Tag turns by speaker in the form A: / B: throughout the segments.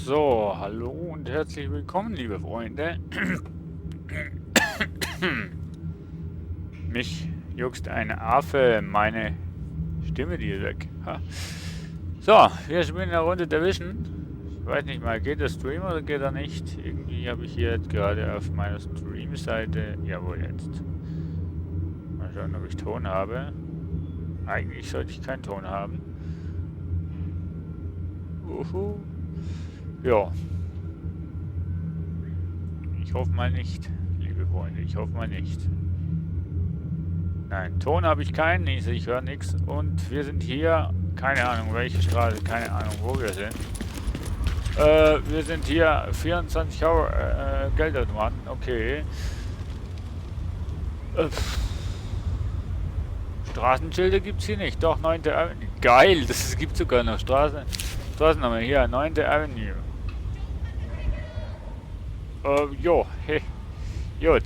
A: So, hallo und herzlich willkommen, liebe Freunde. Mich juckst eine Affe, meine Stimme, die ist weg. Ha. So, wir spielen eine Runde Division. Ich weiß nicht mal, geht der Stream oder geht er nicht? Irgendwie habe ich hier jetzt gerade auf meiner Stream-Seite... Jawohl, jetzt. Mal schauen, ob ich Ton habe. Eigentlich sollte ich keinen Ton haben. Uhu. Ja. Ich hoffe mal nicht, liebe Freunde. Ich hoffe mal nicht. Nein, Ton habe ich keinen. Ich höre nichts. Und wir sind hier. Keine Ahnung, welche Straße. Keine Ahnung, wo wir sind. Wir sind hier 24 Euro Geldautomaten. Okay. Straßenschilder gibt es hier nicht. Doch, 9. Avenue. Geil, das gibt sogar noch Straßennummer. Hier, 9. Avenue. Jo, hey. Gut.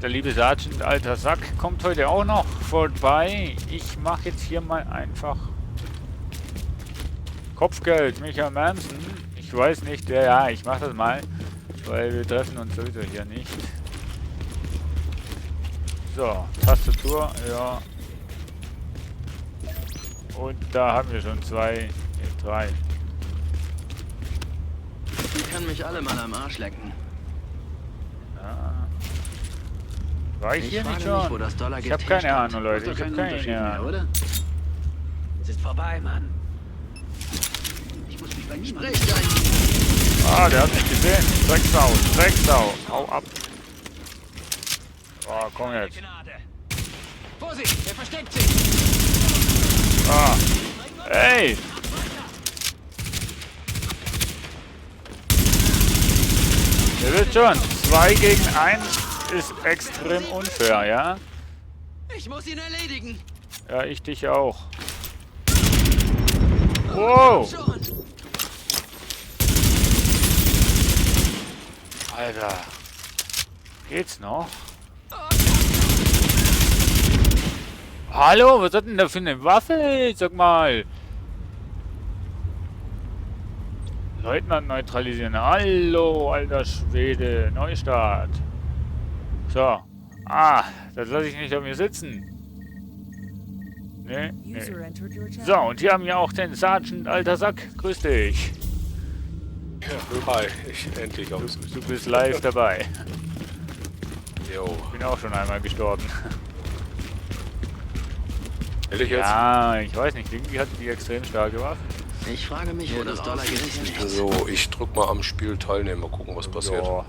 A: Der liebe Sergeant alter Sack kommt heute auch noch vorbei. Ich mache jetzt hier mal einfach Kopfgeld, Michael Manson. Ich weiß nicht, ja, ich mache das mal, weil wir treffen uns sowieso hier nicht. So, Tastatur, ja. Und da haben wir schon 2, 3.
B: Die können mich alle mal am Arsch lecken.
A: Ja. War ich hier nicht
B: frage mich,
A: schon?
B: wo das
A: Ich habe keine Ahnung, Leute. Ich habe keine Ahnung.
B: Oder?
C: Es ist vorbei, Mann.
B: Ich muss mich bei niemandem zeigen.
A: Ah, der hat mich gesehen. Drecksau, Drecksau. Hau ab. Oh, komm jetzt.
C: Vorsicht, er versteckt sich.
A: Ah. Ey. Ihr wisst schon, 2 gegen 1 ist extrem unfair, ja?
B: Ich muss ihn erledigen.
A: Ja, ich dich auch. Wow.
B: Schon.
A: Alter. Geht's noch? Hallo, was hat denn da für eine Waffe? Sag mal. Leutnant neutralisieren. Hallo, alter Schwede. Neustart. So. Ah, das lasse ich nicht auf mir sitzen. Nee, nee. So, und hier haben wir auch den Sergeant alter Sack. Grüß dich.
D: Ja, hi, endlich aus.
A: Du bist live dabei.
D: Jo.
A: Ich bin auch schon einmal gestorben.
D: Ehrlich jetzt?
A: Ja, ich weiß nicht. Irgendwie hatten die extrem starke Waffen.
B: Ich frage mich, wo das Dollar gerissen ist.
D: So, ich drück mal am Spiel teilnehmen, mal gucken, was passiert.
A: Ja.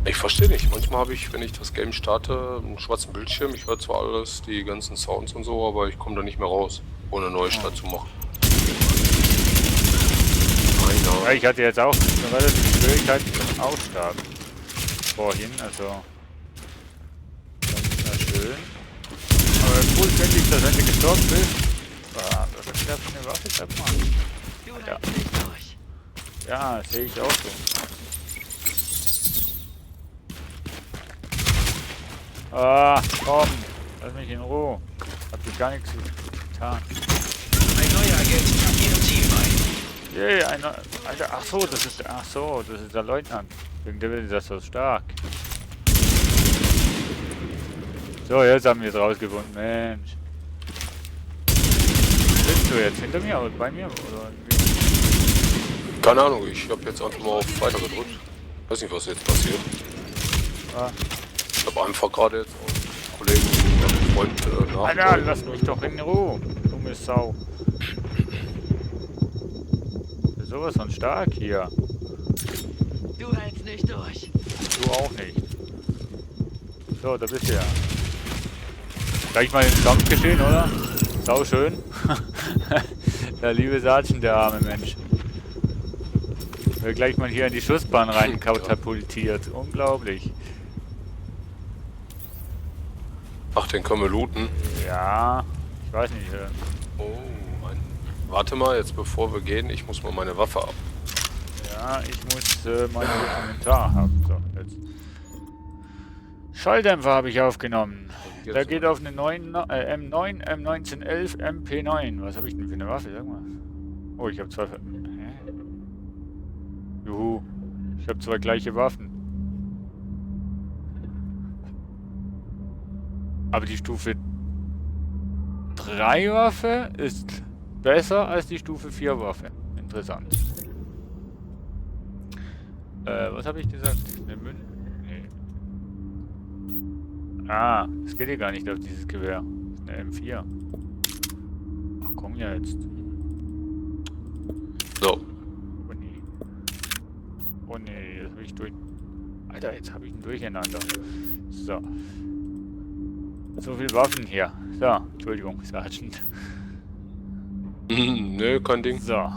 D: Ich verstehe nicht. Manchmal habe ich, wenn ich das Game starte, einen schwarzen Bildschirm. Ich höre zwar alles, die ganzen Sounds und so, aber ich komme da nicht mehr raus, ohne eine neue Start zu machen.
A: Ja, ich hatte jetzt auch relativ Schwierigkeiten zum Aufstarten. Vorhin, also. Ganz schön. Aber cool finde ich, dass wenn du gestorben bist. Ah, was hat der für eine Waffe da gemacht? Ja. Ja, sehe ich auch so. Ah, komm, lass mich in Ruhe. Hab dir gar nichts getan.
C: Ein neuer Agent ist Ihrem Team bei.
A: Yay, Alter, ach so, das ist der Leutnant. Wegen der ist das so stark. So, jetzt haben wir es rausgefunden, Mensch. Bist du jetzt hinter mir oder bei mir oder wie?
D: Keine Ahnung, ich habe jetzt einfach mal auf Weiter gedrückt. Weiß nicht, was jetzt passiert.
A: Ah.
D: Ich habe einfach gerade jetzt auch Kollegen und Freund
A: Alter, lass mich doch in Ruhe, dumme Sau. Ist sowas von stark hier.
B: Du hältst nicht durch.
A: Du auch nicht. So, da bist du ja. Gleich mal ins Kampf geschehen, oder? Sau schön. Der liebe Sergeant, der arme Mensch. Wird gleich mal hier in die Schussbahn rein katapultiert. Unglaublich.
D: Ach, den können wir looten.
A: Ja, ich weiß nicht.
D: Oh, warte mal, jetzt bevor wir gehen, ich muss mal meine Waffe ab.
A: Ja, ich muss mein Inventar haben. So, jetzt. Schalldämpfer habe ich aufgenommen.
D: Jetzt
A: Der geht auf eine 9, M9, M1911, MP9. Was habe ich denn für eine Waffe? Sag mal. Oh, ich habe zwei... Hä? Juhu. Ich habe zwei gleiche Waffen. Aber die Stufe 3 Waffe ist besser als die Stufe 4 Waffe. Interessant. Was habe ich gesagt? Eine Nee. Ah, das geht hier gar nicht auf dieses Gewehr. Das ist eine M4. Ach komm ja jetzt.
D: So.
A: Oh nee. Oh nee, jetzt habe ich durch... Alter, jetzt habe ich ein Durcheinander. So. So viel Waffen hier. So, Entschuldigung, Sergeant.
D: Nö, kein Ding.
A: So.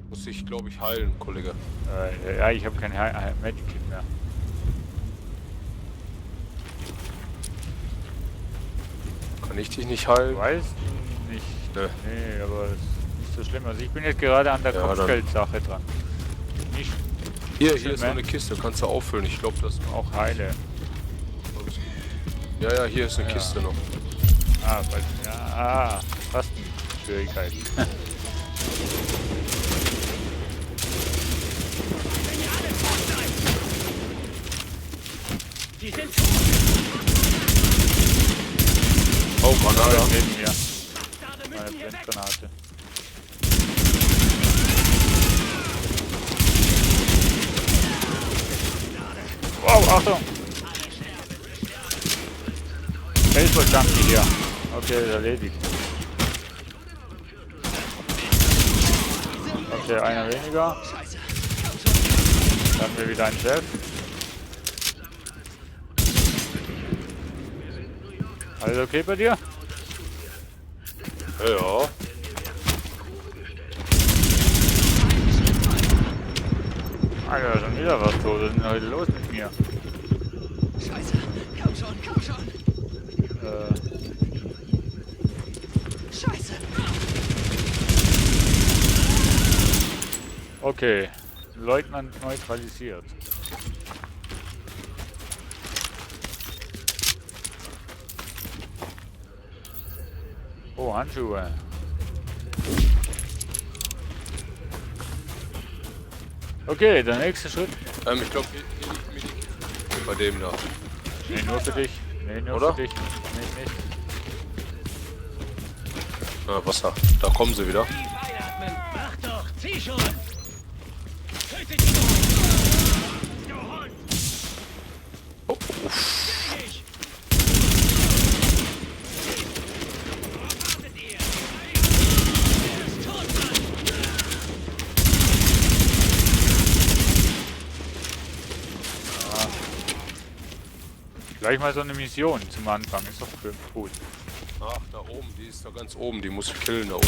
D: Muss ich, glaube ich, heilen, Kollege.
A: Ja, ich habe kein Medikit mehr.
D: Kann ich dich nicht heilen?
A: Weiß nicht.
D: Nö.
A: Nee, aber es ist nicht so schlimm. Also ich bin jetzt gerade an der
D: Ja,
A: Kopfgeldsache dran. Nicht
D: Hier ist so eine Kiste, kannst du auffüllen. Ich glaube, das
A: auch heile.
D: Ja, hier ist eine
A: Ja.
D: Kiste noch.
A: Ah, ja, fast eine Schwierigkeit.
B: Die sind
D: Oh, Granate.
A: Neben mir.
B: Bastarde
A: Meine
B: müssen hier weg.
A: Blendgranate. Wow, Achtung! Baseball-Junkie hier. Okay, ist erledigt. Okay, einer weniger.
B: Scheiße.
A: Dann haben wir wieder einen Chef. Alles okay bei dir?
D: Ja.
A: Alter, schon wieder was los. Was ist denn heute los mit mir?
B: Scheiße. Komm schon, komm schon. Scheiße.
A: Okay. Leutnant neutralisiert. Oh, Handschuhe. Okay, der nächste Schritt.
D: Ich glaube, bei dem da.
A: Nee, nur für dich. Nee, nur
D: Oder?
A: für dich. Nee, nicht.
D: Wasser. Da kommen sie wieder.
B: Tief einatmen. Mach doch. Zieh schon. Töte die doch. Du Hund.
D: Oh, uff.
B: Ich. Wartet ihr? Ist tot, Mann.
A: Gleich mal so eine Mission zum Anfang. Ist doch gut.
D: Ach, da oben. Die ist da ganz oben. Die muss ich killen da oben.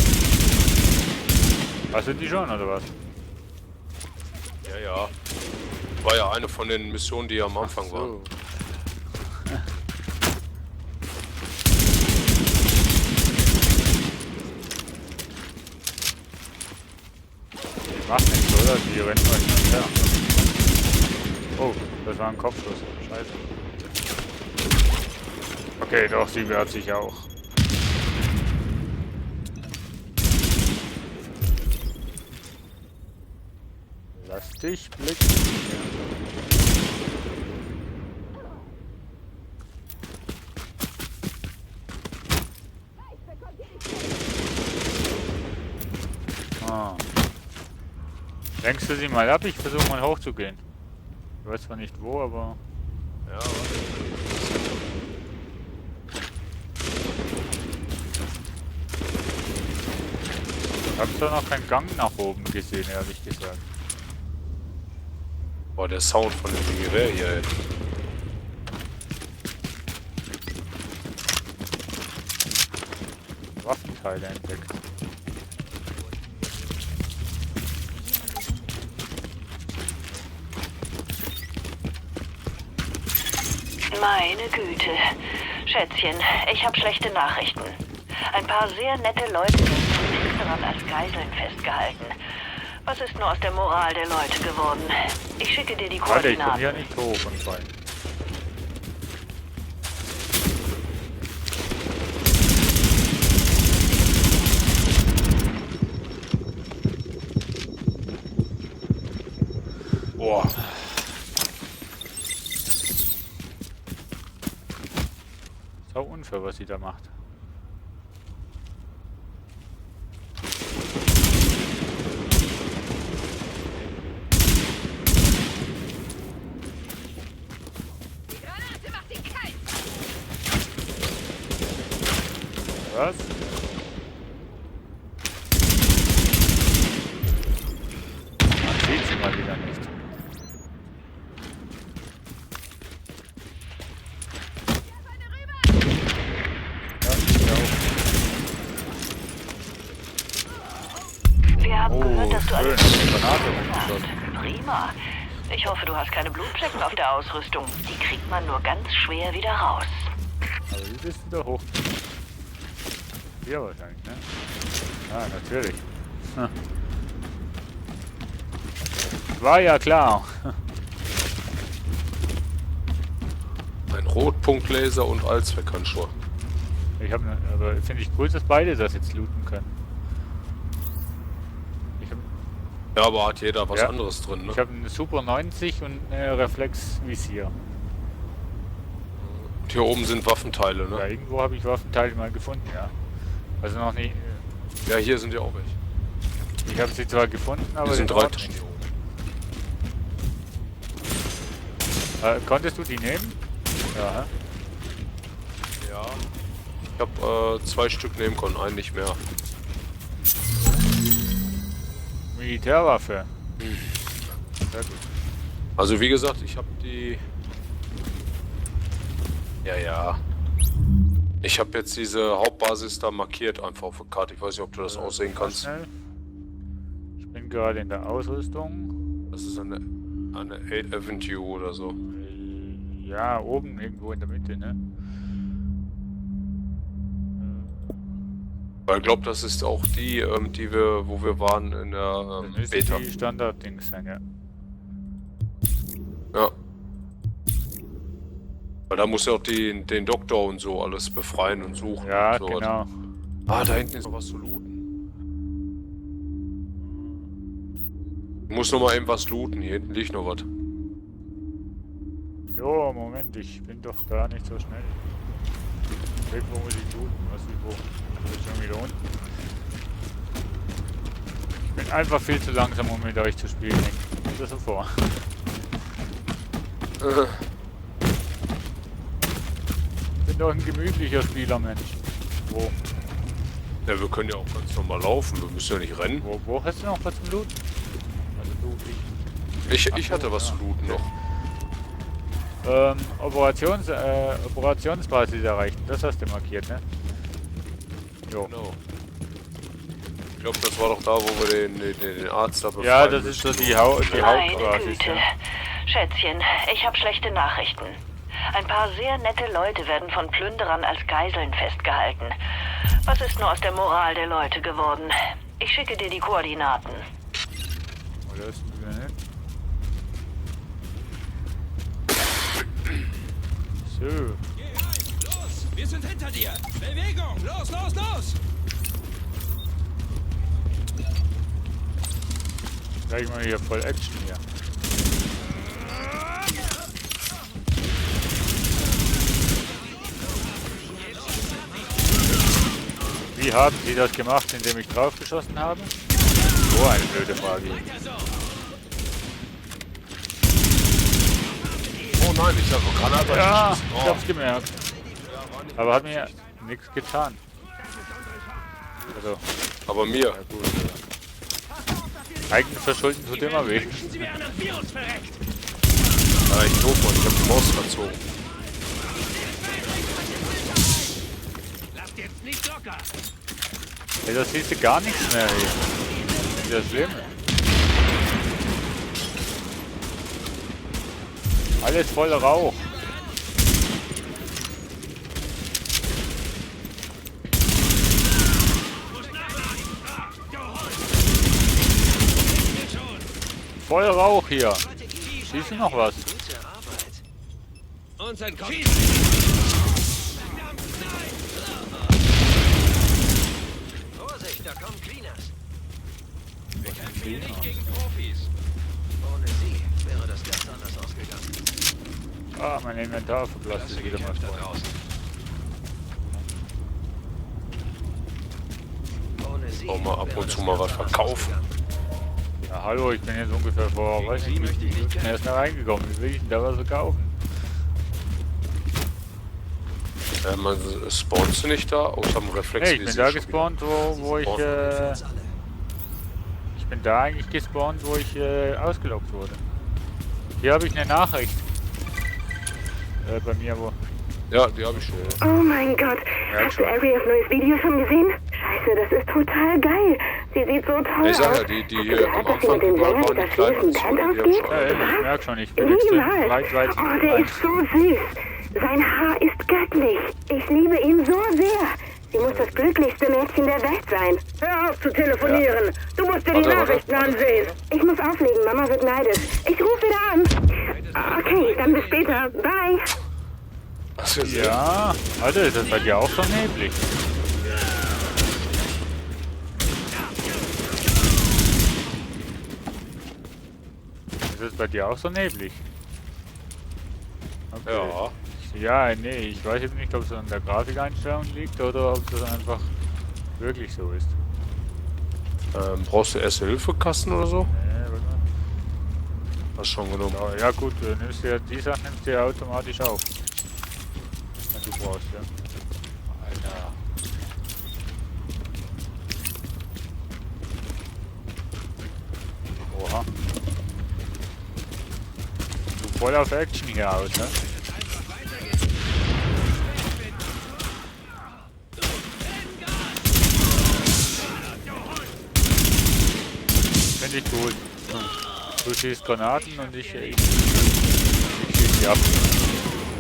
A: Was sind die schon, oder was?
D: Ja. War ja eine von den Missionen, die am Anfang waren.
A: So. Die macht nichts, oder? Die rennen nur hin und her. Oh, das war ein Kopfschuss. Scheiße. Okay, doch, sie wehrt sich auch. Lass dich blicken. Ah. Lenkst du sie mal ab? Ich versuche mal hochzugehen. Ich weiß zwar nicht wo, aber...
D: Ja,
A: Ich hab zwar noch keinen Gang nach oben gesehen, ehrlich gesagt.
D: boah, der Sound von dem Gewehr hier, ey.
A: Waffenteile entdeckt.
E: Meine Güte. Schätzchen, ich habe schlechte Nachrichten. Ein paar sehr nette Leute sind daran als Geiseln festgehalten. Was ist nur aus der Moral der Leute geworden? Ich schicke dir die
A: Warte, ich komm
E: Koordinaten.
A: hier nicht hoch und rein.
D: Boah.
A: Sau unfair, was sie da macht. Was? Man sieht sie mal wieder nicht. Ja, ich auch.
E: Wir haben
A: Oh,
E: gehört, dass du
A: schön.
E: alles
A: Granate
E: hast.
A: umgeschossen.
E: Prima. Ich hoffe, du hast keine Blutflecken auf der Ausrüstung. Die kriegt man nur ganz schwer wieder raus.
A: Aber wie bist du da hoch? Hier wahrscheinlich, ne? Ah, natürlich. Hm. War ja klar.
D: Ein Rotpunktlaser und Allzweckhandschuhe.
A: Ich habe, aber finde ich cool, dass beide das jetzt looten können. Ich habe
D: Ja, aber hat jeder was
A: Ja.
D: anderes drin, ne?
A: eine Super 90 und eine Reflex-Visier.
D: Und hier oben sind Waffenteile,
A: Ja,
D: ne?
A: irgendwo habe ich Waffenteile mal gefunden, ja. Also noch nicht.
D: Ja, hier sind ja auch welche.
A: Ich habe sie zwar gefunden, aber
D: Hier sind
A: den
D: 3
A: Ort
D: drin
A: nicht.
D: hier oben.
A: Konntest du die nehmen? Ja.
D: Ja. Ich habe 2 Stück nehmen können, einen nicht mehr.
A: Militärwaffe. Sehr gut.
D: Also wie gesagt, ich habe die... Ja. Ich habe jetzt diese Hauptbasis da markiert einfach auf der Karte. Ich weiß nicht, ob du das aussehen kannst.
A: Schnell. Ich bin gerade in der Ausrüstung.
D: Das ist eine 8th Avenue oder so.
A: Ja, oben irgendwo in der Mitte, ne?
D: Weil ich glaube, das ist auch die, wo wir waren in der
A: Das müsste
D: Beta.
A: die Standard-Dings sein, ja.
D: Ja. Weil da muss ja auch den Doktor und so alles befreien und suchen.
A: Ja,
D: und so.
A: genau.
D: Ah, da hinten ist noch was zu looten. Ich muss noch mal eben was looten. Hier hinten liegt noch was.
A: Jo, Moment, ich bin doch da nicht so schnell. Irgendwo muss ich looten. Was ist wo? Ich bin schon wieder unten. Ich bin einfach viel zu langsam, um mit euch zu spielen. Ich komme das so vor. Ich bin doch ein gemütlicher Spielermensch. Wo?
D: Ja, wir können ja auch ganz normal laufen. Wir müssen ja nicht rennen.
A: Wo hast du noch was zum Looten? Also du,
D: Ich hatte was zu looten noch.
A: Operationsbasis erreichen, das hast du markiert, ne? Jo.
D: Genau. Ich glaube, das war doch da, wo wir den Arzt da befreien
A: Ja, das ist so
D: müssen.
A: die
E: Meine
A: Hauptbasis,
E: Güte.
A: ja.
E: Schätzchen, ich habe schlechte Nachrichten. Ein paar sehr nette Leute werden von Plünderern als Geiseln festgehalten. Was ist nur aus der Moral der Leute geworden? Ich schicke dir die Koordinaten.
A: Oder ist denn wieder nicht? So.
B: Los, wir sind hinter dir. Bewegung, los, los, los.
A: Gleich mal hier voll Action hier. Wie haben Sie das gemacht, indem ich draufgeschossen habe? So eine blöde Frage.
D: Oh nein, ich habe Granate.
A: Ja,
D: geschossen.
A: ich hab's gemerkt. Aber hat mir nichts getan. Also,
D: Aber mir.
A: ja gut. Eigenverschulden tut immer weh.
B: Sie wären am Virus verreckt.
D: Ja, ich doof, Mann. Ich habe die Maus verzogen.
B: Lasst jetzt nicht locker.
A: Ey, das siehst du gar nichts mehr hier. Das ist ja schlimm. Alles voller Rauch. Voll Rauch hier. Siehst du noch was?
C: Gute Arbeit.
B: Und sein Kopf.
C: Vorsicht, da kommen Cleaners.
B: Wir kämpfen hier nicht gegen Profis.
C: Ohne sie wäre das ganz anders ausgegangen.
A: Ah, mein Inventar verblasst
C: Klasse
A: wieder mal
C: gekämpft da
A: voll.
C: draußen. Ohne sie
D: Auch mal ab
C: wäre
D: und zu
C: das
D: mal
C: ganz
D: was
C: anders
D: verkaufen.
C: ausgegangen.
A: Ja, hallo, ich bin jetzt ungefähr vor, weiß nicht, wie viel Minuten erst da reingekommen. Wie will ich denn da was verkaufen?
D: Man spawnst du nicht da? Außer dem Reflex.
A: Nee, ich bin da gespawnt, wo ich, ich bin da eigentlich gespawnt, wo ich ausgelockt wurde. Hier habe ich eine Nachricht. Bei mir, wo...
D: Ja, die habe ich schon.
F: Oh mein Gott,
A: Ja,
F: hast du
A: schon.
F: Arias neues Video schon gesehen? Scheiße, das ist total geil. Sie sieht so toll
D: Ich sag ja,
F: aus.
D: die
F: Hast du
D: hier am
F: gehört, dass sie
D: Anfang
F: mit den
D: überall
F: Sängern
D: waren die
F: dieser
D: kleinen
F: schwedischen Band
D: Optionen, die
F: ausgeht?
D: hab ich
A: Ja, ich merke schon, ich bin extrem
F: Niemals.
A: weit
F: Oh, der ist so süß. Sein Haar ist göttlich. Ich liebe ihn so sehr. Sie muss das glücklichste Mädchen der Welt sein. Hör auf zu telefonieren. Du musst dir die
D: Warte,
F: Nachrichten
D: warte.
F: ansehen. Ich muss auflegen, Mama wird neidisch. Ich rufe wieder an. Okay, dann bis später. Bye.
D: Hast du gesehen?
A: Ja, Alter, ist das bei dir auch so neblig? Ist das bei dir auch so neblig? Okay.
D: Ja.
A: Ja, nee, ich weiß eben nicht, ob es an der Grafikeinstellung liegt oder ob das einfach wirklich so ist.
D: Brauchst du Erste-Hilfe-Kasten oder so?
A: Nee, warte mal.
D: Hast schon genommen.
A: Ja gut, nimmst dir die Sachen nimmst du ja automatisch auf. Wenn du brauchst, ja. Alter. Oha. Du voll auf Action hier aus, ne? Finde ich gut. Du schießt Granaten und ich schieße die ab.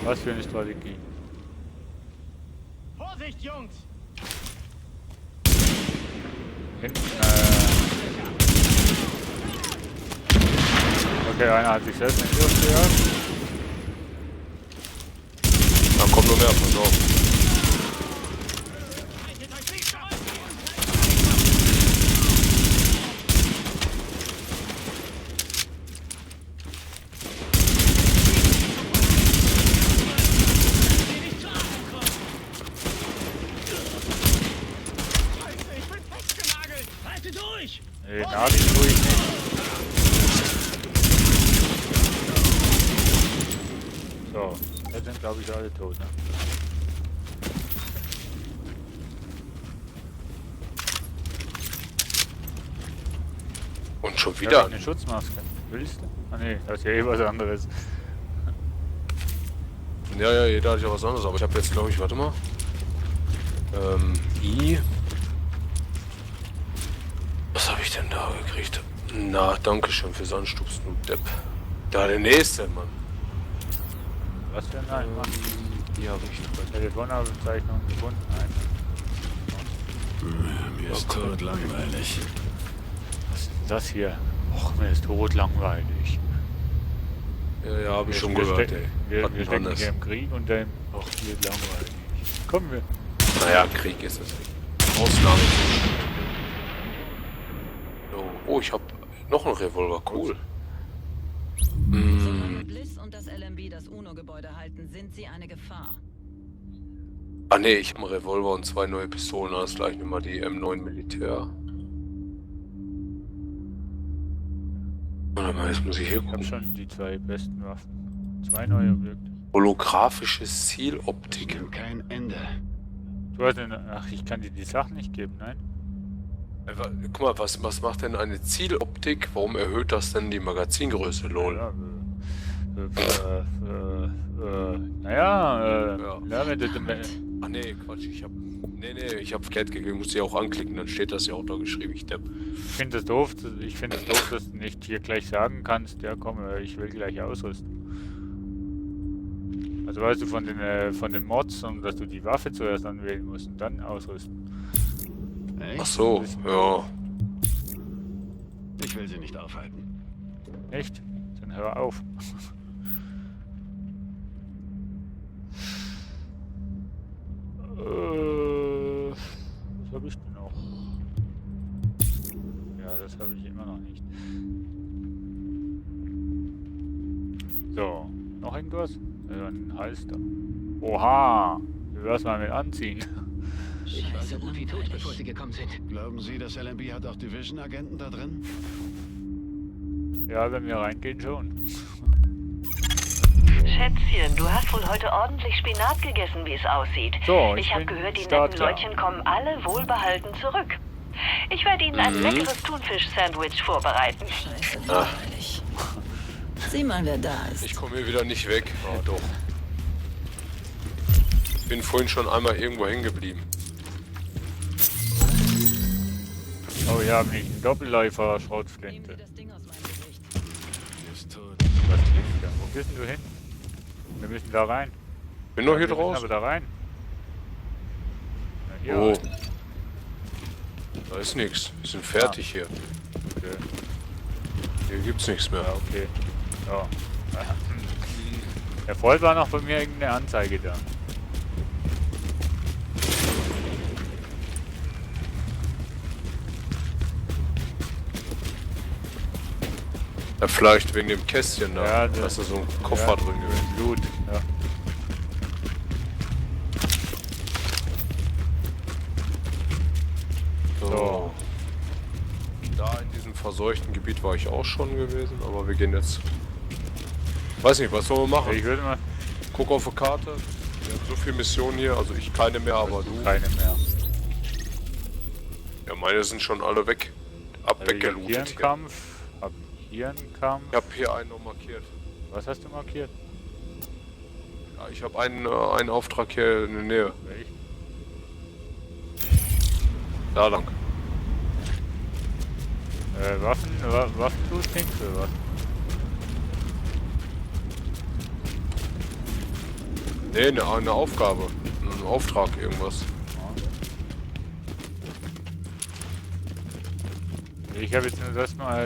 A: Was für eine Strategie.
B: Vorsicht, Jungs!
A: Hinten, Okay, einer hat sich selbst in die Luft gejagt.
D: Da kommt nur mehr, pass auf.
B: Ich bin festgenagelt! Halte durch!
A: Nee, Navi tue ich nicht. So, jetzt sind glaube ich alle tot, ne?
D: Und schon
A: Ich
D: wieder.
A: hab eine Schutzmaske. Willst du? Ah ne, das ist ja eh was anderes.
D: Ja, jeder hat ja was anderes, aber ich habe jetzt, glaube ich, warte mal. Was habe ich denn da gekriegt? Na, danke schön fürs Anstupsen, du Depp. Da der nächste, Mann.
A: Was für ein Nein, Mann.
D: Die habe ich drin.
A: Telefonaufzeichnung gefunden. Nein.
B: Mir ist tot langweilig.
A: Was ist denn das hier? Och, mir ist tot langweilig.
D: Ja, habe ich schon
A: Wir
D: gehört,
A: stecken-
D: ey.
A: Wir
D: Hatten
A: stecken
D: anders.
A: hier im Krieg und dann... Och, mir ist langweilig. Kommen wir.
D: Naja, Krieg ist es nicht. Ausnahme. So. Oh, ich habe noch einen Revolver, cool.
G: Solange Bliss und das LMB das UNO-Gebäude halten, sind sie eine Gefahr.
D: Ah ne, ich habe einen Revolver und 2 neue Pistolen, alles gleich nochmal die M9 Militär. Warte mal, jetzt muss ich hier
A: Ich habe
D: gucken.
A: schon die 2 besten Waffen. 2 neue Objekte.
D: Holographisches Zieloptik.
B: Kein Ende.
A: Du hast eine... Ach, ich kann dir die Sachen nicht geben, nein?
D: Guck mal, was macht denn eine Zieloptik? Warum erhöht das denn die Magazingröße, lol?
A: Ja, wenn du...
D: Ach nee, Quatsch, ich hab verkehrt gegeben, muss ich auch anklicken, dann steht das ja auch da geschrieben, ich Depp.
A: Ich finde es doof, dass du nicht hier gleich sagen kannst, ja komm, ich will gleich ausrüsten. Also weißt du von den Mods und dass du die Waffe zuerst anwählen musst und dann ausrüsten.
D: Ach so, ja.
B: Ich will sie nicht aufhalten.
A: Nicht? Dann hör auf. Was habe ich denn noch? Ja, das habe ich immer noch nicht. So, noch irgendwas? Ja, ein Halster. Oha! Wie wär's mal mit anziehen?
B: Ich war so gut wie tot, bevor sie gekommen sind.
H: Glauben Sie, das LMB hat auch Division-Agenten da drin?
A: Ja, wenn wir reingehen schon.
E: Schätzchen, du hast wohl heute ordentlich Spinat gegessen, wie es aussieht.
A: So,
E: ich habe
A: bin
E: gehört, die netten
A: startklar.
E: Leutchen kommen alle wohlbehalten zurück. Ich werde ihnen ein leckeres Thunfisch-Sandwich vorbereiten.
G: Scheiße, langweilig. Sieh mal, wer da ist.
D: Ich komme hier wieder nicht weg. Oh, doch. Bin vorhin schon einmal irgendwo hängen geblieben.
A: Oh, wir haben nicht einen Doppelläufer
G: Nehmen
A: Schrotflinte.
G: Sie das Ding aus meinem Gesicht.
H: Die ist tot.
A: Was liegt da? Wo bist denn du hin? Wir müssen da rein.
D: Bin noch hier
A: Wir müssen
D: draußen.
A: aber da rein. Na, hier
D: Oh.
A: rein.
D: Da ist nichts. Wir sind fertig hier.
A: Okay.
D: Hier gibt's nichts mehr.
A: Ja, okay. So. Ja, vorhin war noch bei mir irgendeine Anzeige da.
D: Ja, vielleicht wegen dem Kästchen da.
A: Ja,
D: Da
A: das-
D: ist da so ein Koffer drin gewesen.
A: Blut, ja.
D: So. Da in diesem verseuchten Gebiet war ich auch schon gewesen, aber wir gehen jetzt. Weiß nicht, was sollen wir machen?
A: Ich würde mal
D: Guck auf die Karte. Wir haben so viele Missionen hier, also ich keine mehr, aber du.
A: keine mehr.
D: Ja, meine sind schon alle weg.
A: Also ich hab hier
D: Weggelootet
A: einen
D: hier.
A: Kampf, hab hier einen Kampf.
D: Ich hab hier einen noch markiert.
A: Was hast du markiert?
D: Ja, ich habe einen Auftrag hier in der Nähe.
A: Welch?
D: Da lang.
A: Waffenloot Dings oder was?
D: Nee, eine Aufgabe. Ein Auftrag, irgendwas.
A: Ich habe jetzt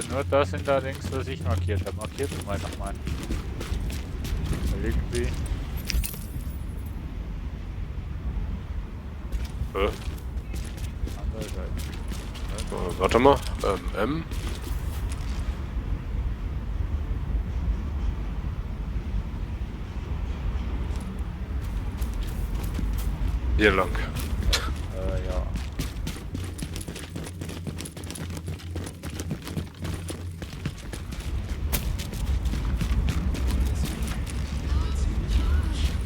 A: nur das in da links, was ich markiert habe. Markiert mal nochmal. Weil irgendwie. Andere Seite.
D: Warte mal. M. Hier lang.
A: Ja.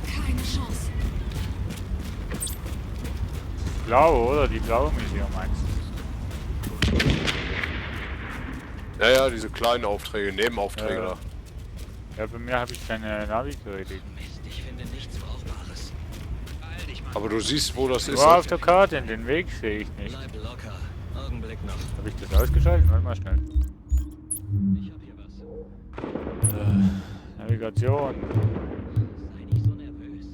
I: Keine Chance.
A: Blaue, oder? Die blaue Mission meinst du?
D: Ja, ja, diese kleinen Aufträge, Nebenaufträge
A: Ja.
D: da.
A: Ja, bei mir habe ich keine Navi-Geräte.
B: Mist, ich finde nichts Brauchbares. Beeil dich mal.
D: Aber du siehst, wo das ist.
A: Nur auf der Karte, den Weg sehe ich nicht.
B: Bleib locker. Augenblick noch.
A: Habe ich das ausgeschaltet? Warte mal schnell.
B: Ich hab hier was.
A: Navigation.
B: Sei nicht so nervös.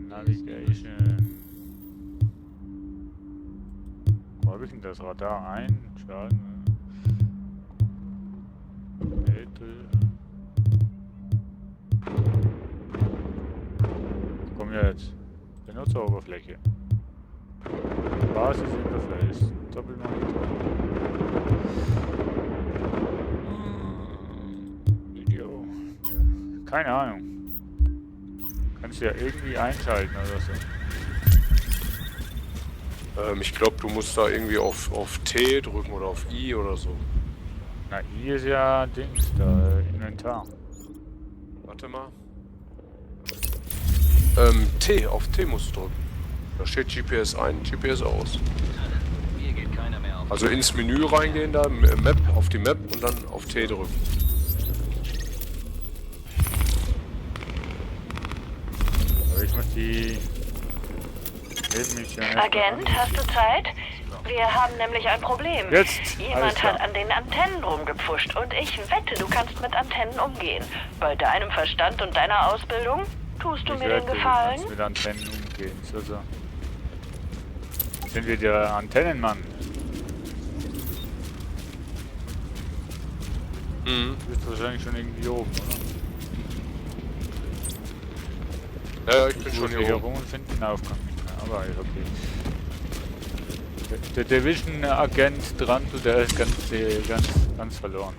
A: Navigation. Wo habe ich denn das Radar einschalten? Komm jetzt. Benutzeroberfläche. Basisinterface. Doppelmonitor. Video. Ja. Keine Ahnung. Kannst du ja irgendwie einschalten oder so.
D: Ich glaube, du musst da irgendwie auf T drücken oder auf I oder so.
A: Na, I ist ja Dings, da Inventar.
D: Warte mal. T, auf T musst du drücken. Da steht GPS ein, GPS aus.
B: Hier geht keiner mehr auf.
D: Also ins Menü reingehen, da Map, auf die Map und dann auf T drücken.
A: Aber ich muss die Nebenmission erst mal
E: Agent, hast du Zeit? Wir haben nämlich ein Problem.
A: Jetzt, alles
E: Jemand
A: klar.
E: hat an den Antennen rumgepfuscht und ich wette, du kannst mit Antennen umgehen. Bei deinem Verstand und deiner Ausbildung tust du
A: Ich
E: mir den
A: wette, du
E: Gefallen?
A: kannst mit Antennen umgehen. So. Sind wir der Antennenmann?
D: Mhm.
A: Du bist wahrscheinlich schon irgendwie oben, oder?
D: Ja, ich bin schon hier oben.
A: rum und finde den Aufgang nicht mehr. Aber ist okay. Der Division-Agent dran, der ist ganz verloren.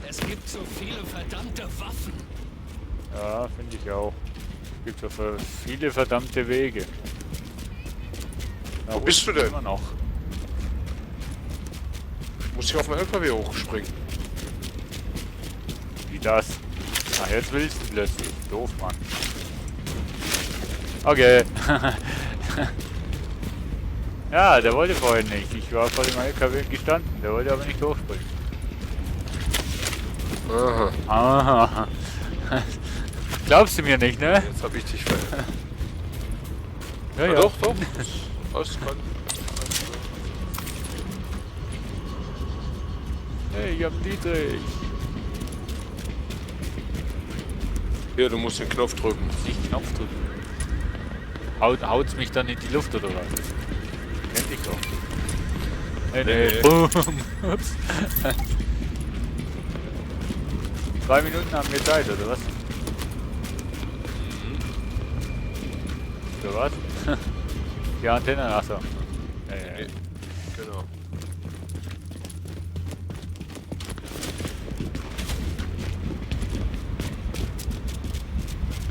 B: Es gibt so viele verdammte Waffen.
A: Ja, finde ich auch. Es gibt so viele verdammte Wege. Na,
D: Wo bist du denn?
A: Immer noch.
D: Muss ich auf den LKW hochspringen?
A: Wie das? Ach, jetzt willst du plötzlich. Doof, Mann. Okay. Ja, der wollte vorhin nicht. Ich war vor dem LKW gestanden. Der wollte aber nicht hochspringen.
D: Aha.
A: Aha. Glaubst du mir nicht, ne?
D: Jetzt habe ich dich ver...
A: Ja,
D: Ja,
A: ja.
D: doch, doch. Alles kann.
A: Hey, ich hab einen Dietrich.
D: Hier, du musst den Knopf drücken.
A: Nicht Knopf drücken. Haut's mich dann in die Luft oder was? Kennt ich doch. Nee, nee.
D: Nee.
A: Boom. Ups. 2 Minuten haben wir Zeit, oder was? Für was? Die Antenne, achso.
D: Nee. Genau.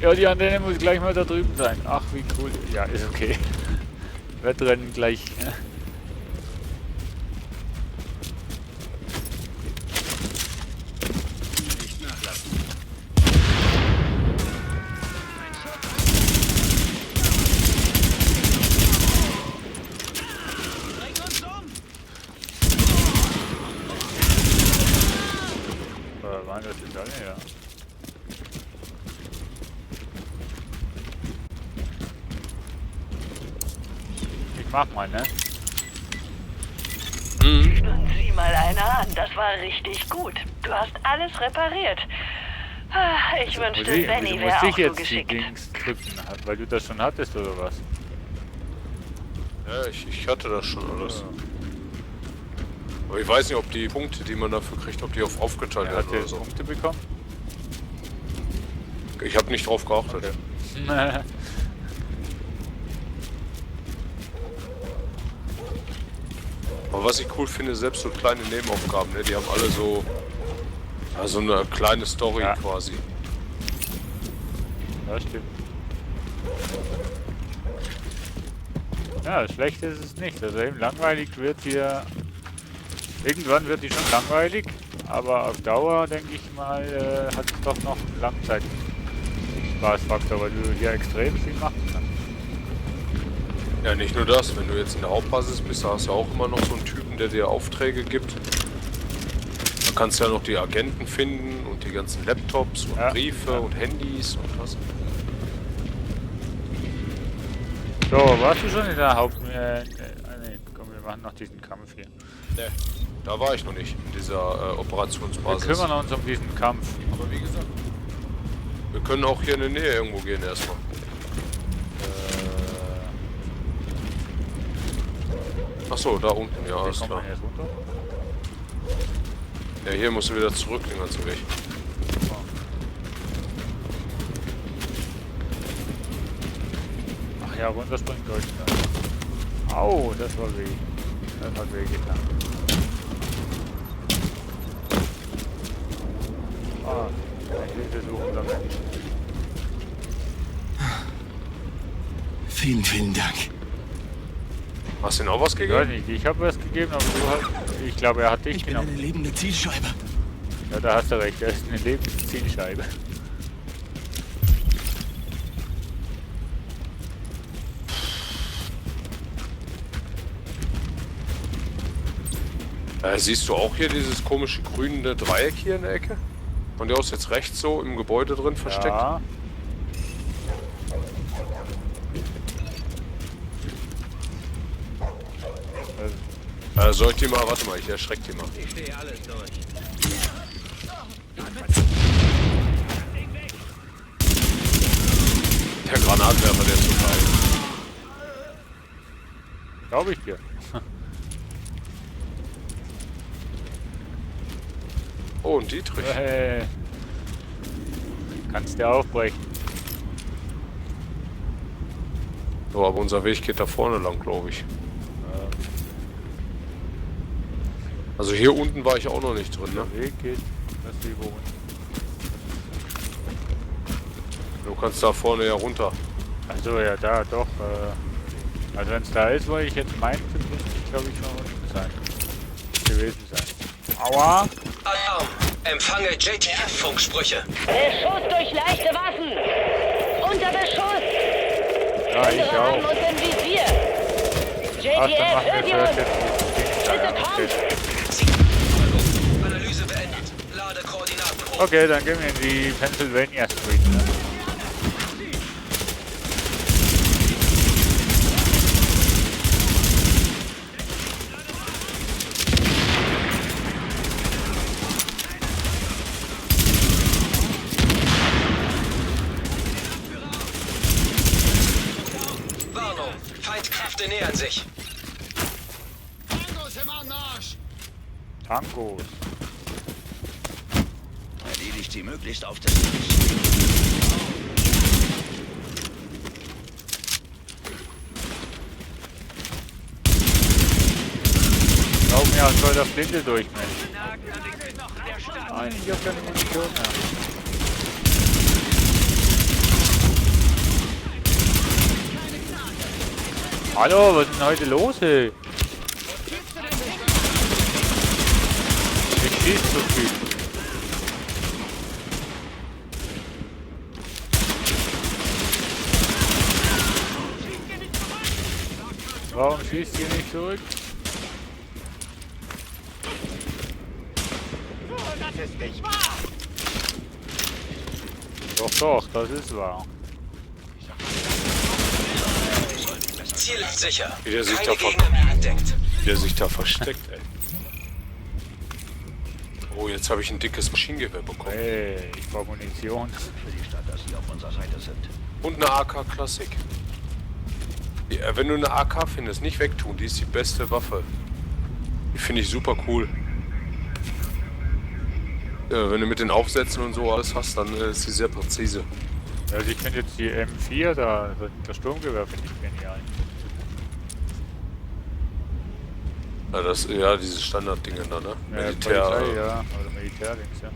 A: Ja, die Antenne muss gleich mal da drüben sein. Ach, wie cool. Ja, ist okay. Wettrennen gleich.
B: Nicht nachlassen. Bring uns um!
A: Waren das jetzt alle? Ja. Ich mach mal, ne?
E: Sieh mal einer an, das war richtig gut. Du hast alles repariert. Ah, ich wünschte, Benny
A: Wieso
E: wäre
A: muss
E: auch
A: ich
E: so
A: jetzt die
E: geschickt.
A: Dings drücken? Weil du das schon hattest, oder was?
D: Ja, ich hatte das schon alles. Aber ich weiß nicht, ob die Punkte, die man dafür kriegt, ob die aufgeteilt
A: Er
D: werden
A: hat
D: oder
A: jetzt
D: so.
A: Punkte bekommen?
D: Ich habe nicht drauf geachtet.
A: Okay.
D: Aber was ich cool finde, selbst so kleine Nebenaufgaben, ne, die haben alle so, ja, so eine kleine Story
A: Ja.
D: quasi.
A: Ja, stimmt. Ja, schlecht ist es nicht. Also eben langweilig wird hier... Irgendwann wird die schon langweilig, aber auf Dauer, denke ich mal, hat es doch noch einen Langzeit-Spaßfaktor, weil du hier extrem viel machen kannst.
D: Ja, nicht nur das, wenn du jetzt in der Hauptbasis bist, da hast du ja auch immer noch so einen Typen, der dir Aufträge gibt. Da kannst du ja noch die Agenten finden und die ganzen Laptops und
A: Ja.
D: Briefe und Handys und was.
A: So, warst du schon in der nee, komm, wir machen noch diesen Kampf hier.
D: Ne, da war ich noch nicht, in dieser
A: Wir
D: Operationsbasis.
A: kümmern uns um diesen Kampf.
D: Aber wie gesagt, wir können auch hier in der Nähe irgendwo gehen erstmal. Achso, da unten, ja,
A: Wie
D: alles
A: kommt
D: klar.
A: man jetzt runter?
D: Ja, hier musst du wieder zurück den ganzen Weg.
A: Ach ja, runterspringen Deutschland. Au, das war weh. Das hat weh getan. Ah, ein hilfesuchender Mensch.
B: Vielen, vielen Dank.
D: Hast du denn auch was
A: Ich weiß
D: gegeben?
A: nicht, ich habe was gegeben, aber du hast... Ich glaube, er hat dich
B: Ich bin
A: genommen.
B: eine lebende Zielscheibe.
A: Ja, da hast du recht, er ist eine Lebenszielscheibe.
D: Siehst du auch hier dieses komische grüne Dreieck hier in der Ecke? Von der aus jetzt rechts so im Gebäude drin versteckt?
A: Ja.
D: Soll ich die mal, warte mal, ich erschreck die mal.
B: Ich stehe alles durch.
D: Der Granatwerfer, der ist so geil.
A: Glaube ich dir.
D: Oh, und Dietrich.
A: Kannst du aufbrechen.
D: So, aber unser Weg geht da vorne lang, glaube ich. Also hier unten war ich auch noch nicht drin, ne?
A: Der Weg geht Das ist die wohnen.
D: Du kannst da vorne ja runter.
A: Also ja, da doch. Also wenn es da ist, wo ich jetzt meinte, müsste ich glaube ich schon unten sein. Gewesen sein. Aua!
C: Alarm! Empfange JTF-Funksprüche.
E: Beschuss durch leichte Waffen! Unter Beschuss!
A: Ja, ich
E: Unsere haben
A: auch.
E: uns im Visier!
A: Ach, dann
E: JTF,
A: machen wir
E: hört ihr
A: vielleicht
E: uns?
A: jetzt dieses Ding.
E: Bitte
A: Ja,
E: kommt!
C: Verfolgung. Analyse beendet. Lade Koordinaten hoch.
A: Okay, dann gehen wir in die Pennsylvania Street. Ne?
C: Warnung. Feindkräfte nähern sich.
H: Tangos im Anmarsch!
A: Tangos.
B: Erledigt sie möglichst auf das Tisch.
A: Glaub mir, soll das Blinde durch, Mensch. Nein, ich hab keine Munition mehr. Hallo, was ist denn heute los, ey? Ich schieß so viel. Warum schießt ihr nicht zurück? Doch, doch, das ist wahr.
C: Ziel ist sicher.
D: Wie der sich
C: Keine
D: da ver-
C: Gegner mehr entdeckt.
D: Wie der sich da versteckt, ey. Oh, jetzt habe ich ein dickes Maschinengewehr bekommen.
A: Hey, ich brauche Munition.
B: Für die Stadt, dass sie auf unserer Seite sind.
D: Und eine AK Klassik. Ja, wenn du eine AK findest, nicht wegtun, die ist die beste Waffe. Die finde ich super cool. Ja, wenn du mit den Aufsätzen und so alles hast, dann ist sie sehr präzise.
A: Also ich finde jetzt die M4, das Sturmgewehr finde ich genial.
D: Ja, diese Standarddinge da, ne?
A: Ja,
D: Militär.
A: Polizei, ja, oder Militärdings, ja.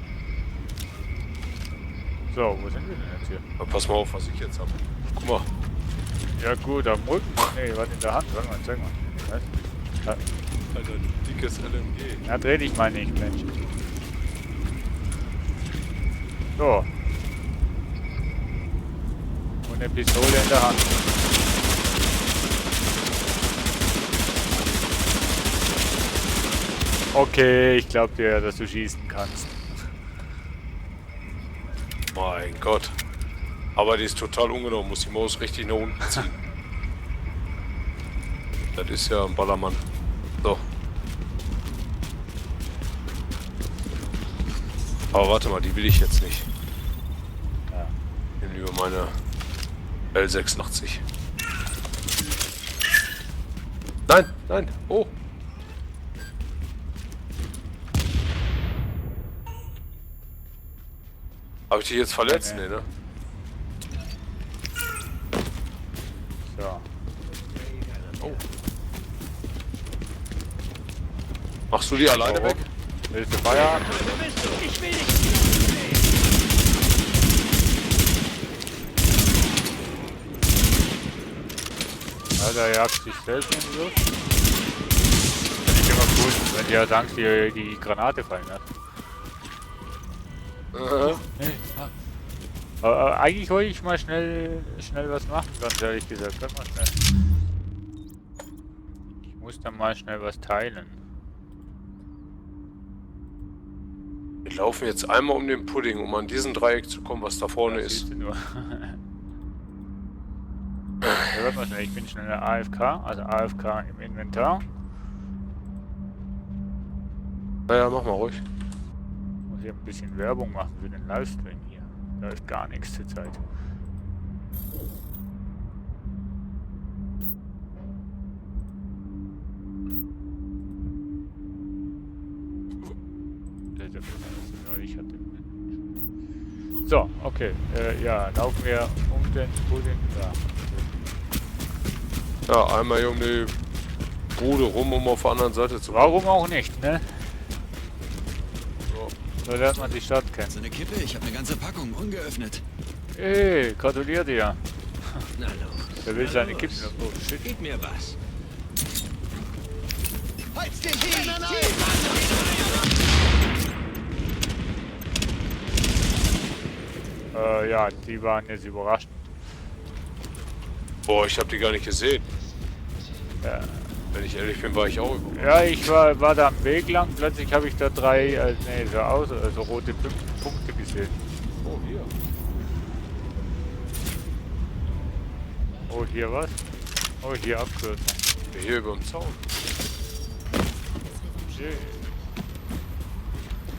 A: So, wo sind wir denn jetzt hier?
D: Pass mal auf, was ich jetzt habe. Guck mal.
A: Ja gut, am Rücken. Nee, was in der Hand? Warte mal, zeig mal. Was? Ja,
D: Alter, dickes LMG.
A: ja, dreh dich mal nicht, Mensch. So. Und eine Pistole in der Hand. Okay, ich glaub dir, dass du schießen kannst.
D: Mein Gott. Aber die ist total ungenau, muss die Maus richtig nach unten ziehen. Das ist ja ein Ballermann. So. Aber warte mal, die will ich jetzt nicht.
A: Ja.
D: Ich nehme lieber meine L86. Nein, nein, oh. Habe ich dich jetzt verletzt?
A: Nee.
D: Nee, ne?
A: So.
D: Oh. Machst du die alleine
A: Warum?
D: weg?
A: Willst du Feierabend?
B: Wo bist du? Ich will dich.
A: Alter, er jagt sich selbst in die Luft. Finde ich immer cool, wenn die halt Angst die Granate fallen lässt. Nee, aber eigentlich wollte ich mal schnell was machen, ganz ehrlich gesagt. Ganz mal schnell. Ich muss dann mal schnell was teilen.
D: Wir laufen jetzt einmal um den Pudding, um an diesen Dreieck zu kommen, was da vorne
A: Das
D: ist.
A: siehst du nur. Ja, warte mal schnell, ich bin schnell AFK, also AFK im Inventar.
D: Naja, mach mal ruhig.
A: Muss hier ein bisschen Werbung machen für den Livestream hier. Da ist gar nichts zur Zeit. Ich hatte. So, okay. Ja, laufen wir um den Pudding da.
D: Ja, einmal hier um die Bude rum, um auf der anderen Seite zu kommen.
A: Warum auch nicht, ne?
D: So.
A: So lernt man die Stadt kennen.
H: So eine Kippe, ich habe eine ganze Packung ungeöffnet.
A: Ey, gratuliere dir.
B: Na los.
A: Wer will seine Kippen? Oh shit.
B: Gib mir was.
A: Ja, die waren jetzt überrascht.
D: Boah, ich habe die gar nicht gesehen.
A: Ja,
D: Wenn ich ehrlich bin, war ich auch überrascht.
A: ja ich war da am Weg lang, plötzlich habe ich da drei, nee, so rote Punkte gesehen.
D: Oh, hier.
A: Oh, hier was? Oh, hier Abkürzung.
D: Hier über dem Zaun.
A: Shit.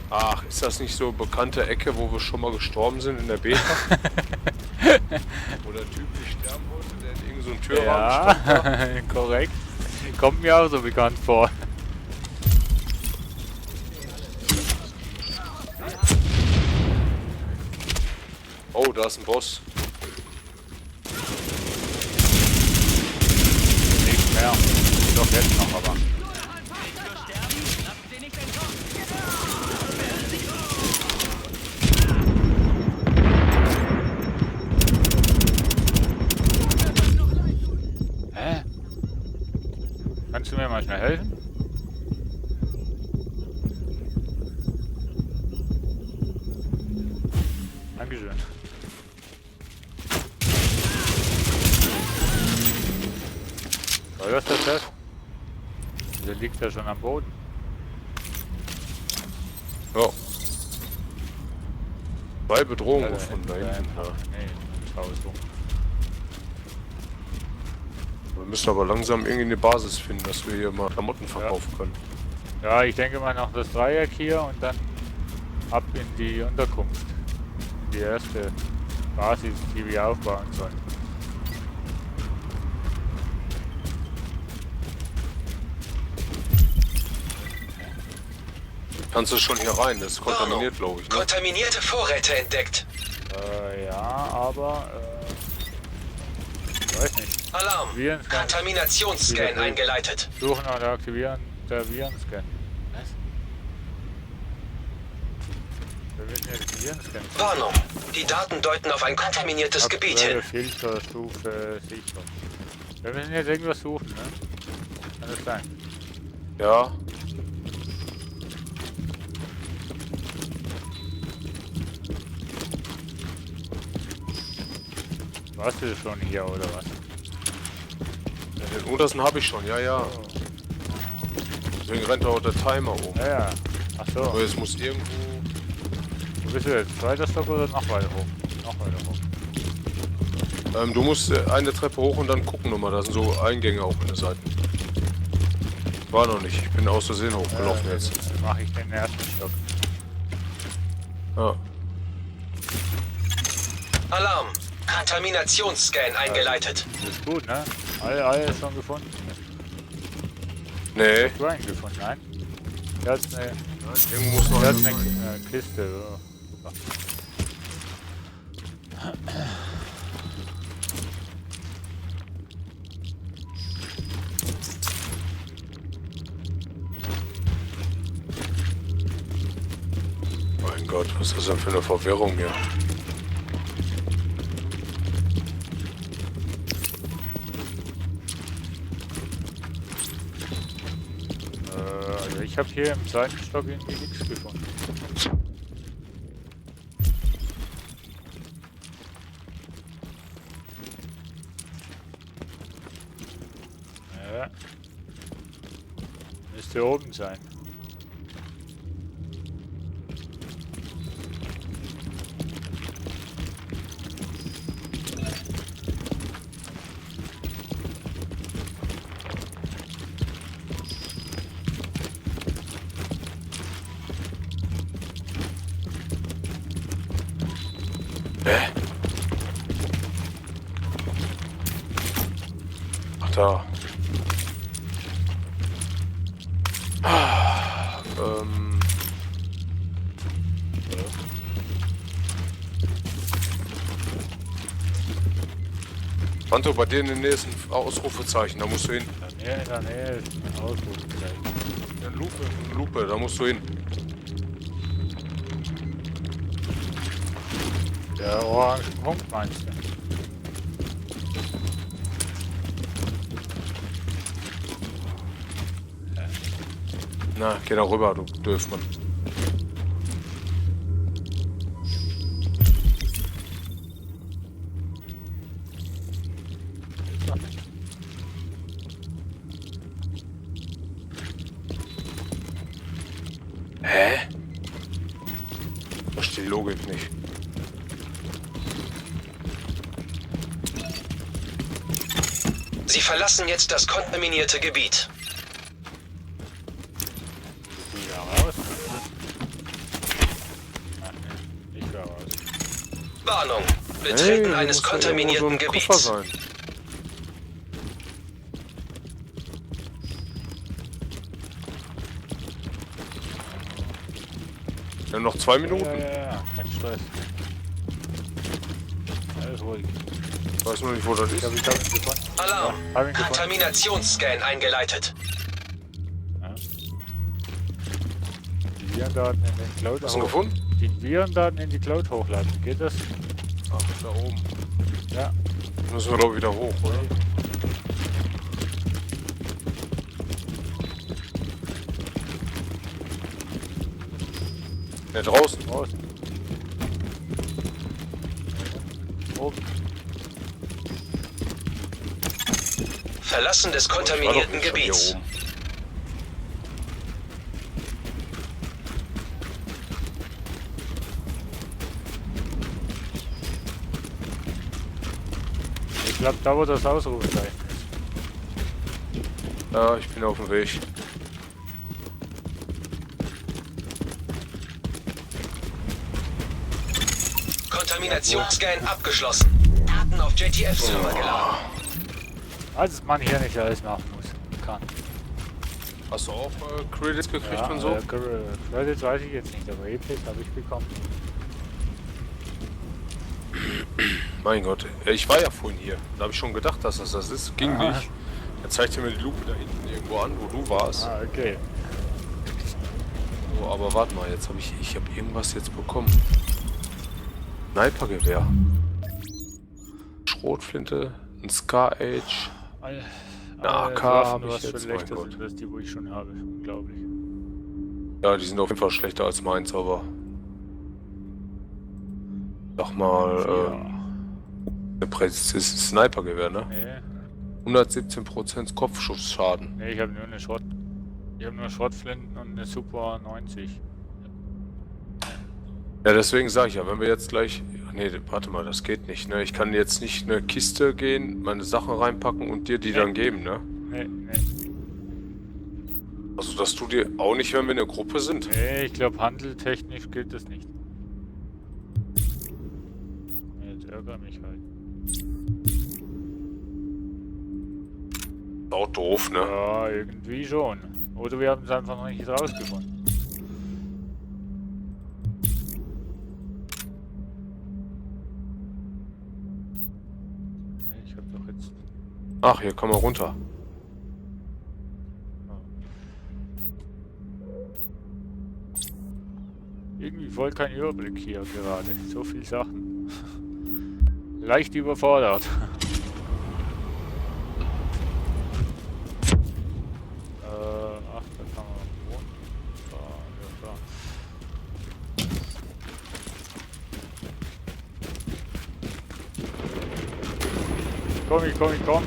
D: Ach, ist das nicht so eine bekannte Ecke, wo wir schon mal gestorben sind in der Beta? Wo der Typ nicht sterben wollte, der in irgendeinem so einen Türrahmen stand.
A: Ja, korrekt. Kommt mir auch so bekannt vor.
D: Oh, da ist ein Boss.
A: Nicht mehr. Doch jetzt noch, aber. Hä? Kannst du mir mal schnell helfen? Dankeschön. War das der Chef? Der liegt ja schon am Boden.
D: Ja. Zwei Bedrohungen von da hinten.
A: Nee, schau es um.
D: Wir müssen aber langsam irgendwie eine Basis finden, dass wir hier mal Klamotten verkaufen können.
A: Ja, ich denke mal noch das Dreieck hier und dann ab in die Unterkunft. Die erste Basis, die wir aufbauen sollen.
D: Kannst du schon hier rein? Das ist kontaminiert, glaube ich. Ne?
C: Kontaminierte Vorräte entdeckt.
A: Ja, aber weiß nicht.
C: Alarm.
A: Virenscan.
C: Kontaminationsscan eingeleitet.
A: Suchen oder aktivieren der Virenscan. Was? Wir müssen ja den Virenscan.
C: Warnung. Die Daten deuten auf ein kontaminiertes Gebiet hin.
A: Aktuelle Filterstufe sicher. Wir müssen jetzt irgendwas suchen, ne? Kann das sein?
D: Ja.
A: Warst du schon hier oder was?
D: Den untersten habe ich schon, ja, ja. Deswegen rennt auch der Timer um.
A: Ja, ja. Ach so.
D: Aber es muss irgendwo...
A: Wo bist du jetzt? Zweiter Stock oder noch weiter hoch? Noch weiter hoch.
D: Du musst eine Treppe hoch und dann gucken nochmal. Da sind so Eingänge auch in der Seite. War noch nicht. Ich bin aus Versehen hochgelaufen jetzt.
A: Dann mache ich den ersten Stock.
D: Ja.
C: Alarm. Kontaminationsscan eingeleitet.
A: Das ist gut, ne? Alle schon gefunden.
D: Nee.
A: Hast du einen gefunden? Nein? Der hat eine,
D: Irgendwo muss noch
A: der hat
D: einer sein.
A: eine Kiste. Ja.
D: Mein Gott, was ist das denn für eine Verwirrung hier?
A: Also ich habe hier im zweiten Stock irgendwie nichts gefunden. Ja. Müsste oben sein.
D: Hä? Ach da. Anto, bei dir in den nächsten Ausrufezeichen, da musst du hin.
A: In der Nähe ist ein Ausrufezeichen.
D: Eine Lupe, da musst du hin.
A: Der orange Punkt meinst du?
D: Na, geh da rüber, du Döfmann. Hä? Verstehe die Logik nicht.
C: Sie verlassen jetzt das kontaminierte Gebiet.
A: Wieder raus. Ach, nee, ich will raus.
C: Warnung. Betreten
D: Hey,
C: eines
D: muss ja
C: kontaminierten
D: irgendwo so ein
C: Gebiets.
D: Koffer sein. Wir haben noch 2 Minuten.
A: Ja, kein Stress. Alles ruhig.
D: Ich weiß nur nicht, wo das ist.
A: Ich hab ihn gefunden.
C: Alarm.
A: Ja, hab ihn gefunden.
C: Kontaminationsscan eingeleitet.
A: Ja. Die Virendaten in den Cloud
D: Hast du ihn gefunden?
A: Die Virendaten in die Cloud hochladen. Geht das?
D: Ach, da oben.
A: Ja.
D: Müssen wir glaube ich wieder hoch, oder? Ne, draußen.
A: Draußen. Oben.
C: Verlassen des
D: War doch
C: kontaminierten
D: nicht schon hier
C: Gebiets.
D: oben.
A: Ich glaube, da wo das Ausrufezeichen ist.
D: Ja, ich bin auf dem Weg.
C: Kontaminationsscan abgeschlossen. Daten auf JTF-Server geladen.
A: Also, dass man hier nicht alles machen muss. Kann.
D: Hast du auch Credits gekriegt
A: Ja,
D: und so?
A: Credits weiß ich jetzt nicht, aber EPs habe ich bekommen.
D: Mein Gott, ich war ja vorhin hier. Da habe ich schon gedacht, dass das ist. Ging
A: Aha.
D: nicht. Jetzt zeigt er mir die Lupe da hinten irgendwo an, wo du warst.
A: Ah, okay.
D: So, aber warte mal, jetzt habe ich habe irgendwas jetzt bekommen. Snipergewehr. Schrotflinte, ein Scar-Age.
A: Alle
D: AK
A: Waffen,
D: hab ich
A: was
D: jetzt,
A: schlechter
D: mein
A: sind als die, wo ich schon habe. Unglaublich.
D: Ja, die sind auf jeden Fall schlechter als meins, aber... Sag mal, eine präzise Snipergewehr, ne?
A: Nee,
D: 117% Kopfschussschaden.
A: nee, ich habe nur eine Ich habe nur Schrotflinten und eine Super 90.
D: Ja, deswegen sage ich ja, wenn wir jetzt gleich... Nee, warte mal, das geht nicht, ne? Ich kann jetzt nicht in eine Kiste gehen, meine Sachen reinpacken und dir die dann geben, ne?
A: Nee, nee.
D: Also, dass du dir auch nicht, wenn wir in der Gruppe sind.
A: Nee, ich glaube, handeltechnisch gilt das nicht. Jetzt ärgere mich halt.
D: Auch doof, ne?
A: Ja, irgendwie schon. Oder wir haben es einfach noch nicht rausgefunden. Ich hab doch jetzt...
D: Ach, hier kann man runter.
A: Irgendwie voll kein Überblick hier gerade. So viel Sachen. Leicht überfordert. Ach, da kann man runter. Ja, da. Komm.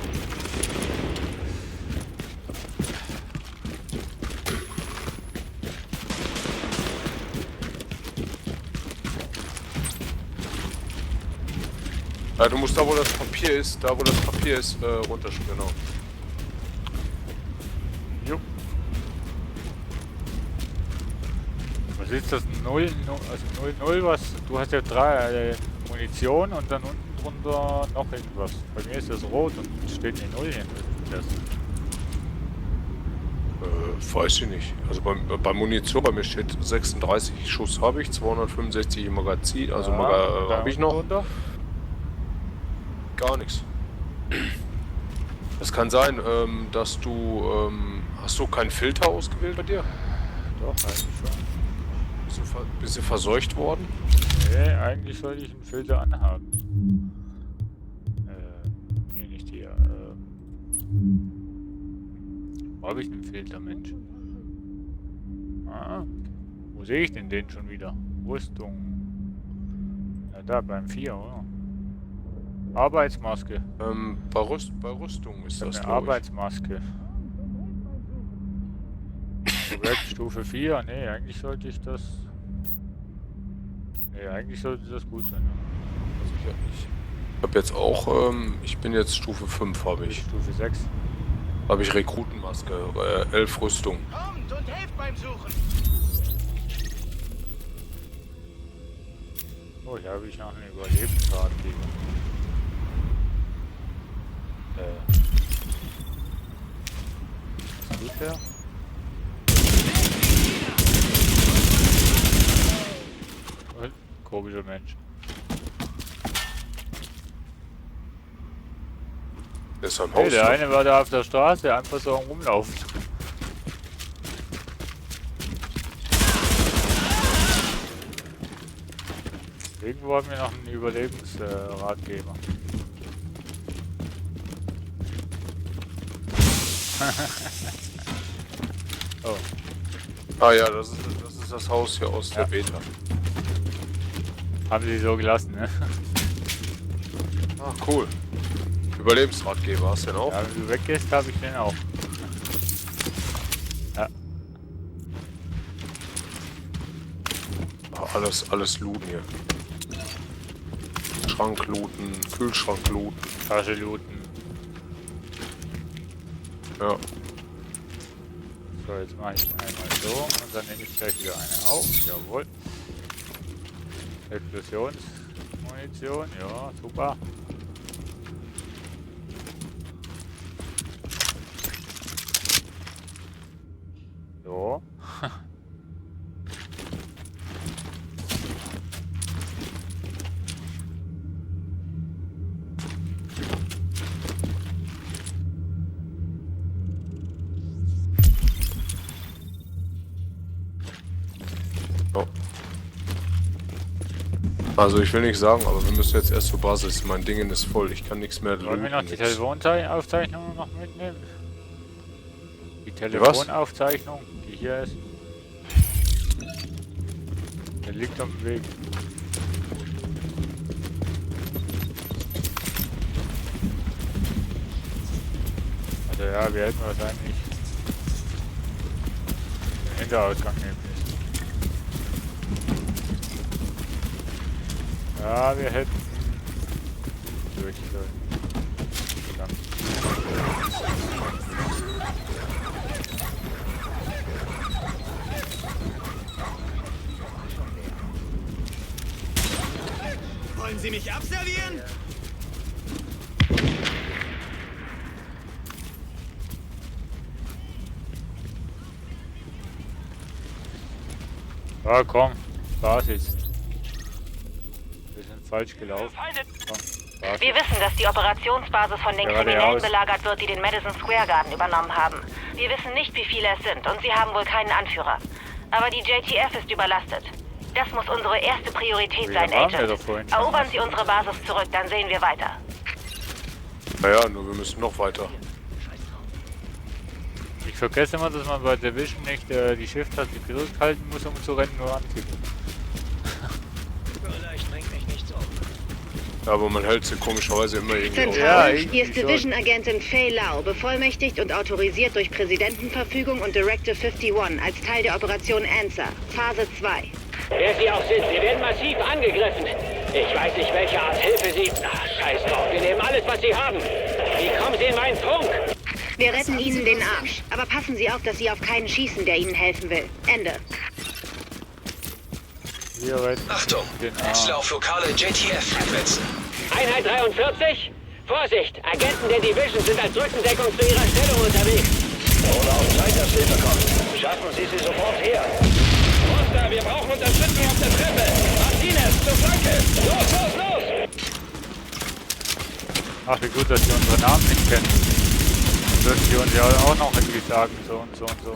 D: Ja, du musst da, wo das Papier ist, runterspringen, genau.
A: Jo. Was ist das? 0, also 0, was? Du hast ja 3 Munition und dann unten drunter noch irgendwas. Bei mir ist das rot und steht eine 0 hin. Das.
D: Weiß ich nicht. Also bei Munition, bei mir steht 36 Schuss habe ich, 265 im Magazin, also habe ich noch.
A: Drunter?
D: Gar nichts. Es kann sein, dass du, hast du keinen Filter ausgewählt bei dir?
A: Doch, eigentlich schon.
D: Bist du verseucht worden?
A: Nee, eigentlich sollte ich einen Filter anhaben. Nee, nicht hier. Wo habe ich einen Filter, Mensch? Ah, wo sehe ich denn den schon wieder? Rüstung. Ja, da beim 4, oder? Arbeitsmaske.
D: Bei Rüstung ist das,
A: Eine
D: glaube ich.
A: Arbeitsmaske. Projekt Stufe 4. Nee, eigentlich sollte ich das... Nee, eigentlich sollte das gut sein. Ne?
D: Ich habe jetzt auch, ich bin jetzt Stufe 5, habe ich.
A: Stufe 6.
D: Habe ich Rekrutenmaske, 11 Rüstung.
B: Kommt und helft beim Suchen.
A: Oh, hier habe ich noch einen Überlebensratgeber. Was tut der? Und? Komischer Mensch.
D: Der ist am
A: Hey,
D: Haus.
A: der eine war da auf der Straße, einfach so am Rumlaufen. Irgendwo haben wir noch einen Überlebensratgeber. Oh.
D: Ah ja, das ist das Haus hier aus der Beta.
A: Haben sie so gelassen, ne?
D: Ah, cool. Überlebensratgeber, hast du den auch?
A: Ja, wenn du weggehst, habe ich den auch. Ja.
D: Ah, alles looten hier. Schrank looten, Kühlschrank looten.
A: Tasche looten.
D: Ja.
A: So, jetzt mache ich einmal so und dann nehme ich gleich wieder eine auf. Jawohl. Explosionsmunition, ja, super. So.
D: Oh. Also ich will nicht sagen, aber wir müssen jetzt erst zur Basis. Mein Ding ist voll, ich kann nichts mehr
A: Wollen wir noch die
D: nix.
A: Telefonaufzeichnung noch mitnehmen? Die
D: was?
A: Telefonaufzeichnung, die hier ist. Der liegt auf dem Weg. Also ja, wir hätten wahrscheinlich den Hinterausgang nehmen müssen. Ja, wir hätten durch sollen. Verdammt.
B: Wollen Sie mich abservieren?
A: Ja, komm, Basis. Wir sind falsch gelaufen. Komm, Basis.
E: Wir wissen, dass die Operationsbasis von den Kriminellen
A: Geradeaus.
E: belagert wird, die den Madison Square Garden übernommen haben. Wir wissen nicht, wie viele es sind und sie haben wohl keinen Anführer. Aber die JTF ist überlastet. Das muss unsere erste Priorität sein,
A: waren wir
E: Agent.
A: doch vorhin schon.
E: Erobern Sie unsere Basis zurück, dann sehen wir weiter.
D: Naja, nur wir müssen noch weiter.
A: Ich vergesse immer, dass man bei Division nicht die Shift-Taste gedrückt halten muss, um zu rennen, nur anklicken.
B: Vielleicht bringt mich nichts um.
D: Ja, aber man hält sie komischerweise immer irgendwie auf.
A: Ja,
F: Zentrale,
A: ich-
F: hier ist
A: ich soll-
F: Division-Agentin Faye Lau, bevollmächtigt und autorisiert durch Präsidentenverfügung und Directive 51 als Teil der Operation Answer, Phase 2.
B: Wer Sie auch sind, Sie werden massiv angegriffen. Ich weiß nicht, welche Art Hilfe Sie... Ach, scheiß drauf, wir nehmen alles, was Sie haben. Wie kommen Sie in meinen Funk?
F: Wir retten Ihnen den Arsch, aber passen Sie auf, dass Sie auf keinen schießen, der Ihnen helfen will. Ende.
A: Wir retten
C: Achtung!
A: den
C: Schnell
A: Arm.
C: auf lokale JTF-Frequenzen.
B: Einheit 43. Vorsicht, Agenten der Division sind als Rückendeckung zu ihrer Stellung unterwegs. Oder auf Zeit, dass Hilfe kommt. Schaffen Sie sie sofort her. Foster, wir brauchen Unterstützung auf der Treppe. Martinez, zur Flanke. Los, los, los!
A: Ach, wie gut, dass wir unsere Namen nicht kennen. Würden sie uns ja auch noch irgendwie sagen, so und so und so.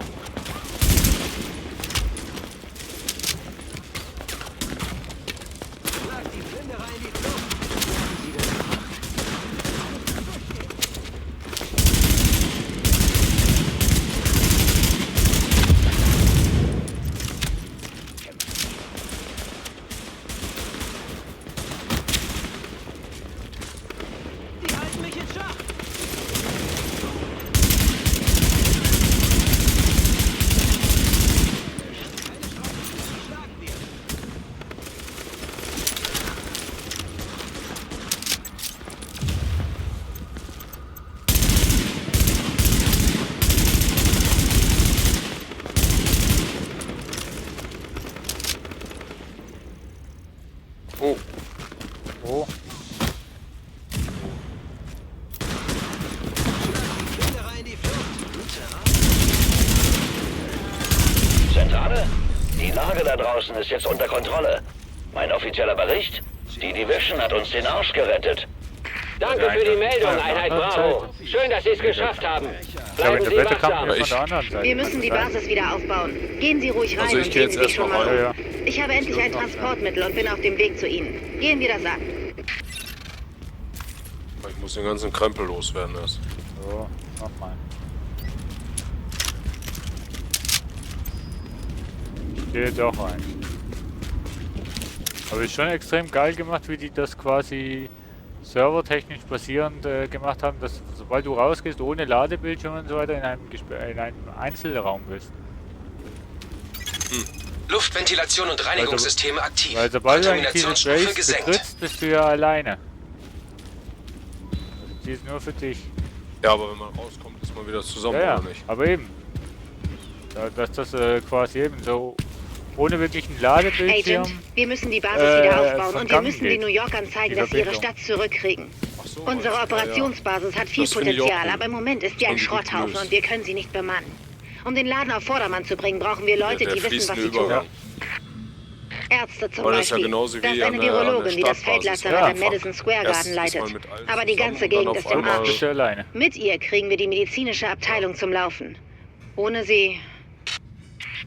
D: Oh,
A: Oh.
B: Zentrale? Die Lage da draußen ist jetzt unter Kontrolle. Mein offizieller Bericht? Die Division hat uns den Arsch gerettet. Danke für die Meldung, Einheit Bravo. Schön, dass Sie es geschafft haben. Bleiben Sie wachsam.
F: Wir müssen die Basis wieder aufbauen. Gehen Sie ruhig rein
D: Also ich
F: und
D: gehe
F: sehen
D: jetzt
F: Sie sich schon
D: erstmal
F: mal
D: rein.
F: um. Ich habe endlich ein Transportmittel und bin auf dem Weg zu Ihnen. Gehen wir das an.
D: ich muss den ganzen Krempel loswerden erst.
A: So, nochmal. Ich gehe doch rein. Aber ist schon extrem geil gemacht, wie die das quasi servertechnisch basierend gemacht haben, dass sobald du rausgehst, ohne Ladebildschirm und so weiter, in einem Einzelraum bist.
C: Luftventilation und Reinigungssysteme aktiv.
A: Weil sobald du eigentlich diese
C: Kontaminationsstufe
A: Trace
C: gesenkt.
A: betrittst, bist du ja alleine. Also die ist nur für dich.
D: Ja, aber wenn man rauskommt, ist man wieder zusammen,
A: Ja, ja,
D: oder nicht?
A: aber eben. Dass das quasi eben so ohne wirklichen Ladebildschirm.
F: Agent, wir müssen die Basis wieder aufbauen und wir
A: vergangen
F: müssen
A: geht.
F: den New Yorkern zeigen,
A: Die
F: dass sie ihre
A: Verbindung.
F: Stadt zurückkriegen.
D: Ach so,
F: Unsere
D: ja,
F: Operationsbasis hat viel
D: Das finde ich auch
F: Potenzial,
D: gut.
F: aber im Moment ist sie
D: Das
F: ein
D: haben die gut
F: Schrotthaufen
D: gelöst.
F: und wir können sie nicht bemannen. Um den Laden auf Vordermann zu bringen, brauchen wir Leute,
D: der
F: die wissen, was
D: fließende
F: sie tun.
D: Übergang.
F: Ärzte zum
D: Aber das ist ja
F: Beispiel.
D: genauso
F: Das
D: wie
F: ist eine
D: an der
F: Virologin, die das
D: Startbasis.
F: Feldlazarett
A: Ja,
F: am Madison Square
D: Erst
F: Garden
D: ist
F: leitet.
D: man mit allen
F: Aber die
D: zusammen
F: ganze
D: und dann
F: Gegend
D: auf
F: ist im
D: einmal-
F: Arsch.
A: Bist du alleine.
F: Mit ihr kriegen wir die medizinische Abteilung zum Laufen. Ohne sie...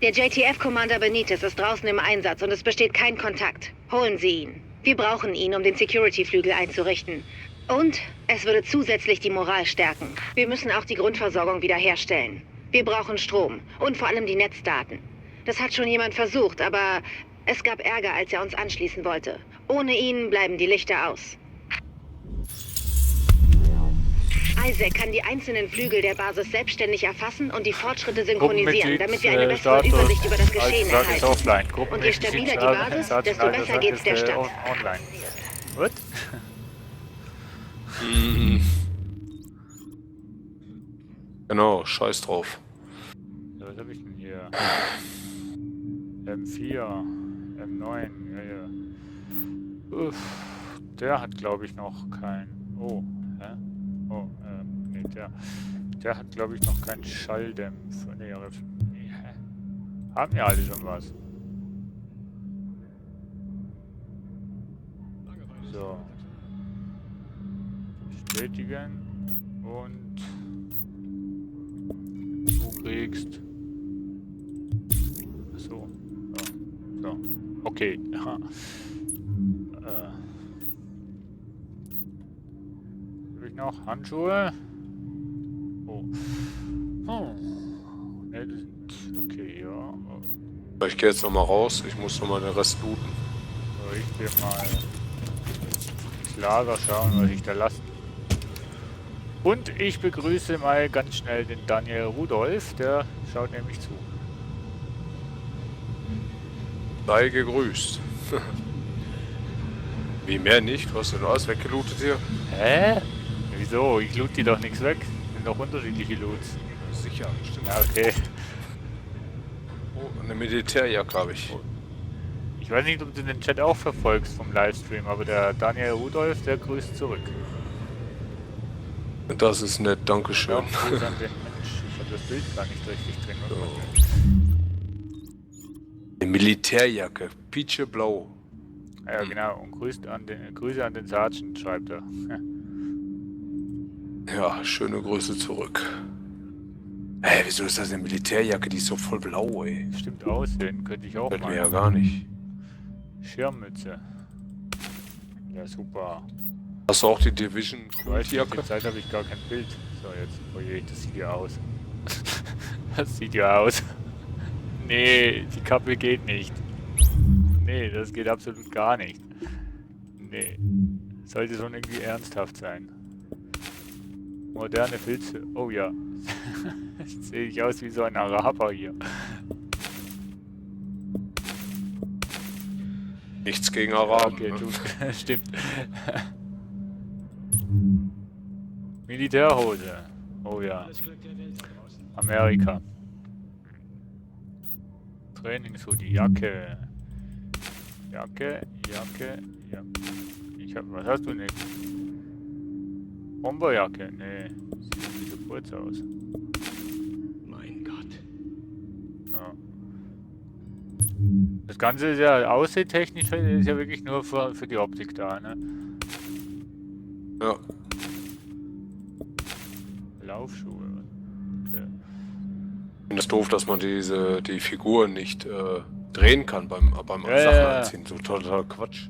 F: Der JTF-Commander Benitez ist draußen im Einsatz und es besteht kein Kontakt. Holen Sie ihn. Wir brauchen ihn, um den Security-Flügel einzurichten. Und es würde zusätzlich die Moral stärken. Wir müssen auch die Grundversorgung wiederherstellen. Wir brauchen Strom und vor allem die Netzdaten. Das hat schon jemand versucht, aber es gab Ärger, als er uns anschließen wollte. Ohne ihn bleiben die Lichter aus. Isaac kann die einzelnen Flügel der Basis selbstständig erfassen und die Fortschritte synchronisieren, damit wir eine bessere Übersicht über das Geschehen erhalten.
A: Offline.
F: Und je stabiler die Basis, desto besser geht's der Stadt.
A: Online. What?
D: Genau, scheiß drauf.
A: Ja, was hab ich denn hier? M4, M9, ja. Uff, der hat glaube ich noch kein... Oh, hä? Oh, nee, der hat glaube ich noch keinen Schalldämpfer. Nee, hä? Haben ja alle schon was. So. Bestätigen. Und du kriegst... Achso. Ja. So. Okay. Ja. Habe ich noch Handschuhe? Oh. Ne, die sind okay, ja.
D: Ich gehe jetzt nochmal raus, ich muss nochmal den Rest looten.
A: So, ich gehe mal ins Lager schauen, was ich da lasse. Und ich begrüße mal ganz schnell den Daniel Rudolf, der schaut nämlich zu.
D: Sei gegrüßt. Wie mehr nicht? Du hast ja nur alles weggelootet hier?
A: Hä? Wieso? Ich loot die doch nichts weg. Sind doch unterschiedliche Loots.
D: Sicher, stimmt.
A: Ja, okay.
D: Oh, eine Militärjacke habe ich.
A: Ich weiß nicht, ob du den Chat auch verfolgst vom Livestream, aber der Daniel Rudolf, der grüßt zurück.
D: Das ist nett,
A: Ja,
D: dankeschön.
A: Gruß an den Mensch. Ich habe das Bild gar nicht richtig drin.
D: Eine Militärjacke, peacheblau.
A: Ja, genau. Und Grüße an den Sergeant, schreibt er.
D: Ja, schöne Grüße zurück. Hä, wieso ist das eine Militärjacke? Die ist so voll blau, ey.
A: Stimmt aussehen, könnte ich auch
D: Fällt
A: mal.
D: mir ja gar nicht.
A: Schirmmütze. Ja, super.
D: Hast du auch die Division
A: Weißt du,
D: Jacke?
A: die Zeit habe ich gar kein Bild. So, jetzt. Oh je, das sieht ja aus. Das sieht ja aus. Nee, die Kappe geht nicht. Nee, das geht absolut gar nicht. Nee. Sollte schon irgendwie ernsthaft sein. Moderne Filze. Oh ja. Jetzt sehe ich aus wie so ein Araber hier.
D: Nichts gegen Araben.
A: Okay,
D: Ne?
A: du, stimmt. Militärhose. Oh ja. Amerika. Trainingshoodie, Jacke. Jacke. Was hast du nicht? Bomberjacke? Nee. Sieht so kurz aus.
B: Mein Gott.
A: Ja. Das Ganze ist ja aussiehtechnisch ist ja wirklich nur für die Optik da, ne?
D: Ja.
A: Laufschuhe. Okay.
D: Ich finde es doof, dass man die Figur nicht drehen kann beim Sachen anziehen. So total Quatsch.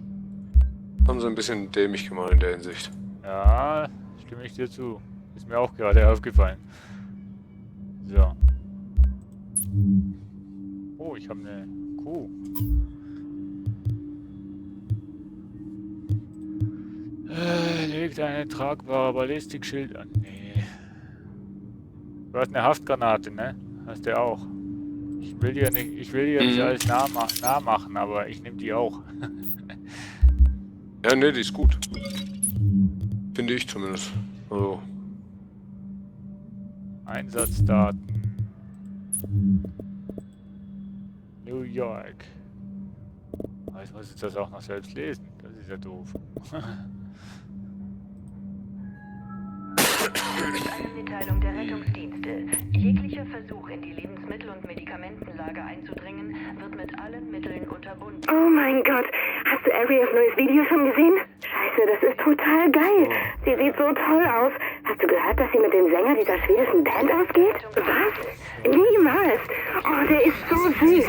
D: Haben sie ein bisschen dämlich gemacht in der Hinsicht.
A: Ja, stimme ich dir zu. Ist mir auch gerade aufgefallen. So. Oh, ich habe eine Kuh. Legt eine tragbare Ballistikschild an. Nee. Du hast eine Haftgranate, ne? Hast du auch. Ich will dir nicht alles nachmachen, aber ich nehme die auch.
D: Ja, ne, die ist gut. Finde ich zumindest. Also.
A: Einsatzdaten. New York. Jetzt muss ich das auch noch selbst lesen. Das ist ja doof.
E: Eine Mitteilung der Rettungsdienste. Jeglicher Versuch, in die Lebensmittel- und Medikamentenlager einzudringen, wird mit allen Mitteln unterbunden.
F: Oh mein Gott, hast du Arias neues Video schon gesehen? Scheiße, das ist total geil. Sie sieht so toll aus. Hast du gehört, dass sie mit dem Sänger dieser schwedischen Band ausgeht? Was? Niemals. Oh, der ist so süß.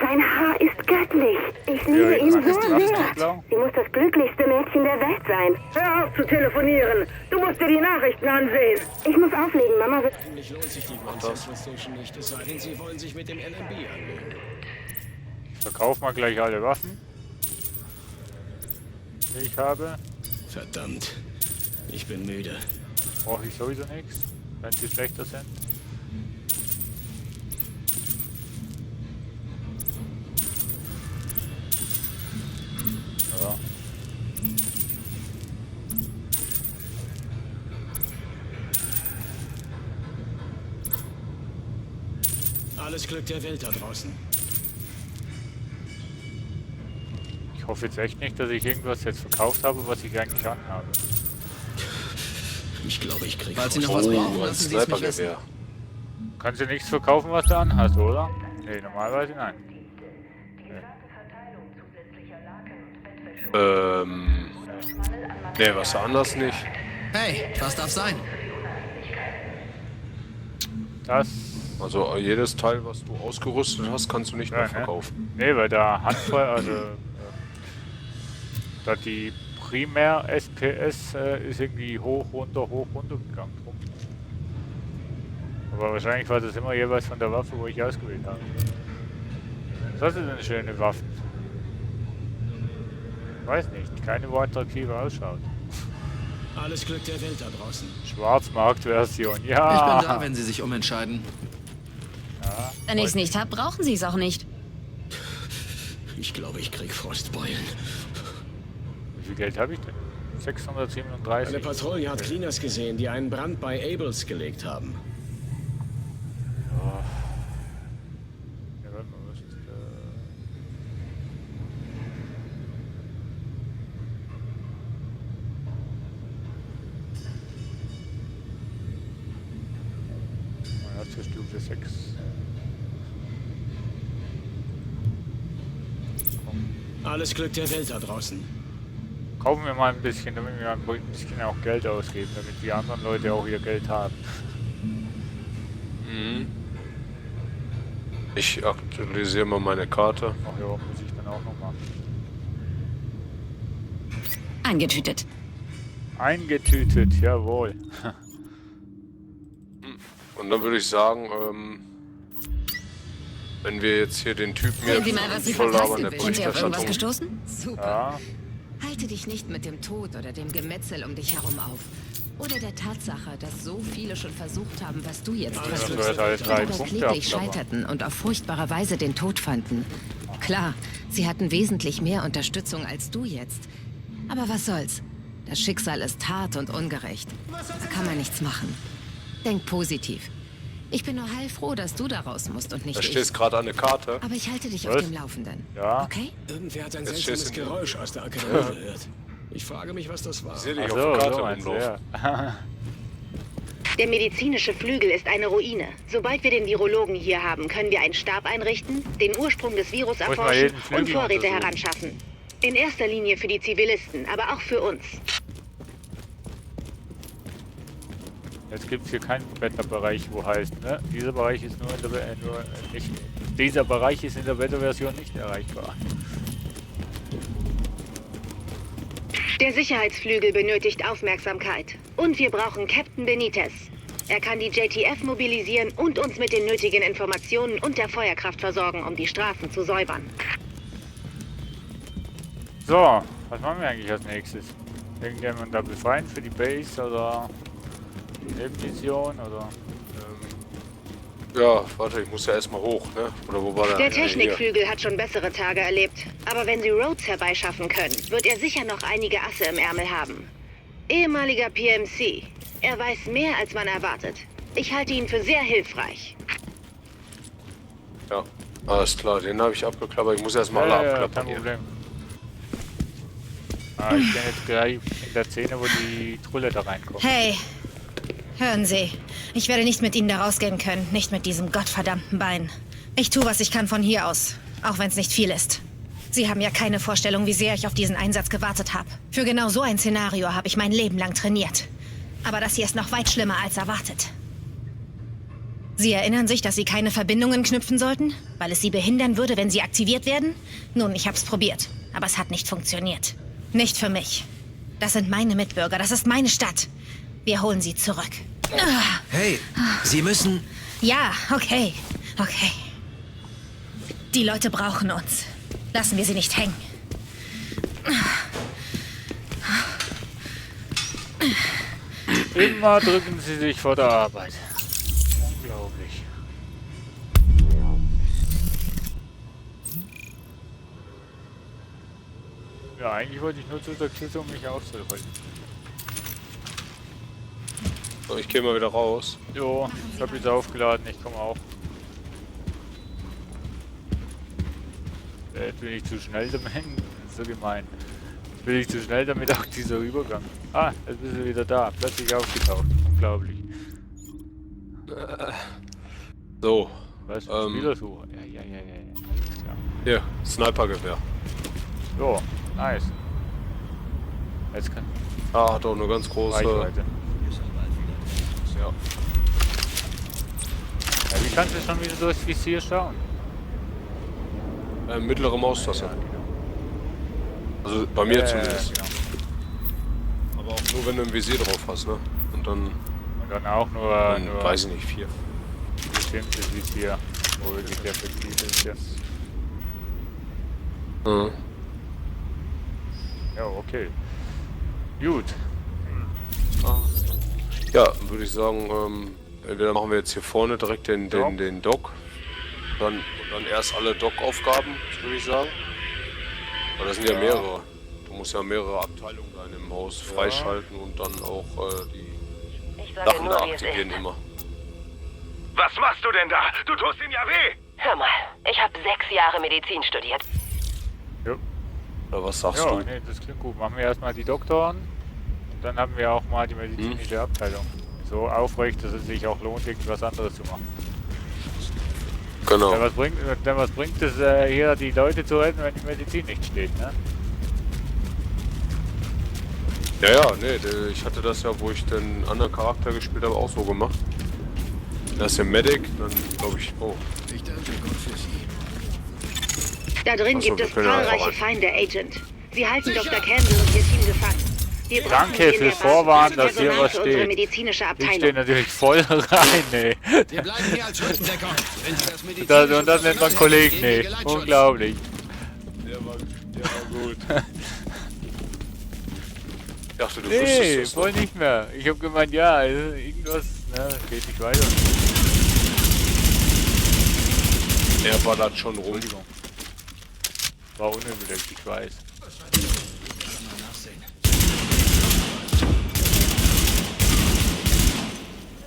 F: Sein Haar ist göttlich. Ich liebe ihn so sehr. Sie muss das glücklichste Mädchen der Welt sein.
J: Hör auf zu telefonieren. Du musst dir die Nachrichten ansehen.
F: Ich muss auflegen, Mama wird...
B: Eigentlich lohnt sich die Grand Central Station nicht, es sei denn, Sie wollen sich mit dem LMB anlegen.
A: Ich verkaufe mal gleich alle Waffen, die ich habe.
B: Verdammt. Ich bin müde.
A: Brauche ich sowieso nichts, wenn sie schlechter sind. Ja.
B: Alles Glück der Welt da draußen.
A: Ich hoffe jetzt echt nicht, dass ich irgendwas jetzt verkauft habe, was ich eigentlich anhabe.
B: Ich glaube, ich kriege...
H: Falls Sie noch was brauchen,
D: ein
H: lassen Sie es mich wissen.
D: Snipergewehr.
A: Kannst du nichts verkaufen, was du anhast, oder? Nee, normalerweise nein.
D: Nee, was anders nicht.
H: Hey, was darf sein?
A: Das...
D: Also jedes Teil, was du ausgerüstet hast, kannst du nicht mehr
A: ne?
D: verkaufen.
A: Nee, weil da Handfeuer, also... da die Primär SPS ist irgendwie hoch, runter gegangen. Aber wahrscheinlich war das immer jeweils von der Waffe, wo ich ausgewählt habe. Was sind denn schöne Waffen? Weiß nicht, keine, wo attraktiver ausschaut.
B: Alles Glück der Welt da draußen.
A: Schwarzmarktversion,
H: Ich
A: ja!
H: bin da, wenn Sie sich umentscheiden.
A: Ja,
I: Wenn ich es nicht hab, brauchen Sie es auch nicht.
B: Ich glaube, ich krieg Frostbeulen.
A: wie viel Geld habe ich denn? 637.
B: Eine Patrouille hat Cleaners gesehen, die einen Brand bei Abels gelegt haben.
A: Ja, warte mal, was ist da? Zur Stufe 6.
B: Alles Glück der Welt da draußen.
A: Kaufen wir mal ein bisschen, damit wir ein bisschen auch Geld ausgeben, damit die anderen Leute auch ihr Geld haben.
D: Mhm. Ich aktualisiere mal meine Karte.
A: Ach ja, muss ich dann auch noch machen.
I: Eingetütet.
A: Eingetütet, jawohl.
D: Und dann würde ich sagen, wenn wir jetzt hier den Typen hier
I: Sehen Sie mal, was Sie
D: voll labern, der
I: verpassen. Sind Sie auf irgendwas
D: Berichterstattung.
I: gestoßen?
G: Super.
A: Ja,
G: Halte dich nicht mit dem Tod oder dem Gemetzel um dich herum auf. Oder der Tatsache, dass so viele schon versucht haben, was du jetzt
A: das
G: versuchst.
A: wird halt
G: Und
A: 3
G: dabei
A: Punkte
G: kläglich
A: abklappern.
G: scheiterten und auf furchtbare Weise den Tod fanden. Klar, sie hatten wesentlich mehr Unterstützung als du jetzt. Aber was soll's? Das Schicksal ist hart und ungerecht. Da kann man nichts machen. Denk positiv. Ich bin nur heilfroh, dass du da raus musst und nicht
D: Da
G: ich.
D: stehst gerade an der Karte.
G: Aber ich halte dich
A: Was?
G: auf dem Laufenden.
A: Ja.
G: Okay?
K: Irgendwer hat ein
D: Jetzt
K: seltsames
D: stehst du-
K: Geräusch aus der Akademie gehört. Ich frage mich, was das war.
D: Ich sehe dich
A: Ach
D: auf
A: so,
D: der Karte
A: so meinst du,
D: rumlaufen.
A: ja.
F: Der medizinische Flügel ist eine Ruine. Sobald wir den Virologen hier haben, können wir einen Stab einrichten, den Ursprung des Virus
A: Muss man
F: erforschen
A: jeden
F: und
A: Flügel
F: Vorräte
A: untersuchen.
F: heranschaffen. In erster Linie für die Zivilisten, aber auch für uns.
A: Jetzt gibt es hier keinen Beta-Bereich, wo heißt, ne? Dieser Bereich ist nur in der nicht. Dieser Bereich ist in der Beta-Version nicht erreichbar.
F: Der Sicherheitsflügel benötigt Aufmerksamkeit. Und wir brauchen Captain Benitez. Er kann die JTF mobilisieren und uns mit den nötigen Informationen und der Feuerkraft versorgen, um die Straßen zu säubern.
A: So, was machen wir eigentlich als nächstes? Irgendjemand da befreien für die Base oder Nebenmission oder?
D: Ja, warte, ich muss ja erstmal hoch, ne? Oder wo war der?
F: Der
D: Ja, hier.
F: Technikflügel hat schon bessere Tage erlebt. Aber wenn Sie Rhodes herbeischaffen können, wird er sicher noch einige Asse im Ärmel haben. Ehemaliger PMC. Er weiß mehr, als man erwartet. Ich halte ihn für sehr hilfreich.
D: Ja, alles klar, den habe ich abgeklappert. Ich muss erstmal alle abklappern
A: kein
D: hier.
A: Problem. Ah, ich bin jetzt gleich in der Szene, wo die Trulle da reinkommt.
L: Hey, hören Sie. Ich werde nicht mit Ihnen da rausgehen können. Nicht mit diesem gottverdammten Bein. Ich tue, was ich kann von hier aus. Auch wenn es nicht viel ist. Sie haben ja keine Vorstellung, wie sehr ich auf diesen Einsatz gewartet habe. Für genau so ein Szenario habe ich mein Leben lang trainiert. Aber das hier ist noch weit schlimmer als erwartet. Sie erinnern sich, dass Sie keine Verbindungen knüpfen sollten? Weil es Sie behindern würde, wenn Sie aktiviert werden? Nun, ich hab's probiert. Aber es hat nicht funktioniert. Nicht für mich. Das sind meine Mitbürger. Das ist meine Stadt. Wir holen sie zurück.
H: Hey, Sie müssen...
L: Ja, okay. Okay. Die Leute brauchen uns. Lassen wir sie nicht hängen.
A: Immer drücken sie sich vor der Arbeit. Unglaublich. Ja, eigentlich wollte ich nur zu der Kiste, um mich aufzuhalten.
D: So, ich gehe mal wieder raus.
A: Jo, ich habe jetzt aufgeladen, ich komme auch. Jetzt bin ich zu schnell damit. So gemein. Jetzt bin ich zu schnell damit, auch dieser Übergang. Ah, jetzt bist du wieder da. Plötzlich aufgetaucht. Unglaublich.
D: So.
A: Was? Spielersuche? Ja. Alles klar.
D: Hier, Snipergewehr.
A: Jo, nice. Jetzt kann.
D: Ah, hat auch eine ganz große
A: Reichweite.
D: Ja.
A: Ja, wie kannst du schon wieder durchs Visier schauen?
D: Mittlere Maustaste.
A: Ja, genau.
D: Also bei mir zumindest.
A: Genau.
D: Aber auch nur, wenn du ein Visier drauf hast, ne? Und dann,
A: Und dann auch nur
D: weiß ich nicht, 4.
A: bestimmtes Visier, wo wirklich der flexibel ist. Ja.
D: Mhm.
A: Ja, okay. Gut.
D: Ja, würde ich sagen, entweder machen wir jetzt hier vorne direkt den Dock. Dann erst alle Dock-Aufgaben, würde ich sagen. Weil das sind ja mehrere. Du musst ja mehrere Abteilungen da in dem Haus freischalten und dann auch die Sachen da aktivieren immer.
B: Was machst du denn da? Du tust ihm ja weh!
E: Hör mal, ich habe 6 Jahre Medizin studiert.
A: Jo.
D: Oder was sagst
A: Ja,
D: du?
A: nee, das klingt gut. Machen wir erstmal die Doktoren und dann haben wir auch mal die medizinische Abteilung. So aufrecht, dass es sich auch lohnt, irgendwas anderes zu machen.
D: Genau.
A: Denn was bringt es hier, die Leute zu retten, wenn die Medizin nicht steht, ne?
D: Ja, nee, ich hatte das ja, wo ich den anderen Charakter gespielt habe, auch so gemacht. Da ist der Medic, dann glaube ich, oh.
K: Ich danke Gott für Sie.
F: Da drin
D: Ach so,
F: gibt
D: wir
F: es
D: können ja einfach
F: zahlreiche
D: rein.
F: Feinde, Agent. Sie halten Dr. Campbell und ihr Team gefangen. Wir brauchen
A: Danke
F: sie in
A: fürs
F: der Basis
A: Vorwarnen,
F: als
A: dass hier
F: Personal
A: was
F: für unsere
A: steht.
F: medizinische
A: Ich
F: Abteilung.
A: stehe natürlich voll rein, ey.
K: Wir bleiben hier als Rückendeckung. Wenn Sie das
A: Und das nennt man Kollegen, nee. Unglaublich.
D: Der war gut. Ich dachte, du
A: Nee,
D: wüsstest das.
A: voll nicht mehr. Ich hab gemeint, ja, also irgendwas, ne, geht nicht weiter.
D: Er war dann schon rum.
A: Entschuldigung. War unüberlegt, ich weiß.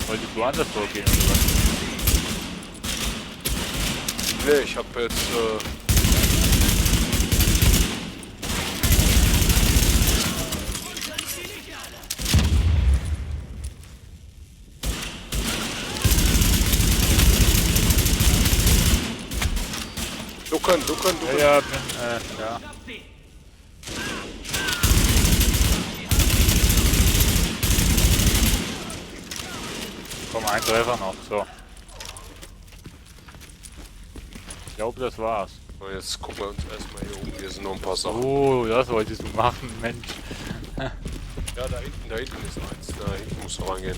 A: Wolltest du anders vorgehen oder was?
D: Nee, ich hab jetzt, Ducken.
A: Ja, ja. Komm, ein Treffer noch, so. Ich glaube, das war's.
D: Und jetzt gucken wir uns erstmal hier um. Hier sind noch ein paar Sachen.
A: Oh, das wolltest du machen, Mensch.
D: Ja, da hinten ist eins. Da hinten musst du reingehen.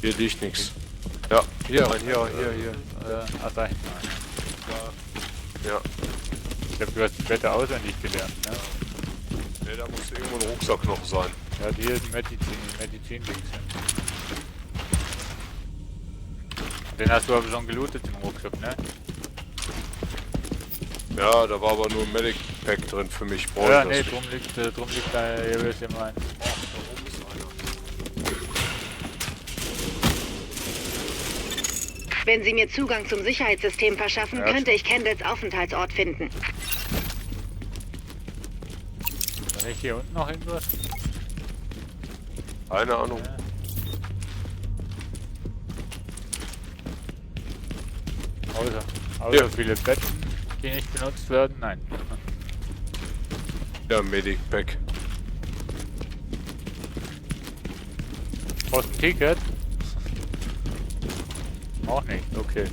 D: Hier liegt nichts. Ja, hier rein, hier.
A: Ach, da hinten.
D: Ja.
A: Ich glaube, du hast die Wette auswendig gelernt, ne?
D: Ne, da muss irgendwo ein Rucksack noch sein.
A: Ja, hier ist Medizin-Dings. Den hast du aber schon gelootet im Rucksack, ne?
D: Ja, da war aber nur ein Medic Pack drin für mich.
A: Ja, nee, drum liegt da, ihr wisst ja mein.
F: Wenn Sie mir Zugang zum Sicherheitssystem verschaffen,
A: Ja,
F: könnte ich Kendalls Aufenthaltsort finden.
A: Kann ich hier unten noch irgendwas?
D: Keine Ahnung.
A: Außer viele Betten, die nicht benutzt werden, nein.
D: Ja, Medic Pack.
A: Brauchst du ein Ticket? Auch nicht, okay.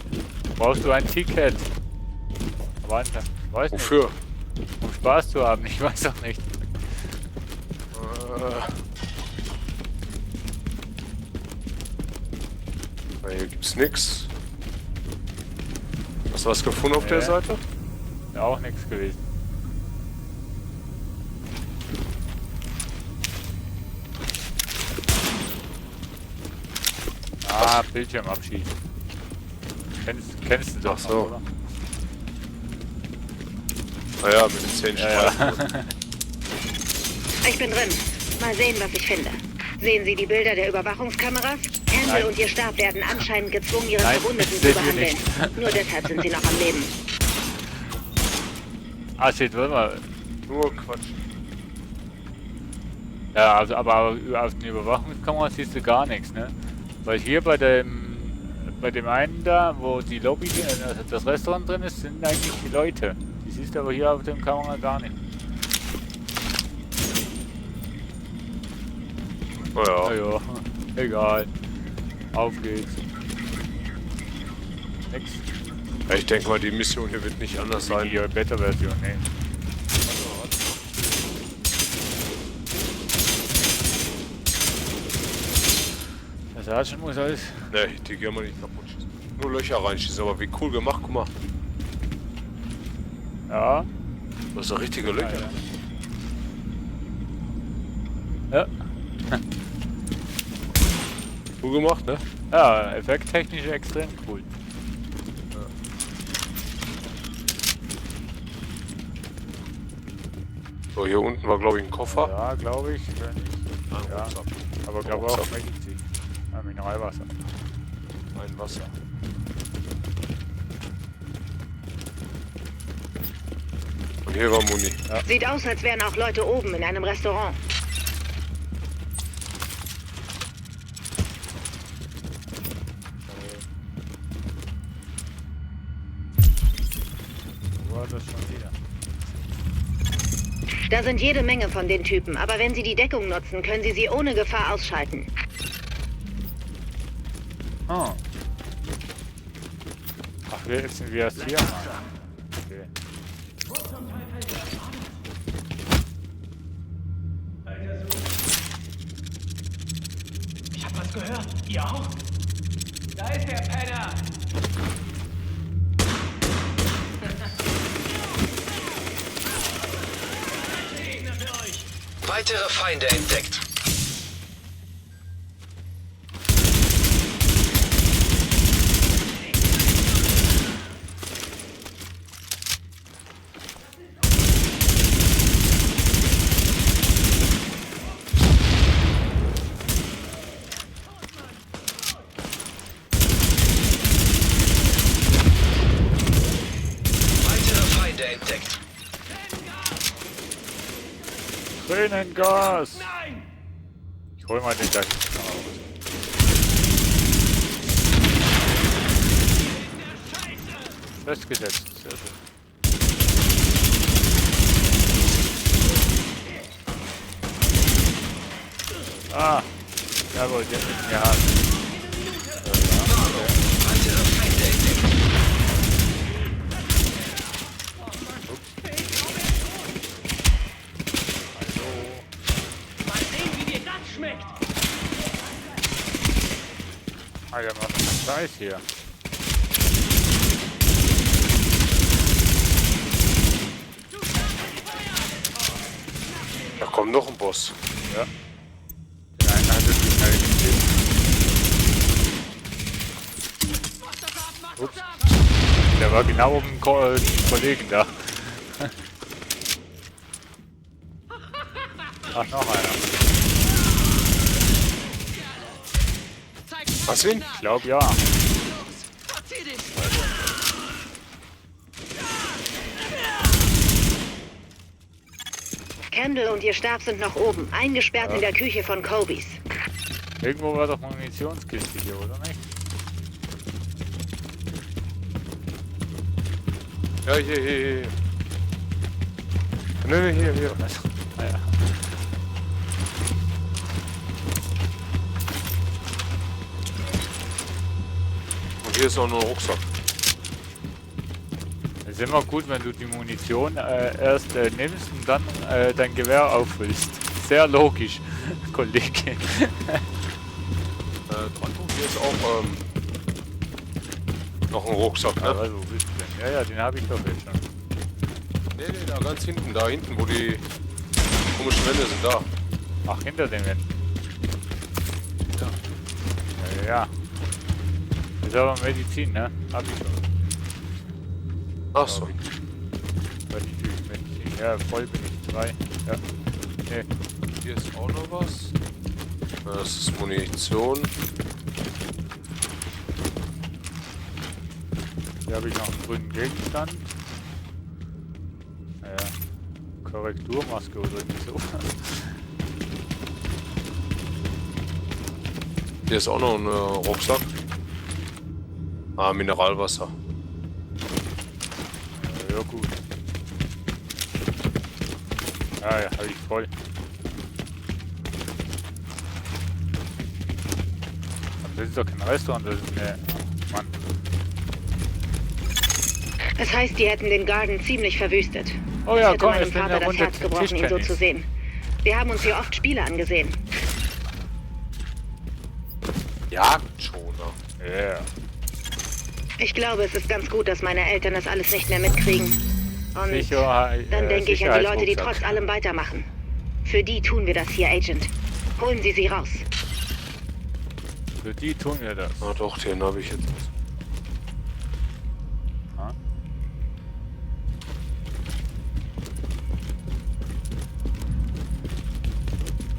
A: Brauchst du ein Ticket? Warte, weiß nicht.
D: Wofür?
A: Um Spaß zu haben, ich weiß auch nicht.
D: Hier gibt's nix. Hast du was gefunden auf der Seite?
A: Ja, auch nichts gewesen. Ah, Bildschirmabschied. Kennst du doch,
D: Ach so.
A: noch, oder?
D: Naja, mit den 10 Streifen.
F: Ich bin drin. Mal sehen, was ich finde. Sehen Sie die Bilder der Überwachungskameras? Campbell und Ihr Stab werden anscheinend gezwungen, Ihre Verwundeten zu behandeln. Nur deshalb sind Sie noch am Leben.
A: Ah, shit, warte mal.
D: Nur Quatsch.
A: Ja, also, aber auf den Überwachungskameras siehst du gar nichts, ne? Weil hier bei dem einen da, wo die Lobby, also das Restaurant drin ist, sind eigentlich die Leute. Die siehst du aber hier auf dem Kamera gar nicht.
D: Oh ja.
A: Naja, egal. Auf geht's. Nix.
D: Ja, ich denke mal, die Mission hier wird nicht anders sein.
A: Die Beta-Version, ne. Das Sergeant muss alles.
D: Ne, die gehen wir nicht kaputt schießen. Nur Löcher reinschießen, aber wie cool gemacht, guck mal.
A: Ja.
D: Das ist eine richtige Löcher.
A: Ja.
D: Cool gemacht, ne?
A: Ja, effekttechnisch extrem cool.
D: So, hier unten war, glaube ich, ein Koffer.
A: Ja, glaube ich. Ja. Aber glaube auch Medizin. Ja, Mineralwasser.
D: Ein Wasser. Und hier war Muni.
A: Ja.
F: Sieht aus, als wären auch Leute oben in einem Restaurant.
A: Wo war das schon wieder?
F: Da sind jede Menge von den Typen, aber wenn Sie die Deckung nutzen, können Sie sie ohne Gefahr ausschalten.
A: Oh. Ach, jetzt sind wir erst hier. Okay.
B: das gehört? Ihr auch? Da ist der Penner!
C: Weitere Feinde entdeckt.
A: Tränengas! Ich hol mal den da hinten raus. Festgesetzt, sehr schön. Ah! Jawohl, der mit mir hat. Ah, der macht einen Scheiß hier.
D: Da kommt noch ein Boss.
A: Ja. Den einen hat es schnell gesehen. Ups. Der war genau um den Kollegen da. Ach, noch einer.
D: Was ihn?
A: Ich glaube ja.
F: Kendall und ihr Stab sind noch oben, eingesperrt in der Küche von Cobys.
A: Irgendwo war doch Munitionskiste hier, oder nicht?
D: Ja, hier. Ne, hier.
A: Ah, ja.
D: Hier ist auch nur ein Rucksack.
A: Es ist immer gut, wenn du die Munition erst nimmst und dann dein Gewehr auffüllst. Sehr logisch, Kollege.
D: Hier ist auch noch ein Rucksack, ne?
A: Also, wo bist du denn? Ja, den habe ich doch jetzt schon.
D: Nee, da ganz hinten, wo die komischen Wände sind, da.
A: Ach, hinter den Wänden. Ja. Das ist aber Medizin, ne? Hab ich schon.
D: Ach so.
A: Weil ich durch Medizin. Ja, voll bin ich 3. Ja. Nee.
D: Hier ist auch noch was. Das ist Munition.
A: Hier habe ich noch einen grünen Gegenstand. Ja. Korrekturmaske oder irgendwie so.
D: Hier ist auch noch ein Rucksack. Ah, Mineralwasser.
A: Ja, gut. Ja, habe ich voll. Aber das ist doch kein Restaurant, das ist eine... Mann.
F: Das heißt, die hätten den Garten ziemlich verwüstet.
A: Oh ja, komm,
F: meinem Vater das Herz gebrochen, ihn so zu sehen. Wir haben uns hier oft Spiele angesehen.
D: Jagdschoner.
A: Ja. Yeah.
F: Ich glaube, es ist ganz gut, dass meine Eltern das alles nicht mehr mitkriegen. Und dann denke ich an die Leute, die trotz allem weitermachen. Für die tun wir das hier, Agent. Holen Sie raus.
A: Für die tun wir das.
D: Ah doch, den habe ich jetzt.
A: Ah.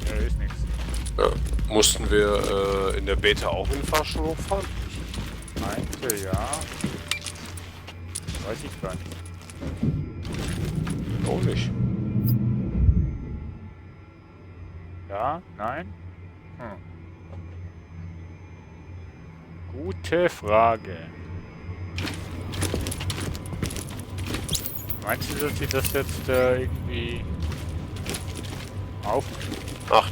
A: Ja, ist nichts.
D: Ja. Mussten wir in der Beta auch in den Fahrstuhl hochfahren?
A: Meinte ja. Weiß ich gar nicht.
D: Auch nicht.
A: Ja? Nein? Gute Frage. Meinst du, dass sie das jetzt irgendwie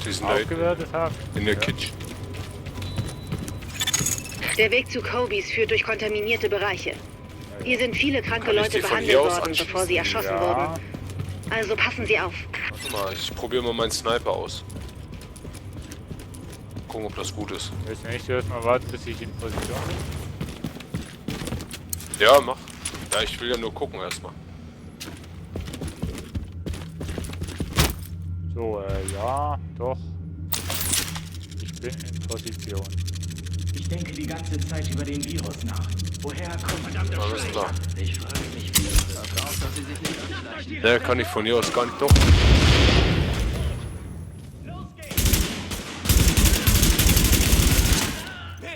D: die sind
A: aufgewertet haben?
D: In der Kitchen.
F: Der Weg zu Cobys führt durch kontaminierte Bereiche. Hier sind viele kranke Leute behandelt worden, bevor sie erschossen wurden. Also passen Sie auf.
D: Warte mal, ich probiere mal meinen Sniper aus. gucken, ob das gut ist.
A: Willst du nicht erstmal warten, bis ich in Position bin?
D: Ja, mach. Ja, ich will ja nur gucken erstmal.
A: So, ja, doch. Ich bin in Position.
M: Ich denke die ganze Zeit über den Virus nach. Woher kommt verdammter
D: Alles klar.
M: Ich frage mich, wie das auch, dass sie sich nicht anschleichen.
D: Der kann ich von hier aus gar nicht doch.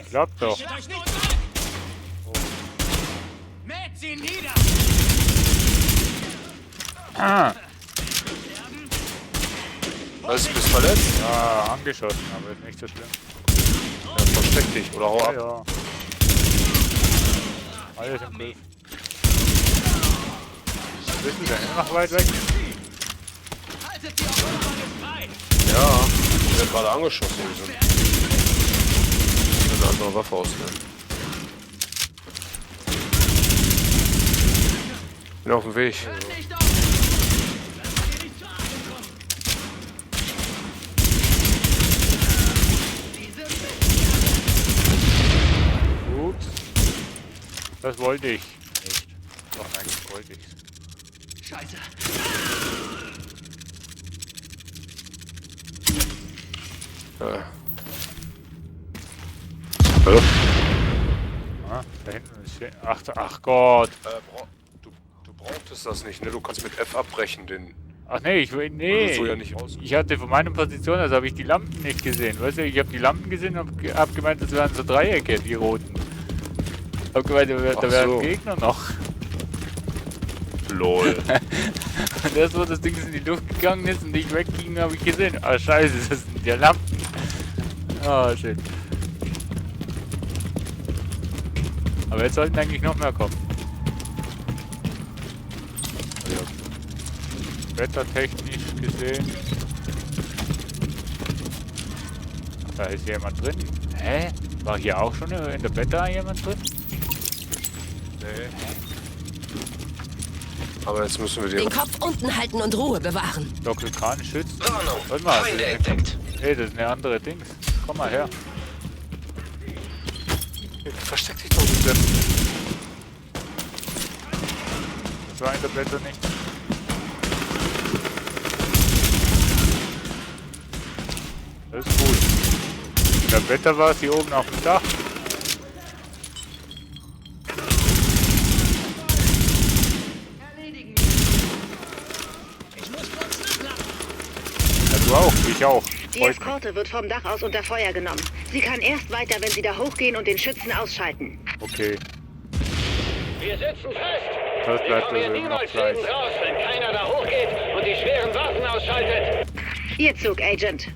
A: Klappt doch.
M: Mäht sie nieder!
A: Ah.
D: Was, bist du verletzt?
A: Ja, angeschossen, aber ist nicht so schlimm.
D: Ja, versteck dich oder hau ab.
A: Ja. Alles im Griff. Bist du denn noch weit weg?
M: Haltet die Autobahn frei!
D: Ja, ich werde gerade angeschossen. Ich will eine andere Waffe auswählen. Bin auf dem Weg.
A: Ups. Das wollte ich nicht. Doch, eigentlich wollte ich's.
M: Scheiße!
D: Ja.
A: Ah, da hinten ist... Ach Gott.
D: Du brauchtest das nicht, ne? Du kannst mit F abbrechen, den...
A: Ach nee, ich will... Nee.
D: So ja nicht raus.
A: Ich hatte von meiner Position, also habe ich die Lampen nicht gesehen. Weißt du, ich habe die Lampen gesehen und hab gemeint, das wären so Dreiecke, die roten. Hab gemeint, da wäre ein Gegner noch.
D: LOL.
A: Und erst wo das Ding in die Luft gegangen ist und ich wegging, habe ich gesehen. Ah scheiße, das sind ja Lampen. Ah shit. Aber jetzt sollten eigentlich noch mehr kommen. Ja. Wettertechnisch gesehen. Ach, da ist jemand drin. Hä? War hier auch schon in der Beta jemand drin?
D: Nee. Aber jetzt müssen wir
N: den Kopf unten halten und Ruhe bewahren.
A: Doppelkran schützt.
C: Warnung,
A: Warte mal,
C: Feinde entdeckt.
A: Hey, das ist eine andere Dings. Komm mal her.
D: Versteck dich doch bitte.
A: Das war in der Beta nicht. Das ist gut. In der Beta war es hier oben auf dem Dach. Ja, du auch, ich auch.
F: Die Eskorte wird vom Dach aus unter Feuer genommen. Sie kann erst weiter, wenn Sie da hochgehen und den Schützen ausschalten.
A: Okay.
B: Wir sitzen fest.
A: Das
B: Wir
A: bleibt
B: kommen hier
A: also noch
B: niemals
A: gleich.
B: lebend raus, wenn keiner da hochgeht und die schweren Waffen ausschaltet.
F: Ihr Zug, Agent.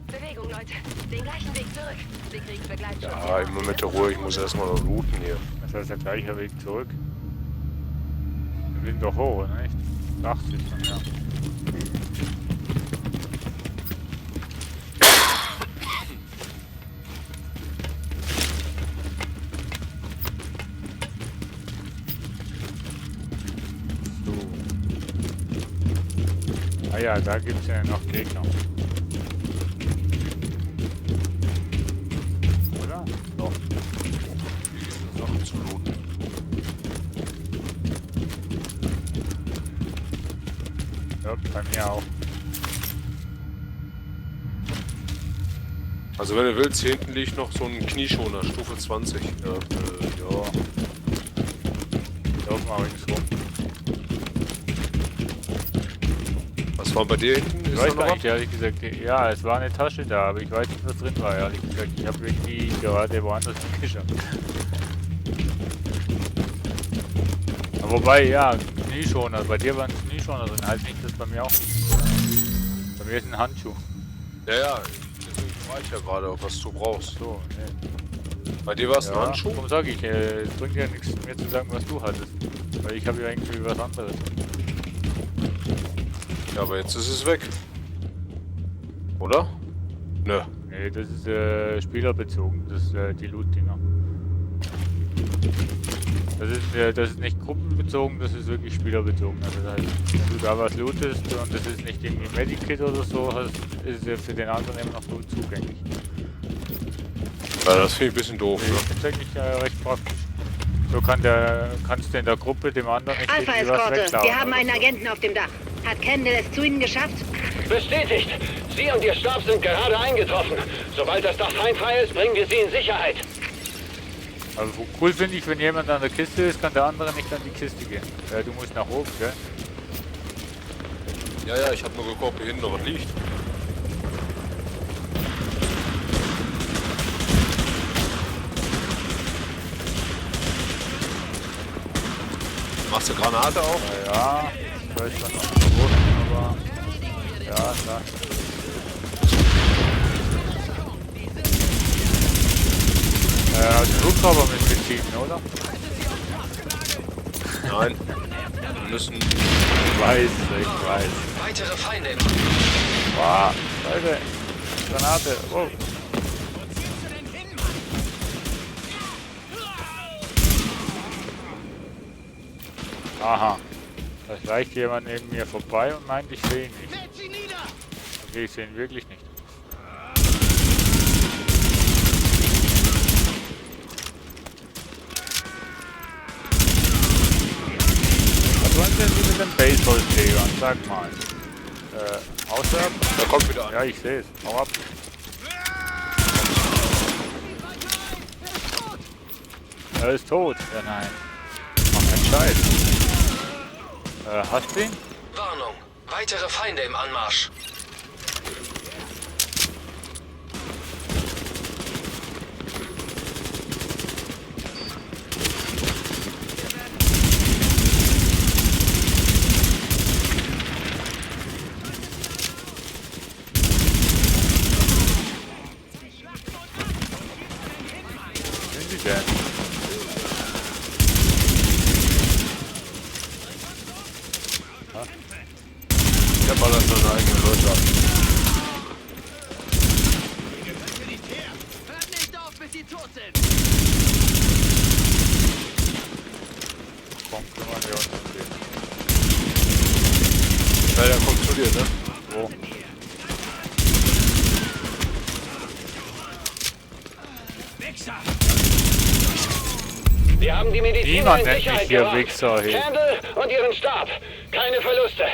N: Bewegung, Leute. Den gleichen Weg zurück. Sie kriegen Begleitschutz.
D: Ja, immer mit der Ruhe, ich muss erstmal noch looten hier.
A: Das heißt der gleiche Weg zurück. Wir sind doch hoch, oder nicht? Dach sieht man, ja. Ah ja, da gibt es ja noch Gegner. Oder? Doch.
D: Sachen zu looten.
A: Ja, bei mir auch.
D: Also wenn du willst, hier hinten liegt noch so ein Knieschoner, Stufe 20.
A: Ja. Lauf mal links rum.
D: Was war bei dir hinten?
A: Ich weiß gar nicht, ehrlich gesagt. Ja, es war eine Tasche da, aber ich weiß nicht, was drin war, ehrlich gesagt. Ich habe irgendwie gerade woanders hingeschaut. Aber wobei, ja, Knieschoner. Bei dir waren Knieschoner drin, heißt nicht, dass bei mir auch. Bei mir ist ein Handschuh.
D: Ja, deswegen frage ich ja gerade, was du brauchst.
A: So, nee.
D: Bei dir war es ein
A: Ja,
D: Handschuh?
A: Warum sag ich, es bringt ja nichts mir zu sagen, was du hattest. Weil ich habe ja irgendwie was anderes.
D: Ja, aber jetzt ist es weg. Oder? Nö.
A: Nee, das ist spielerbezogen, das die Loot-Dinger. Das ist nicht gruppenbezogen, das ist wirklich spielerbezogen. Also das heißt, wenn du da was lootest und das ist nicht irgendwie Medikit oder so, ist es ja für den anderen immer noch gut zugänglich.
D: Ja, das finde ich ein bisschen doof.
A: Ich finde es eigentlich recht praktisch. So kannst du in der Gruppe dem anderen nicht
F: Alpha
A: irgendwie was
F: Eskorte,
A: wegklauen.
F: wir haben einen
A: so.
F: Agenten auf dem Dach. Hat Kendall es zu Ihnen geschafft?
B: Bestätigt. Sie und Ihr Stab sind gerade eingetroffen. Sobald das Dach feindfrei ist, bringen wir Sie in Sicherheit.
A: Also cool finde ich, wenn jemand an der Kiste ist, kann der andere nicht an die Kiste gehen. Du musst nach oben, gell?
D: Ja, ich habe nur geguckt, wie hinten noch was liegt. Machst du Granate auch?
A: Ja, ich weiß zwar noch nicht wo, aber ja, klar. Den Hubschrauber mitbeziehen, oder?
D: Nein. Wir müssen...
A: Ich weiß.
C: Weitere Feinde.
A: Wow, Leute. Granate. Oh. Aha. Da schleicht jemand neben mir vorbei und meint, ich sehe ihn nicht. Okay, ich sehe ihn wirklich nicht. Was wollen Sie denn mit den Baseballschlägern? Sag mal. Außer...
D: Da kommt wieder an.
A: Ja, ich sehe es. Hau ab. Er ist tot. Ja, nein. Mach keinen Scheiß. Hast du ihn?
C: Warnung. Weitere Feinde im Anmarsch.
A: Sind sie denn?
D: Der ballert seine eigenen Leute ab.
K: Hört nicht auf, bis sie tot sind.
A: Komm, kümmern wir uns um den.
D: Ja, der kommt zu dir, ne?
A: Wo?
B: Wir haben die Mediziner
A: Niemand
B: in
A: nennt mich
B: Sicherheit
A: hier
B: gebracht.
A: Wichser hier.
B: Kendall und ihren Stab. Keine Verluste.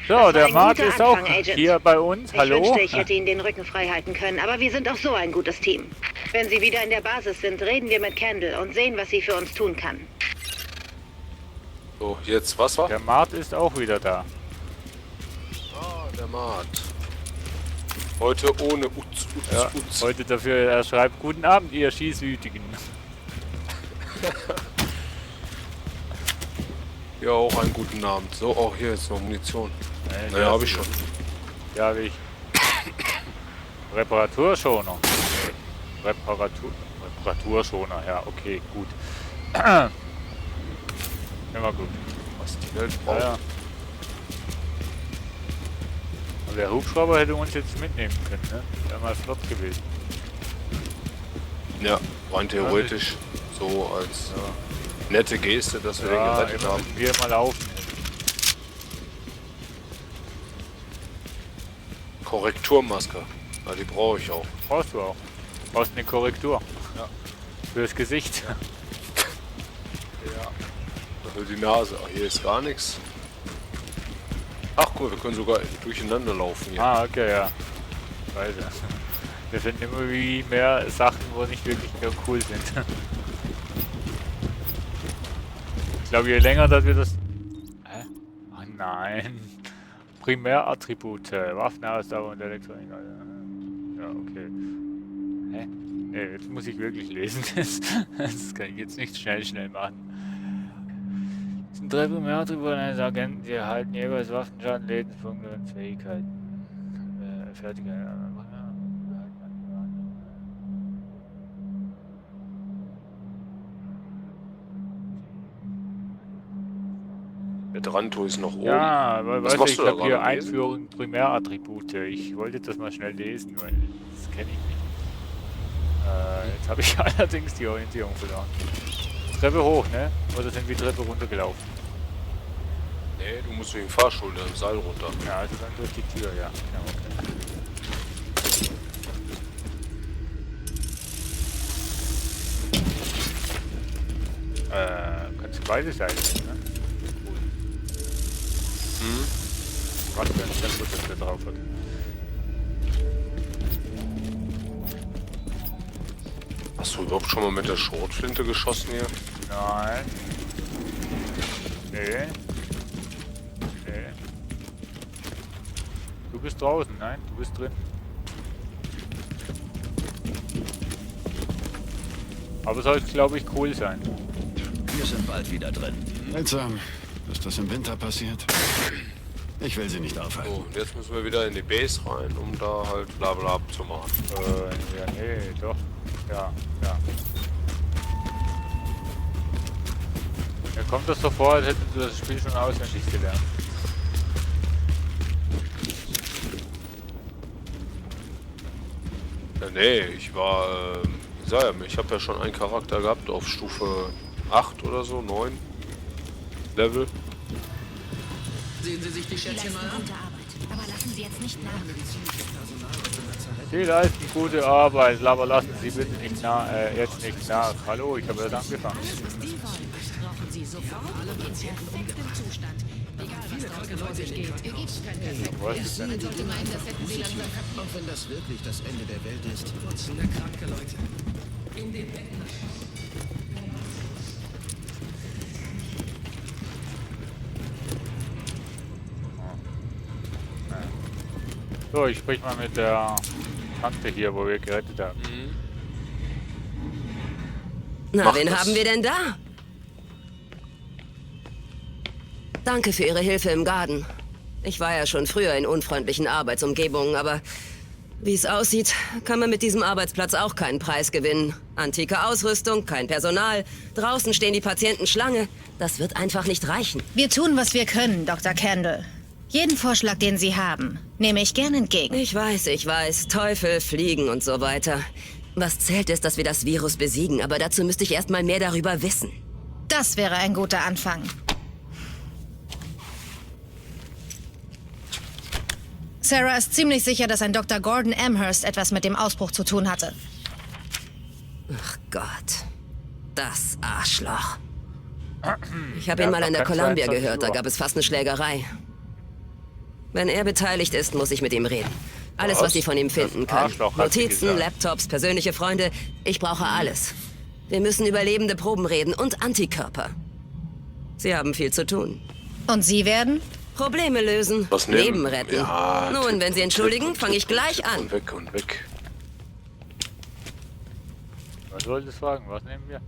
A: So, der
F: ein
A: Mart
F: guter
A: ist auch
F: Anfang, Agent.
A: hier bei uns. Hallo?
F: Ich wünschte, ich hätte Ihnen den Rücken frei halten können, aber wir sind auch so ein gutes Team. Wenn Sie wieder in der Basis sind, reden wir mit Kendall und sehen, was sie für uns tun kann.
D: So, jetzt was war?
A: Der Mart ist auch wieder da.
D: Ah, der Mart. Heute ohne Utz.
A: Ja, heute dafür, er schreibt, guten Abend, ihr Schießwütigen.
D: Ja, auch einen guten Abend. So, auch hier ist noch Munition. Naja, habe ich schon.
A: Ja, wie ich. Reparaturschoner. Reparaturschoner, ja, okay, gut. Immer gut.
D: Was die Welt braucht.
A: Ja. Aber der Hubschrauber hätte uns jetzt mitnehmen können, ne? Wäre mal flott gewesen.
D: Ja, rein theoretisch so als nette Geste, dass wir den gerettet haben.
A: Wir mal laufen.
D: Korrekturmaske. Ja, die brauche ich auch.
A: Brauchst du auch. Brauchst eine Korrektur.
D: Ja.
A: Fürs Gesicht.
D: Ja. Für die Nase. Ach, hier ist gar nichts. Ach cool, wir können sogar durcheinander laufen hier.
A: Ah, okay, ja. Weise. Wir finden immer wie mehr Sachen, wo nicht wirklich mehr cool sind. Ich glaube, je länger, dass wir das... Hä? Ach nein. Primärattribute. Waffenausdauer und Elektronik. Ja, okay. Hä? Nee, jetzt muss ich wirklich lesen. Das kann ich jetzt nicht schnell machen. Das sind 3 Primärattribute eines Agenten, die erhalten jeweils Waffenschaden, Lebenspunkte und Fähigkeiten. Fertige.
D: Der Dranto ist noch oben.
A: Ja, aber
D: was
A: weißt
D: machst
A: du,
D: du
A: ich
D: da
A: habe hier
D: gerade lesen?
A: Einführung Primärattribute. Ich wollte das mal schnell lesen, weil das kenne ich nicht. Jetzt habe ich allerdings die Orientierung verloren. Treppe hoch, ne? Oder sind wir Treppe runtergelaufen?
D: Nee, du musst durch den Fahrstuhl, da im Seil runter.
A: Ja, also dann durch die Tür, ja. Ja, okay. Kannst du beide Seiten, ne?
D: Hm?
A: Was für ein Tempo das da drauf hat.
D: Hast du überhaupt schon mal mit der Schrotflinte geschossen hier?
A: Nein. Nee. Nee. Du bist draußen, nein, du bist drin. Aber soll es, glaube ich, cool sein.
K: Wir sind bald wieder drin.
O: Seltsam, dass das im Winter passiert. Ich will sie nicht aufhalten.
D: So, und jetzt müssen wir wieder in die Base rein, um da halt Blabla abzumachen.
A: Ja, nee, doch. Ja, ja. Mir kommt das so vor, als hätten sie das Spiel schon auswendig gelernt.
D: Ja, nee, ich war, ich habe ja schon einen Charakter gehabt auf Stufe 8 oder so, 9 Level.
K: Sehen Sie sich die Schätzchen mal an.
G: Aber lassen Sie jetzt nicht nach.
A: Sie leisten gute Arbeit, aber lassen Sie bitte nicht jetzt nicht nach. Hallo, ich habe erst angefangen.
G: Brauchen Sie sofort in perfektem Zustand. Egal, was draußen vor sich geht. Ihr gebt kein
A: Was denn?
G: sollte meinen, das hätten Sie langsam
K: Auch wenn das wirklich das Ende der Welt ist. Dutzende kranke Leute. In den Betten.
A: So, ich sprich mal mit der Tante hier, wo wir gerettet haben.
N: Na,
D: Mach
N: wen
D: das.
N: haben wir denn da? Danke für Ihre Hilfe im Garten. Ich war ja schon früher in unfreundlichen Arbeitsumgebungen, aber wie es aussieht, kann man mit diesem Arbeitsplatz auch keinen Preis gewinnen. Antike Ausrüstung, kein Personal, draußen stehen die Patienten Schlange. Das wird einfach nicht reichen.
L: Wir tun, was wir können, Dr. Kendall. Jeden Vorschlag, den Sie haben, nehme ich gern entgegen.
N: Ich weiß. Teufel, Fliegen und so weiter. Was zählt ist, dass wir das Virus besiegen, aber dazu müsste ich erst mal mehr darüber wissen.
L: Das wäre ein guter Anfang. Sarah ist ziemlich sicher, dass ein Dr. Gordon Amherst etwas mit dem Ausbruch zu tun hatte.
N: Ach Gott. Das Arschloch. Ich habe
A: Ja,
N: ihn mal in der
A: kann
N: Columbia
A: 22
N: gehört, da
A: Uhr.
N: gab es fast eine Schlägerei. Wenn er beteiligt ist, muss ich mit ihm reden. Alles, was Sie von ihm finden können.
A: Arschloch, hat sie
N: Notizen,
A: gesagt.
N: Laptops, persönliche Freunde. Ich brauche alles. Wir müssen über lebende Proben reden und Antikörper. Sie haben viel zu tun.
L: Und Sie werden?
N: Probleme lösen,
D: Was nehmen?
N: Leben retten.
D: Ja,
N: Nun, wenn Sie entschuldigen,
D: Tipp
N: fange ich gleich an.
D: Und weg und weg.
A: Was soll das fragen? Was nehmen wir?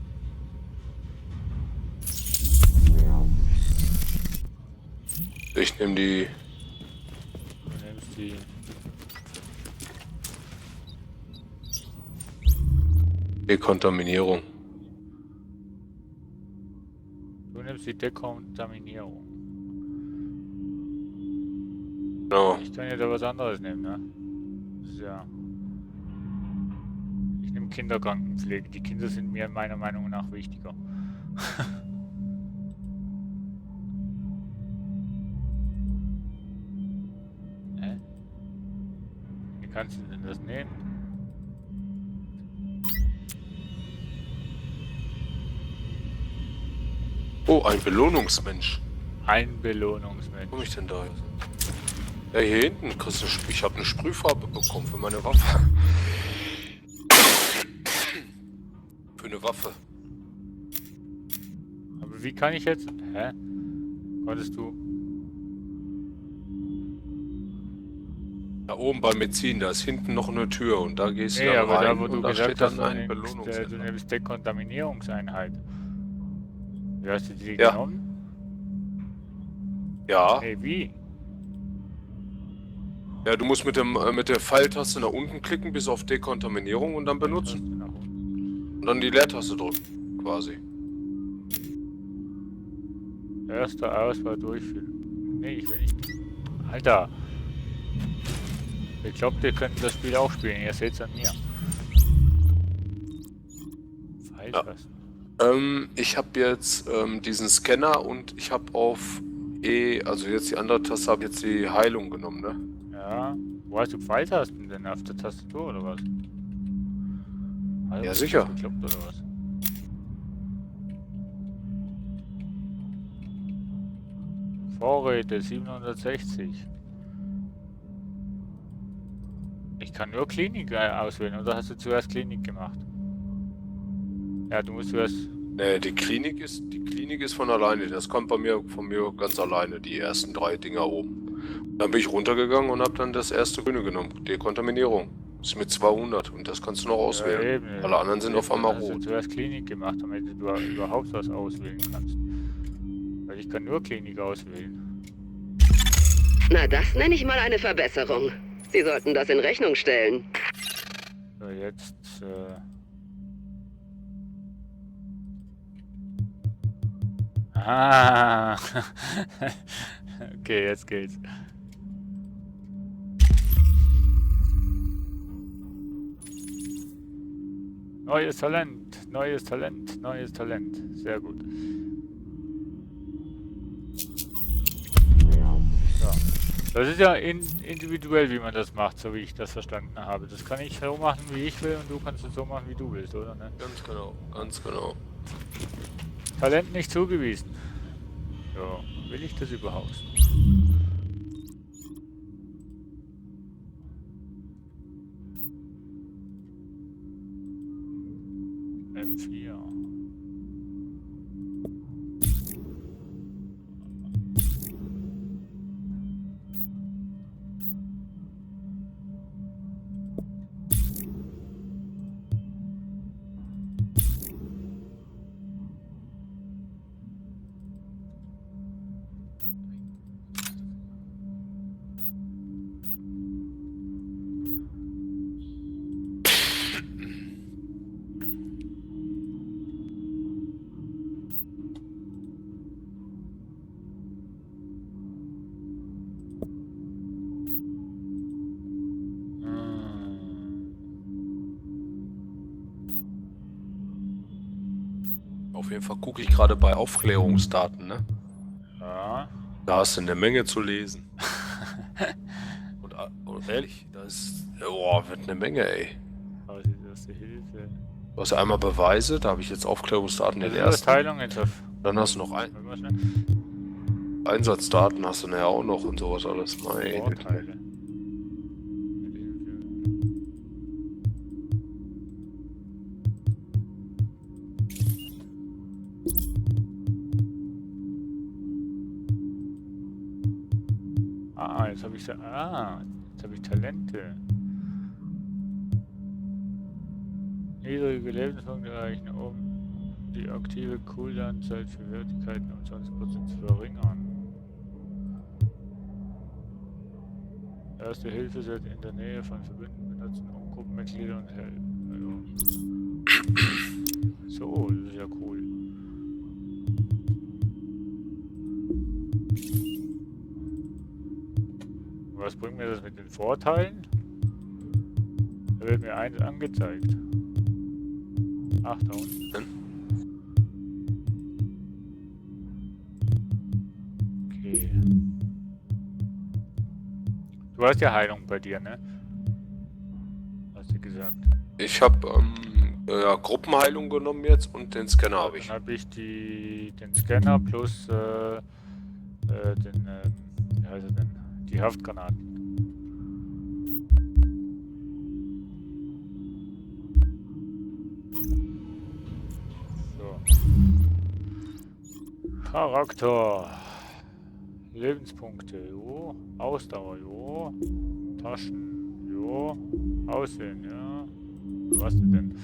D: Ich nehme die...
A: Du nimmst die...
D: Dekontaminierung.
A: Du nimmst die Dekontaminierung.
D: Genau.
A: Ich kann ja da was anderes nehmen, ne? Das ist ja... Ich nehme Kinderkrankenpflege. Die Kinder sind mir meiner Meinung nach wichtiger. Hä? Wie kannst du denn das nehmen?
D: Oh, ein Belohnungsmensch.
A: Ein Belohnungsmensch.
D: Wo komme ich denn da? Ja, hier hinten kriegst du... Ich habe eine Sprühfarbe bekommen für meine Waffe. Für eine Waffe.
A: Aber wie kann ich jetzt... Hä? Konntest du...
D: Da oben beim Medizin, da ist hinten noch eine Tür und da gehst du
A: Nee,
D: dann
A: aber
D: rein
A: da, wo du
D: und da
A: gesagt
D: steht
A: hast,
D: dann ein
A: du nimmst
D: Belohnungsmensch.
A: Dekontaminierungseinheit. Wie hast du die
D: Ja.
A: genommen?
D: Ja.
A: Hey, wie?
D: Ja, du musst mit der Pfeiltaste nach unten klicken bis auf Dekontaminierung und dann benutzen.
A: Nach unten.
D: Und dann die Leertaste drücken, quasi.
A: Erste Auswahl durchführen. Nee, ich will nicht. Alter! Ich glaube, ihr könnt das Spiel auch spielen. Ihr seht es an mir. Pfeiltasten.
D: Ich habe jetzt diesen Scanner und ich habe auf E, also jetzt die andere Taste, habe jetzt die Heilung genommen, ne?
A: Ja. Wo hast du Pfeiltasten denn? Auf der Tastatur oder was?
D: Ja, sicher.
A: Geklappt oder was? Vorräte 760. Ich kann nur Klinik auswählen, oder hast du zuerst Klinik gemacht? Ja, du musst zuerst...
D: Ne, die Klinik ist von alleine. Das kommt von mir ganz alleine, die ersten 3 Dinger oben. Dann bin ich runtergegangen und habe dann das erste Grüne genommen. Dekontaminierung. Das ist mit 200 und das kannst du noch auswählen.
A: Ja, eben,
D: alle anderen sind auf einmal rot.
A: Hast du zuerst Klinik gemacht, damit du überhaupt was auswählen kannst. Weil ich kann nur Klinik auswählen.
N: Na, das nenne ich mal eine Verbesserung. Sie sollten das in Rechnung stellen.
A: So, jetzt... Ah! Okay, jetzt geht's. Neues Talent, neues Talent, neues Talent. Sehr gut. So. Das ist ja individuell, wie man das macht, so wie ich das verstanden habe. Das kann ich so machen, wie ich will, und du kannst es so machen, wie du willst, oder? Ne?
D: Ganz genau, ganz genau.
A: Talent nicht zugewiesen. So, will ich das überhaupt? M4.
D: Auf jeden Fall gucke ich gerade bei Aufklärungsdaten, ne?
A: Ja.
D: Da hast du eine Menge zu lesen. und ehrlich, da ist... Boah, wird eine Menge, ey.
A: Also das ist Hilfe.
D: Du hast einmal Beweise, da habe ich jetzt Aufklärungsdaten den ersten.
A: Teilung
D: Dann hast du noch Einsatzdaten, hast du nachher auch noch und sowas alles.
A: Vorteile. Jetzt habe ich jetzt habe ich Talente. Niedrige Lebenspunkte erreichen, um die aktive Cooldown-Zeit für Wertigkeiten um 20% zu verringern. Erste Hilfe wird in der Nähe von Verbündeten benutzen, um Gruppenmitglieder und helfen. So, das ist ja cool. Was bringt mir das mit den Vorteilen? Da wird mir eins angezeigt. Ach, da unten. Okay. Du hast ja Heilung bei dir, ne? Hast du gesagt.
D: Ich habe ja, Gruppenheilung genommen jetzt und den Scanner habe ich.
A: Dann habe ich den Scanner plus den, wie heißt er denn? Die Haftgranaten. So. Charakter. Lebenspunkte, jo. Ausdauer, jo. Taschen, jo. Aussehen, ja. Was denn?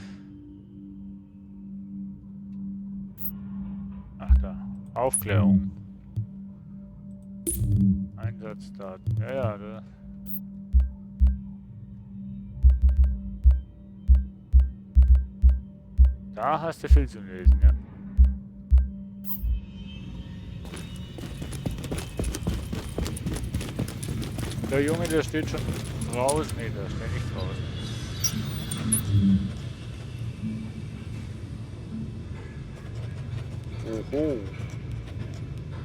A: Ach da. Aufklärung. Einsatzdaten. Ja, da. Da hast du viel zu lesen, ja. Der Junge, der steht schon draußen. Nee, der steht nicht draußen. Oh.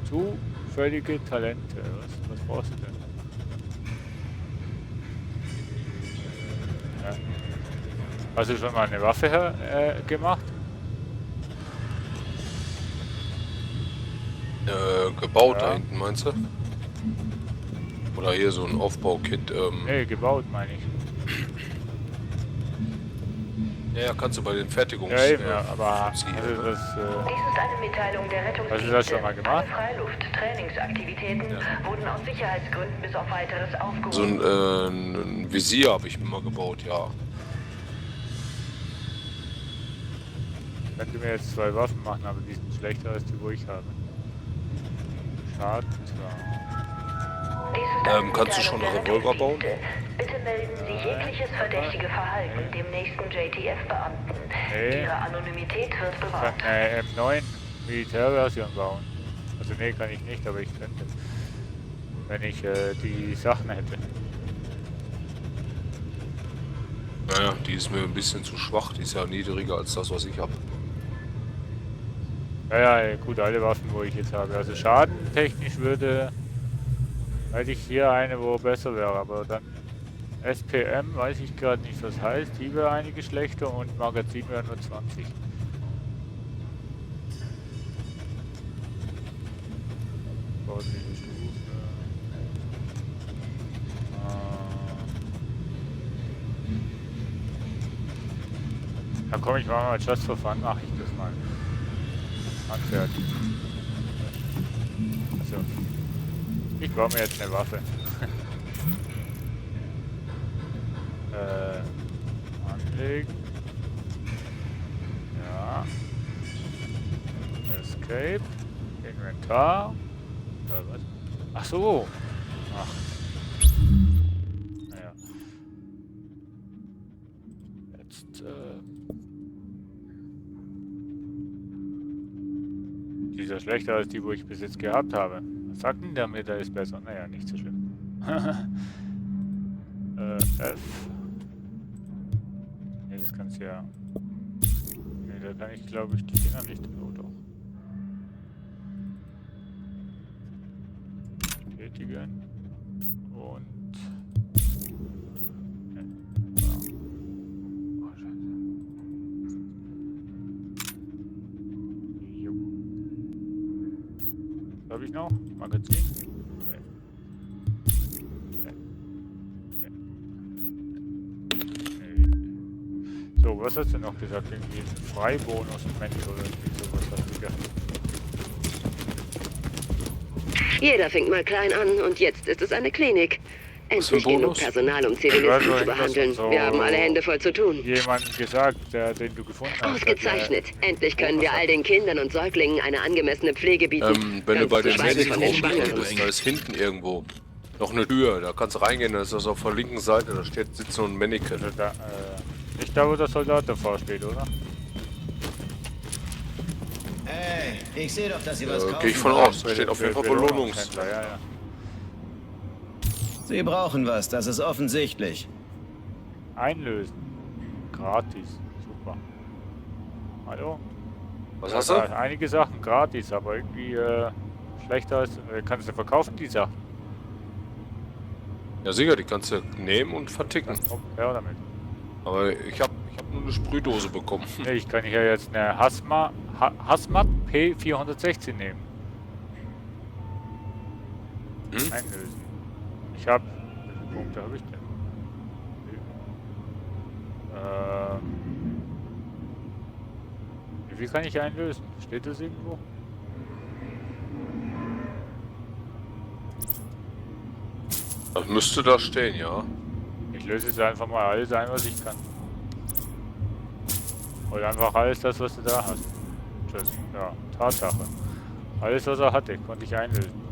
A: Zufällige Talente. Was brauchst du denn? Ja. Hast du schon mal eine Waffe gemacht?
D: Gebaut da hinten, meinst du? Oder hier so ein Aufbaukit.
A: Nee, gebaut meine ich.
D: Ja, kannst du bei den Fertigungs...
A: Ja, eben, ja, aber
E: Dies ist eine Mitteilung der Rettungsdienste.
A: Hast du das schon mal gemacht?
E: Alle Freiluft-Trainingsaktivitäten wurden aus Sicherheitsgründen bis auf weiteres aufgehoben.
D: So ein Visier habe ich mir mal gebaut, ja.
A: Ich könnte mir jetzt 2 Waffen machen, aber die sind schlechter als die, wo ich habe. Schaden zwar.
D: Kannst du schon einen Revolver bauen?
E: Bitte melden Sie jegliches verdächtige Verhalten dem nächsten JTF-Beamten.
A: Nee.
E: Ihre Anonymität wird bewahrt.
A: Ich kann M9 Militärversion bauen. Also nee, kann ich nicht, aber ich könnte. Wenn ich die Sachen hätte.
D: Naja, die ist mir ein bisschen zu schwach. Die ist ja niedriger als das, was ich habe.
A: Ja, gut, alle Waffen, wo ich jetzt habe. Also schadentechnisch hätte ich hier eine, wo besser wäre, aber dann SPM, weiß ich gerade nicht, was heißt. Die wäre einige schlechter und Magazin wäre nur 20. Sportliche Stufe. Da komme ich mal Just for Fun, mache ich das mal. Anfertig. Also, ich baue mir jetzt eine Waffe. Anlegen. Ja. Escape. Inventar. Was? Ach so. Ach. Naja. Jetzt, die ist ja schlechter als die, wo ich bis jetzt gehabt habe. Was sagt denn der mit, der ist besser? Naja, nicht so schlimm. F. Ne, das kannst du ja... Ne, da kann ich, glaube ich, die Dinger nicht... Oh, doch. Bestätigen. Und... Ne. Oh, Scheiße. Jo. Was habe ich noch? Magazin? So, was hast du noch gesagt? Irgendwie ein Freibonus im Mensch oder irgendwie sowas hast du gesagt.
P: Jeder fängt mal klein an und jetzt ist es eine Klinik. Endlich genug Personal, um Zivilisten zu behandeln. So wir haben alle Hände voll zu tun.
A: Jemand gesagt, den du gefunden hast.
P: Ausgezeichnet. Endlich können wir all den Kindern und Säuglingen eine angemessene Pflege bieten.
D: Wenn du bei den Medic bist, da ist hinten irgendwo noch eine Tür. Da kannst du reingehen, da ist das auf der linken Seite, da sitzt so ein Mannequin.
A: Also da, nicht da, wo der Soldat davor steht, oder?
K: Hey, ich sehe doch, dass Sie was kaufen.
D: Gehe ich von aus, da steht auf jeden Fall Belohnungs.
A: Ja.
K: Sie brauchen was, das ist offensichtlich.
A: Einlösen. Gratis. Super. Hallo?
D: Was hast du?
A: Einige Sachen gratis, aber irgendwie schlechter als... kannst du verkaufen, die Sachen?
D: Ja sicher, die kannst du nehmen und verticken.
A: Ja, damit.
D: Aber ich hab nur eine Sprühdose bekommen.
A: Nee, ich kann hier jetzt eine Hazmat P416 nehmen. Einlösen. Ich habe... Wie viele Punkte habe ich denn? Wie viel kann ich einlösen? Steht das irgendwo?
D: Das müsste da stehen, ja.
A: Ich löse jetzt einfach mal alles ein, was ich kann. Oder einfach alles das, was du da hast. Tschüss. Ja, Tatsache. Alles, was er hatte, konnte ich einlösen.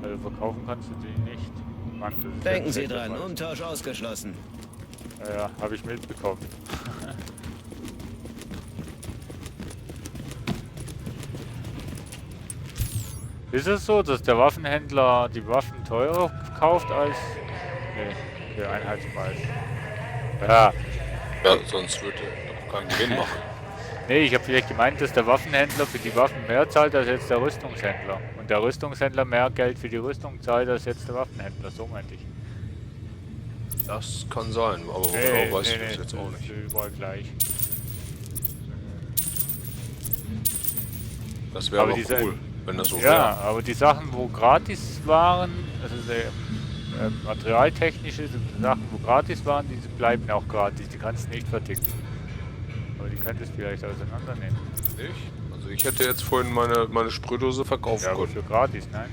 A: Also verkaufen kannst du die nicht. Mann, das ist
K: denken Sie dran, Umtausch ausgeschlossen.
A: Ja, habe ich mitbekommen. Ist es so, dass der Waffenhändler die Waffen teurer kauft als... Nee, der Einheitspreis. Ja.
D: Ja, sonst würde er keinen Gewinn machen.
A: Nee, ich habe vielleicht gemeint, dass der Waffenhändler für die Waffen mehr zahlt als jetzt der Rüstungshändler. Und der Rüstungshändler mehr Geld für die Rüstung zahlt als jetzt der Waffenhändler, so meinte ich.
D: Das kann sein, aber genau weiß ich das jetzt auch nicht.
A: Überall gleich.
D: Das wäre aber cool, wenn das so wäre.
A: Ja, aber die Sachen, wo gratis waren, also materialtechnische Sachen, wo gratis waren, die bleiben auch gratis, die kannst du nicht verticken. Aber die könntest du vielleicht auseinandernehmen.
D: Nicht? Also ich hätte jetzt vorhin meine Sprühdose verkaufen können.
A: Aber für gratis, nein?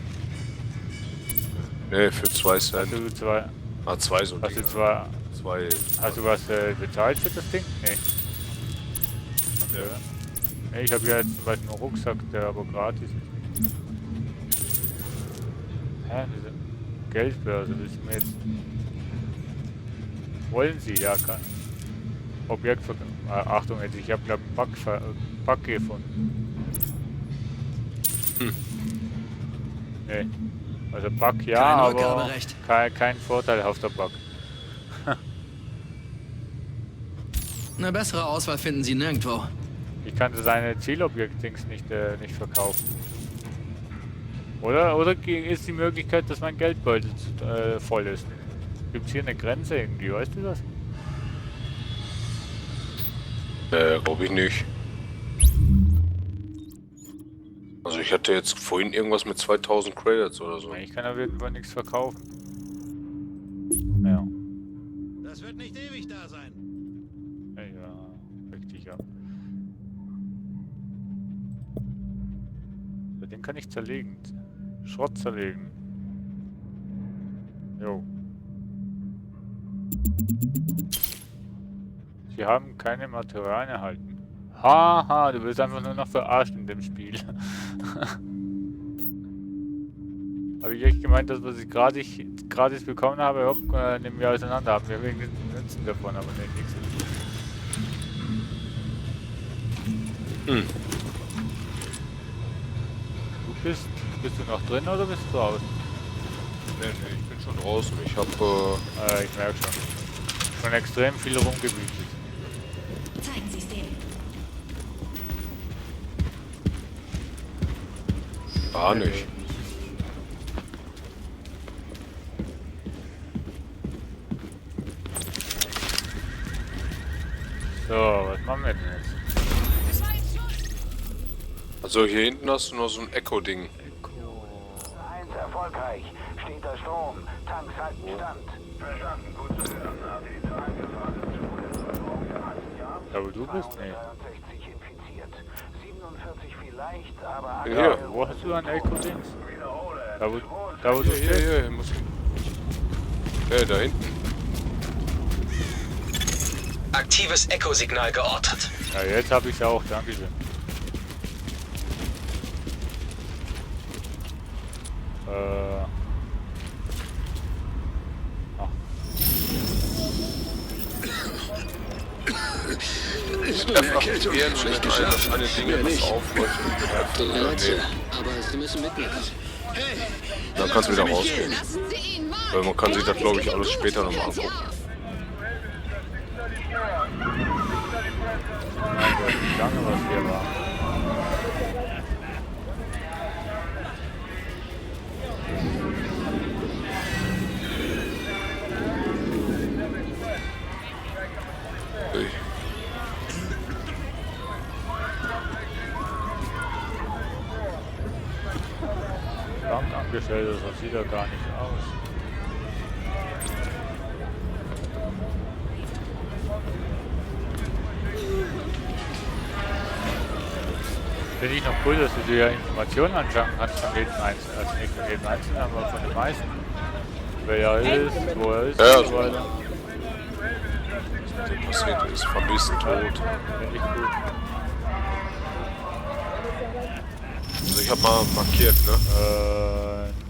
D: Nee, für 2 Cent.
A: Hast du 2?
D: Ah, 2 so
A: Hast du
D: zwei.
A: Hast du was bezahlt für das Ding? Nee. Okay. Nee, ich habe ja jetzt zum Beispiel einen Rucksack, der aber gratis ist. Hä? Diese Geldbörse, willst du mir jetzt... Wollen Sie? Ja, kann. Objektverkauf. Achtung, jetzt, ich habe glaube ich einen Bug gefunden. Nee. Also Bug ja, aber kein vorteilhafter Bug.
H: Eine bessere Auswahl finden Sie nirgendwo.
A: Ich kann seine Zielobjekt-Dings nicht verkaufen. Oder ist die Möglichkeit, dass mein Geldbeutel voll ist? Gibt es hier eine Grenze irgendwie, weißt du das?
D: Glaube ich nicht. Also ich hatte jetzt vorhin irgendwas mit 2000 Credits oder so.
A: Ich kann auf jeden Fall nichts verkaufen. Ja.
K: Das wird nicht ewig da sein.
A: Ja, richtig, ja. Den kann ich zerlegen. Schrott zerlegen. Jo. Sie haben keine Materialien erhalten. Haha, du wirst einfach nur noch verarscht in dem Spiel. Habe ich echt gemeint, dass was ich gratis bekommen habe, hopp, nehmen wir auseinander. Haben wir wenigstens Münzen davon, aber nicht nichts. Bist du noch drin oder bist du draußen?
D: Nee, ich bin schon draußen. Ich hab
A: ich merke schon extrem viel rumgewütet.
E: Zeigen Sie es denen.
D: Gar nicht.
A: So, was machen wir denn jetzt?
D: Also hier hinten hast du noch so ein Echo-Ding.
M: 1 erfolgreich. Steht der Strom. Tanks halten Stand. Verstanden. Gut zu hören. AT angefahren.
A: Ja, aber du bist? Nee.
M: 63 infiziert. 47 vielleicht, aber...
A: Ja, wo hast du ein Echo-Dings? Da wo du stehst?
D: Hier, muss ich... da hinten.
C: Aktives Echo-Signal geortet.
A: Ja, jetzt habe ich es auch. Dankeschön.
K: Ist nur eine Erkältung. Schlecht geschlafen.
D: Leute,
K: aber Sie müssen mitnehmen. Hey!
D: Dann kannst du wieder rausgehen. Weil man kann sich das, glaube ich, alles später nochmal angucken.
A: Mein Gott, wie lange was hier war. Bankangestellte, das sieht ja gar nicht aus. Finde ich noch cool, dass du dir Informationen anschauen kannst von jedem Einzelnen, also nicht von jedem Einzelnen, aber von den meisten. Wer er ist, wo er ist und so weiter.
D: Was mit dem passiert ist, vermisst, tot.
A: Finde ich gut.
D: Also ich hab mal markiert, ne?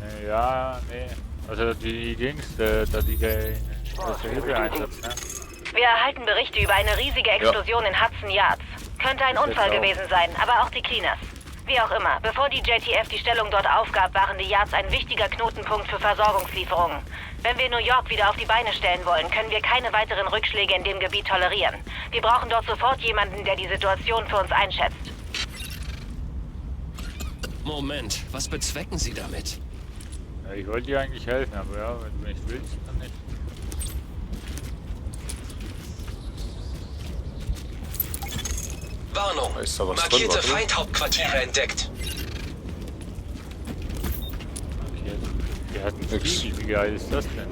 A: Nee, ja, nee. Also die Dings, da die Hilfeeinsatz, ne?
E: Wir erhalten Berichte über eine riesige Explosion in Hudson Yards. Könnte ein Unfall gewesen sein, aber auch die Cleaners. Wie auch immer, bevor die JTF die Stellung dort aufgab, waren die Yards ein wichtiger Knotenpunkt für Versorgungslieferungen. Wenn wir New York wieder auf die Beine stellen wollen, können wir keine weiteren Rückschläge in dem Gebiet tolerieren. Wir brauchen dort sofort jemanden, der die Situation für uns einschätzt.
C: Moment, was bezwecken Sie damit?
A: Ja, ich wollte dir eigentlich helfen, aber ja, wenn du nicht willst, dann nicht.
C: Warnung, markierte Feindhauptquartiere entdeckt.
A: Okay, wir hatten Spiegel, wie geil ist das denn?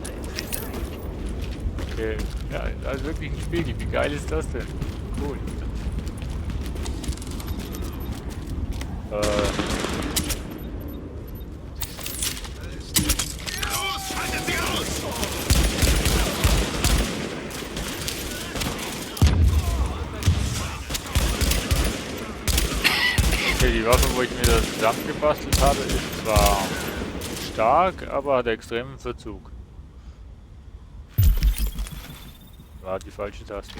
A: Okay, ja, also wirklich ein Spiegel, wie geil ist das denn? Cool. Okay, die Waffe, wo ich mir das zusammengebastelt habe, ist zwar stark, aber hat extremen Verzug. War die falsche Taste.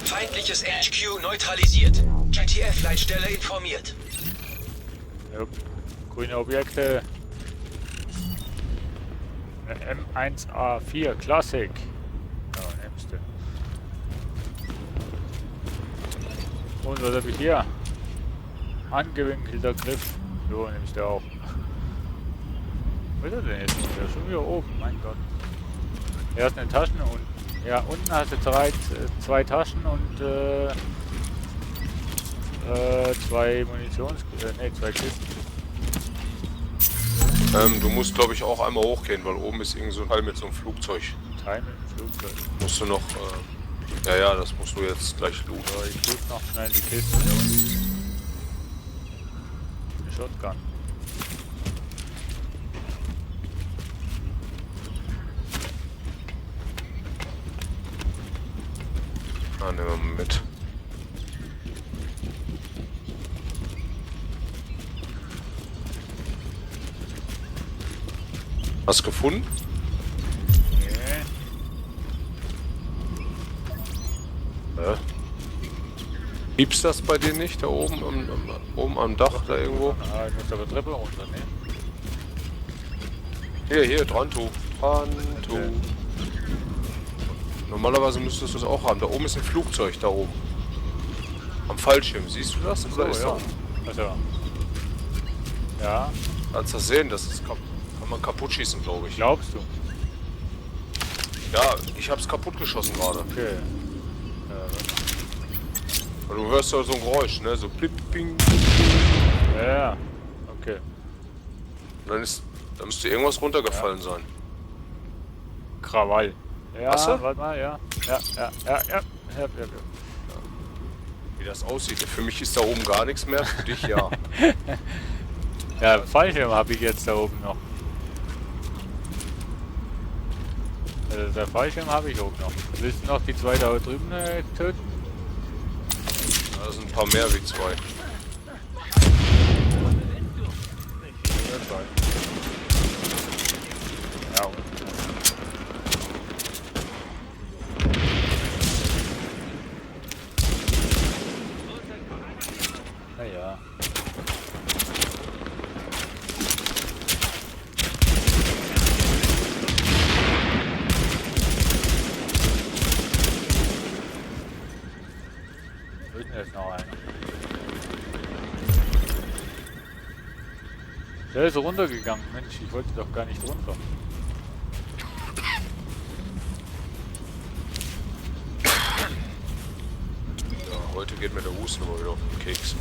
C: Feindliches HQ neutralisiert. JTF-Leitstelle informiert.
A: Jupp. Grüne Objekte. M1A4 Classic. Ja, nimmst du. Und was habe ich hier? Angewinkelter Griff. So, nimmst du auch. Wo ist er denn jetzt? Der ist schon wieder oben, mein Gott. Er hat eine Taschen und ja, unten hast du zwei Taschen und zwei zwei Kisten.
D: Du musst, glaube ich, auch einmal hochgehen, weil oben ist irgend so ein Teil mit so einem Flugzeug.
A: Teil mit dem Flugzeug?
D: Musst du noch, ja, das musst du jetzt gleich looten.
A: So, ich loot noch schnell die Kiste da unten. Eine Shotgun.
D: Ah, nehmen wir mal mit. Hast du gefunden?
A: Nee.
D: Piepst das bei dir nicht, da oben oben am Dach, da irgendwo?
A: Ah, ich muss aber Treppe runter, ne?
D: Hier, Drantu. Okay. Normalerweise müsstest du es auch haben. Da oben ist ein Flugzeug, da oben. Am Fallschirm, siehst du das? Oder ist
A: ja. Also. Ja.
D: Kannst du das sehen? Das ist kann man kaputt schießen, glaube ich.
A: Glaubst du?
D: Ja, ich hab's kaputt geschossen gerade.
A: Okay.
D: Du hörst ja so ein Geräusch, ne? So plip, ping, ping.
A: Ja, okay.
D: Und dann müsste irgendwas runtergefallen sein.
A: Krawall. Ja,
D: hast du?
A: warte mal, ja. Ja.
D: Wie das aussieht. Für mich ist da oben gar nichts mehr, für dich ja.
A: Ja, Fallschirm habe ich jetzt da oben noch. Der Fallschirm habe ich oben noch. Willst du noch die zwei da drüben töten?
D: Da sind ein paar mehr wie zwei.
A: Ja. Naja. Wo ist denn jetzt noch einer? Der ist runtergegangen. Mensch, ich wollte doch gar nicht runter.
D: Ja, heute geht mir der Husten immer wieder auf den Keks.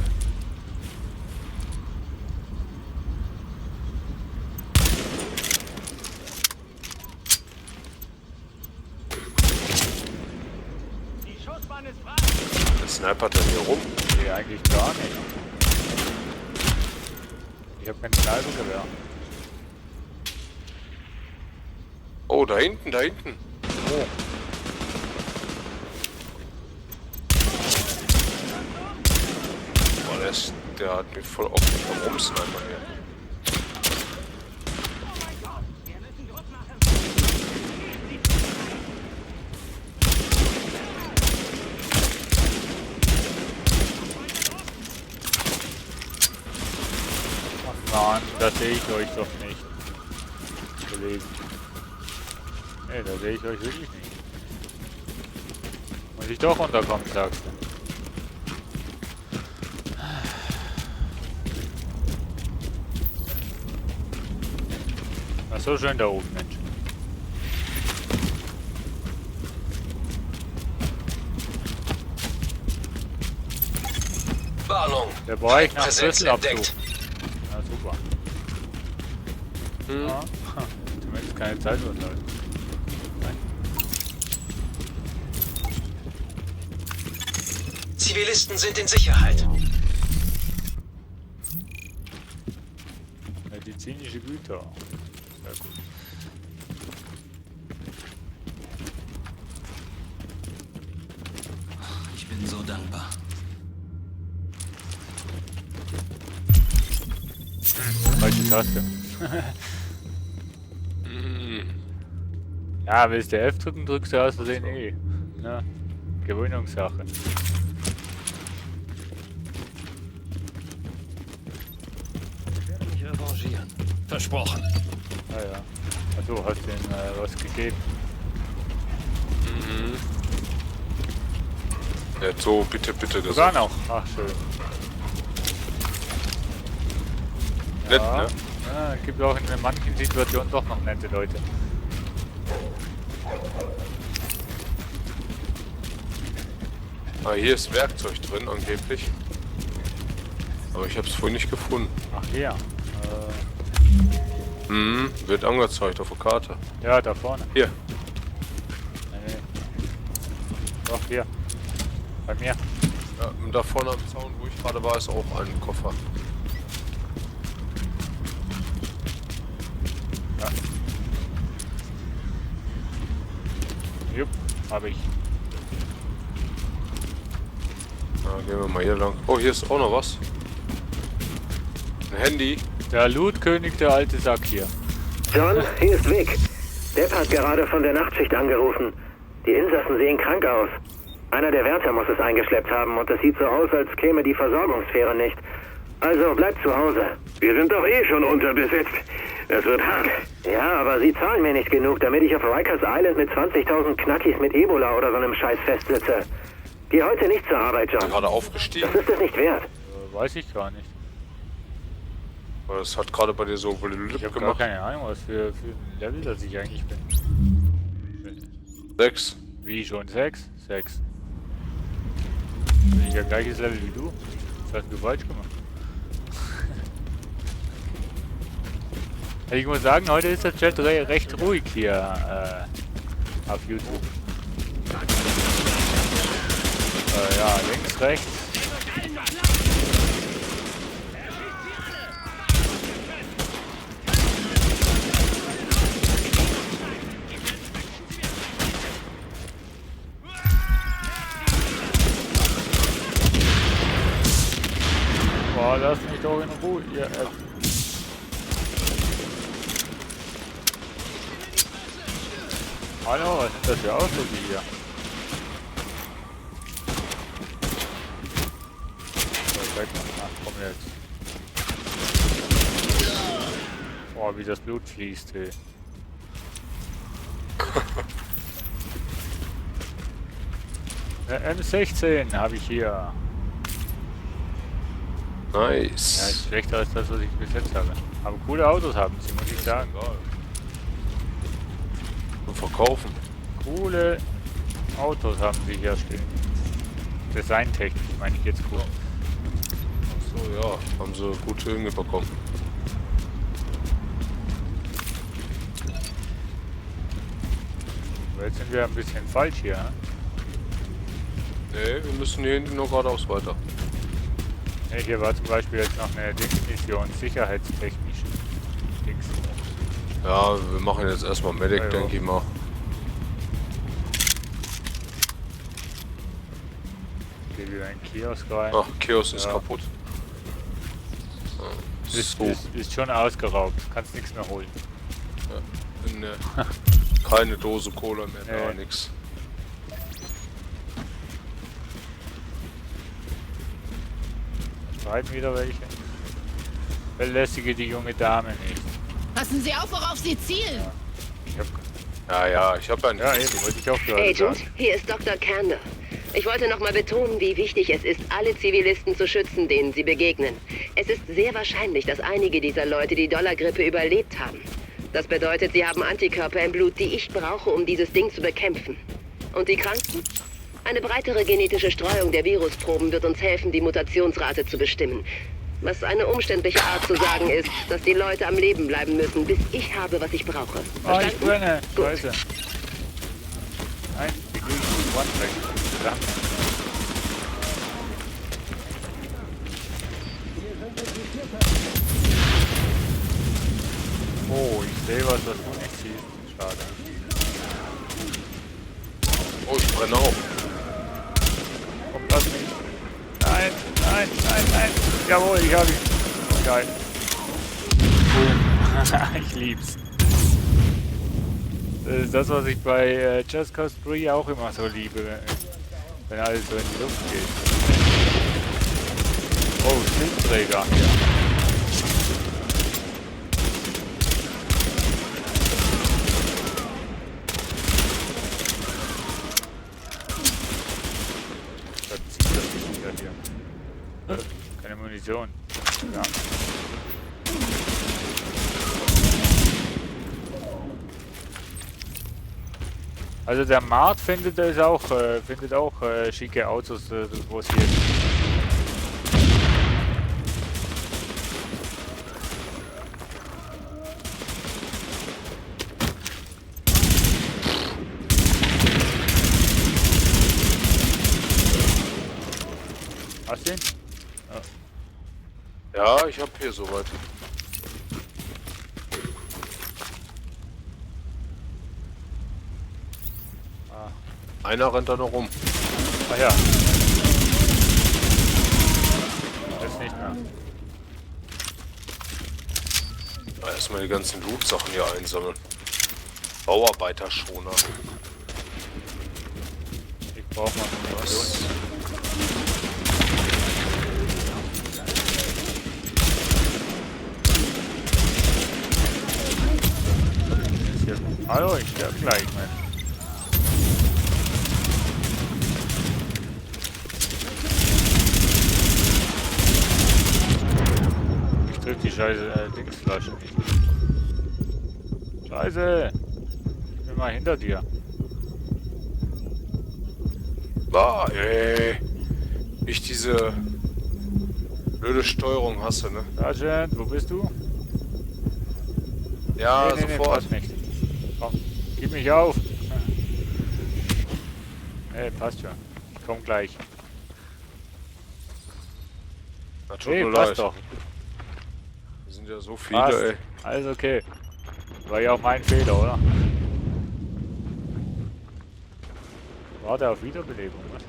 D: Der snipert dann hier rum.
A: Nee, eigentlich gar nicht. Ich habe kein Snipergewehr.
D: Oh, da hinten, da hinten.
A: Oh.
D: Boah, der hat mich voll auf den Rumsniper hier.
A: Mann, da sehe ich euch doch nicht. Kollegen. Nee, da sehe ich euch wirklich nicht. Muss ich doch runterkommen, sagst du. Ach so schön da oben, Mensch.
C: Warnung.
A: Der Bereich nach
C: Präsenz
A: Schlüsselabzug.
C: entdeckt.
A: Na super. Ja, zumindest keine Zeit unterhalten.
C: Zivilisten sind in Sicherheit.
A: Medizinische Güter. Sehr gut.
H: Ich bin so dankbar.
A: Falsche Taste. Ja, willst du F drücken, drückst du aus Versehen E. Ne? Gewöhnungssache.
K: Ich werde mich revanchieren. Versprochen.
A: Ah ja. Also hast du ihm was gegeben.
D: Mhm. Er hat so bitte, bitte gesagt.
A: Sogar noch. Ach schön.
D: Nett,
A: Ja,
D: ne?
A: ja, gibt auch in manchen Situationen doch noch nette Leute.
D: Ah, hier ist Werkzeug drin, angeblich. Aber ich habe es vorhin nicht gefunden.
A: Ach hier.
D: Wird angezeigt auf der Karte.
A: Ja, da vorne.
D: Hier.
A: Nee. Doch, hier. Bei mir.
D: Ja, und da vorne am Zaun, wo ich gerade war, ist auch ein Koffer.
A: Ja. Jupp, habe ich.
D: Na, gehen wir mal hier lang. Oh, hier ist auch noch was. Ein Handy.
A: Der Lootkönig, der alte Sack hier.
J: John, hier ist Vic. Depp hat gerade von der Nachtschicht angerufen. Die Insassen sehen krank aus. Einer der Wärter muss es eingeschleppt haben und es sieht so aus, als käme die Versorgungsfähre nicht. Also bleibt zu Hause. Wir sind doch eh schon unterbesetzt. Das wird hart. Ja, aber sie zahlen mir nicht genug, damit ich auf Rikers Island mit 20.000 Knackis mit Ebola oder so einem Scheiß festsitze. Geh heute nicht zur Arbeit, John.
D: Gerade aufgestiegen.
J: Das ist es nicht wert.
A: Weiß ich gar nicht.
D: Aber das hat gerade bei dir so
A: Ich habe gar keine Ahnung, was für ein Level das ich eigentlich bin.
D: 6.
A: Wie schon 6? 6. Bin ich ja gleiches Level wie du. Was hast du falsch gemacht? Ich muss sagen, heute ist der Chat recht ruhig hier auf YouTube. Ja, links, rechts. Boah, lass mich doch in Ruhe, ihr Hallo, was ist das für Ausdrücke hier? So, weg, ach, komm jetzt. Boah, wie das Blut fließt, ey. M16 habe ich hier.
D: Nice.
A: Ja, ist schlechter als das, was ich bis jetzt habe. Aber coole Autos haben sie, muss ich sagen.
D: Und verkaufen.
A: Coole Autos haben sie hier stehen. Designtechnisch meine ich jetzt cool.
D: Achso, ja. Haben sie gute Dinge bekommen.
A: Aber jetzt sind wir ein bisschen falsch hier. Ne?
D: Nee, wir müssen hier hinten noch geradeaus weiter.
A: Ja, hier war zum Beispiel jetzt noch eine Dingsmission, sicherheitstechnisch. Dings.
D: Ja, wir machen jetzt erstmal Medic,
A: ja,
D: denke ich mal.
A: Geh wieder in den Kiosk rein.
D: Ach, Kiosk ist kaputt.
A: Ist schon ausgeraubt, kannst nichts mehr holen.
D: Ja, keine Dose Cola mehr, gar nichts.
A: Streiten wieder welche. Belästige die junge Dame nicht.
G: Passen Sie auf, worauf Sie zielen!
D: Ich hab ja nichts.
A: Ja, wollte ich auch gerade
P: Agent,
A: sagen.
P: hier ist Dr. Kander. Ich wollte nochmal betonen, wie wichtig es ist, alle Zivilisten zu schützen, denen sie begegnen. Es ist sehr wahrscheinlich, dass einige dieser Leute die Dollargrippe überlebt haben. Das bedeutet, sie haben Antikörper im Blut, die ich brauche, um dieses Ding zu bekämpfen. Und die Kranken? Eine breitere genetische Streuung der Virusproben wird uns helfen, die Mutationsrate zu bestimmen. Was eine umständliche Art zu sagen ist, dass die Leute am Leben bleiben müssen, bis ich habe, was ich brauche.
A: Oh, ich brenne. Scheiße. Nein, die kriege ich One-Track. Verdammt. Oh, ich sehe was du nicht siehst. Schade.
D: Oh, ich brenne auf.
A: Komm, lass mich. Nein, nein, nein, nein. Jawohl, ich habe ihn. Geil. Boom. Ich lieb's. Das ist das, was ich bei Just Cause 3 auch immer so liebe, wenn alles so in die Luft geht. Oh, Schildträger. Was zieht das wieder hier? Keine Munition. Ja. Also der Mart findet auch schicke Autos, wo es hier ist. Hast du ihn?
D: Ja, ich hab hier soweit. Einer rennt da noch rum.
A: Ach ja. Jetzt nicht mehr.
D: Erstmal die ganzen Loot-Sachen hier einsammeln. Bauarbeiterschoner.
A: Ich brauch mal Munition. Hallo, ich sterbe gleich, Mensch. Ich trifft die scheiße Dingsflasche nicht. Scheiße! Ich bin mal hinter dir.
D: Ah, ey. Nicht diese blöde Steuerung hasse, ne?
A: Sergeant, wo bist du?
D: Ja,
A: nee,
D: sofort.
A: Passt nicht. Komm, gib mich auf. Hey, passt schon. Ich komm gleich.
D: Na, tut
A: hey,
D: mir
A: passt
D: leid.
A: doch.
D: Das sind ja so viele,
A: Passt.
D: ey.
A: Alles okay. War ja auch mein Fehler, oder? Warte auf Wiederbelebung, was?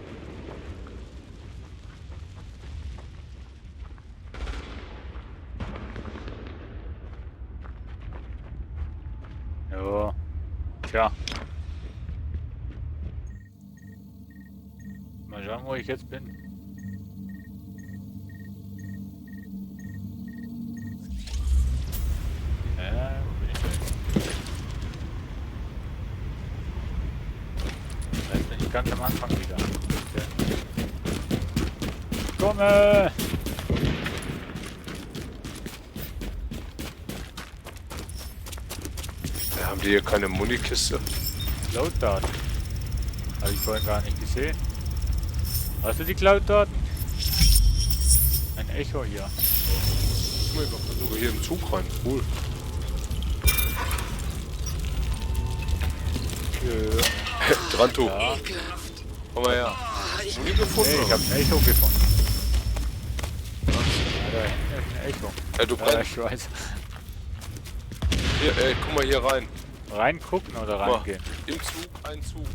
A: Ja. Tja. Mal schauen, wo ich jetzt bin. Ja, wo bin ich denn? Jetzt bin ich ganz am Anfang wieder. Okay. Komme!
D: Haben die hier keine Munikiste?
A: Cloud-Daten. Habe ich vorhin gar nicht gesehen. Hast du die Cloud-Daten? Ein Echo hier.
D: Guck mal, ich versuche hier im Zug rein. Cool. Dranto.
A: Ja.
D: Komm mal her. Muni gefunden?
A: Nee, ich habe ein Echo gefunden. hinten ist ein Echo.
D: Ja, du brennst.
A: Ich weiß.
D: Hier, guck mal hier rein.
A: Reingucken oder reingehen?
D: Im Zug ein Zug.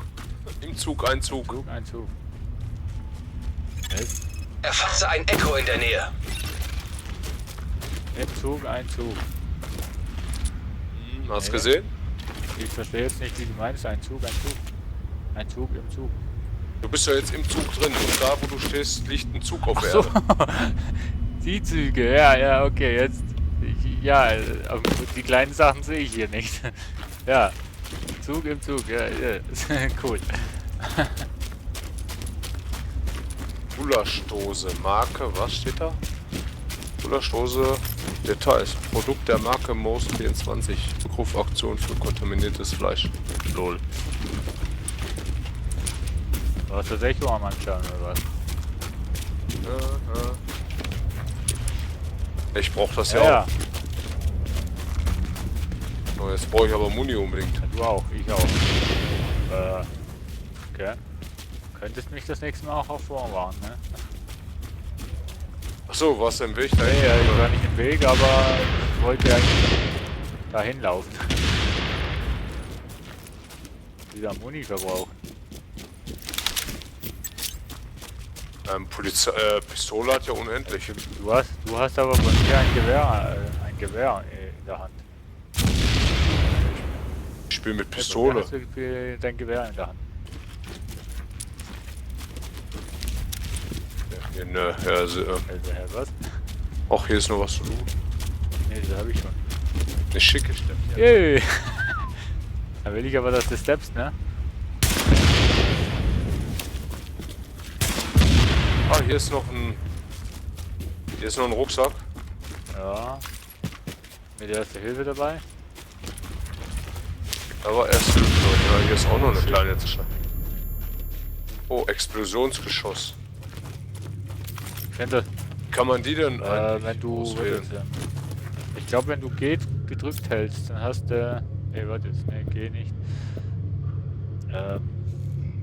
D: Im Zug ein Zug.
A: Zug ein Zug.
C: Erfasste ein Echo in der Nähe.
A: Im Zug ein Zug.
D: Hast du gesehen?
A: Ich verstehe jetzt nicht, wie du meinst. Ein Zug, ein Zug. Ein Zug im Zug.
D: Du bist ja jetzt im Zug drin und da, wo du stehst, liegt ein Zug auf der
A: so.
D: Erde.
A: Die Züge, ja, okay, jetzt. Ja, die kleinen Sachen sehe ich hier nicht. Ja, Zug im Zug, ja, cool.
D: Gulaschdose, Marke, was steht da? Gulaschdose, Details, Produkt der Marke Most 24, Rückrufaktion für kontaminiertes Fleisch. Lol.
A: Du hast das Echo am Anschauen, oder was?
D: Ich brauch das
A: ja
D: auch. So, jetzt brauche ich aber Muni unbedingt.
A: Ja, du auch, ich auch. Okay. Könntest mich das nächste Mal auch vorwarnen, ne?
D: Achso, warst du im Weg
A: dahin? Nee, ich war nicht im Weg, aber ich wollte ja dahin laufen. Wieder Muni verbrauchen.
D: Pistole hat ja unendlich.
A: Du hast aber von mir ein Gewehr in der Hand.
D: Ich spiele mit Pistole.
A: Also, hast du dein Gewehr in der Hand?
D: Ja, ne, also
A: was?
D: Ach, hier ist noch was zu tun.
A: Ne, das habe ich schon.
D: Eine schicke Step.
A: Yay! Da will ich aber, dass du steppst, ne?
D: Ah, hier ist noch ein Rucksack.
A: Ja. Mit Erste Hilfe dabei.
D: Aber Erste Hilfe, ja, hier ist auch noch eine kleine Tasche. Oh, Explosionsgeschoss. Kann man die denn
A: wenn du
D: auswählen?
A: Ich glaube, wenn du gedrückt hältst, dann hast du... Ne, warte jetzt. Ne, geh nicht.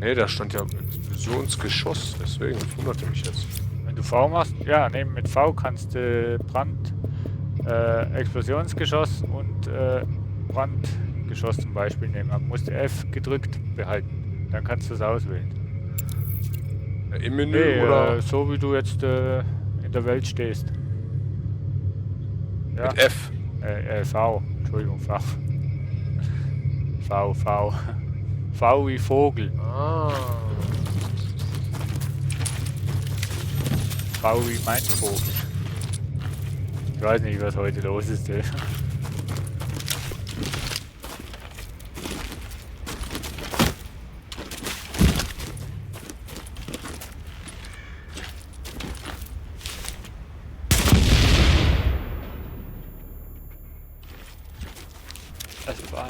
D: Ne, da stand ja Explosionsgeschoss, deswegen wunderte mich jetzt.
A: Wenn du V machst, ja, ne, mit V kannst du Explosionsgeschoss und Brandgeschoss zum Beispiel nehmen. Man muss F gedrückt behalten, dann kannst du es auswählen.
D: Ja, im Menü oder?
A: So wie du jetzt in der Welt stehst. Ja.
D: Mit F?
A: V, Entschuldigung, V. V. V wie Vogel.
D: Ah.
A: V wie mein Vogel. Ich weiß nicht, was heute los ist. Das war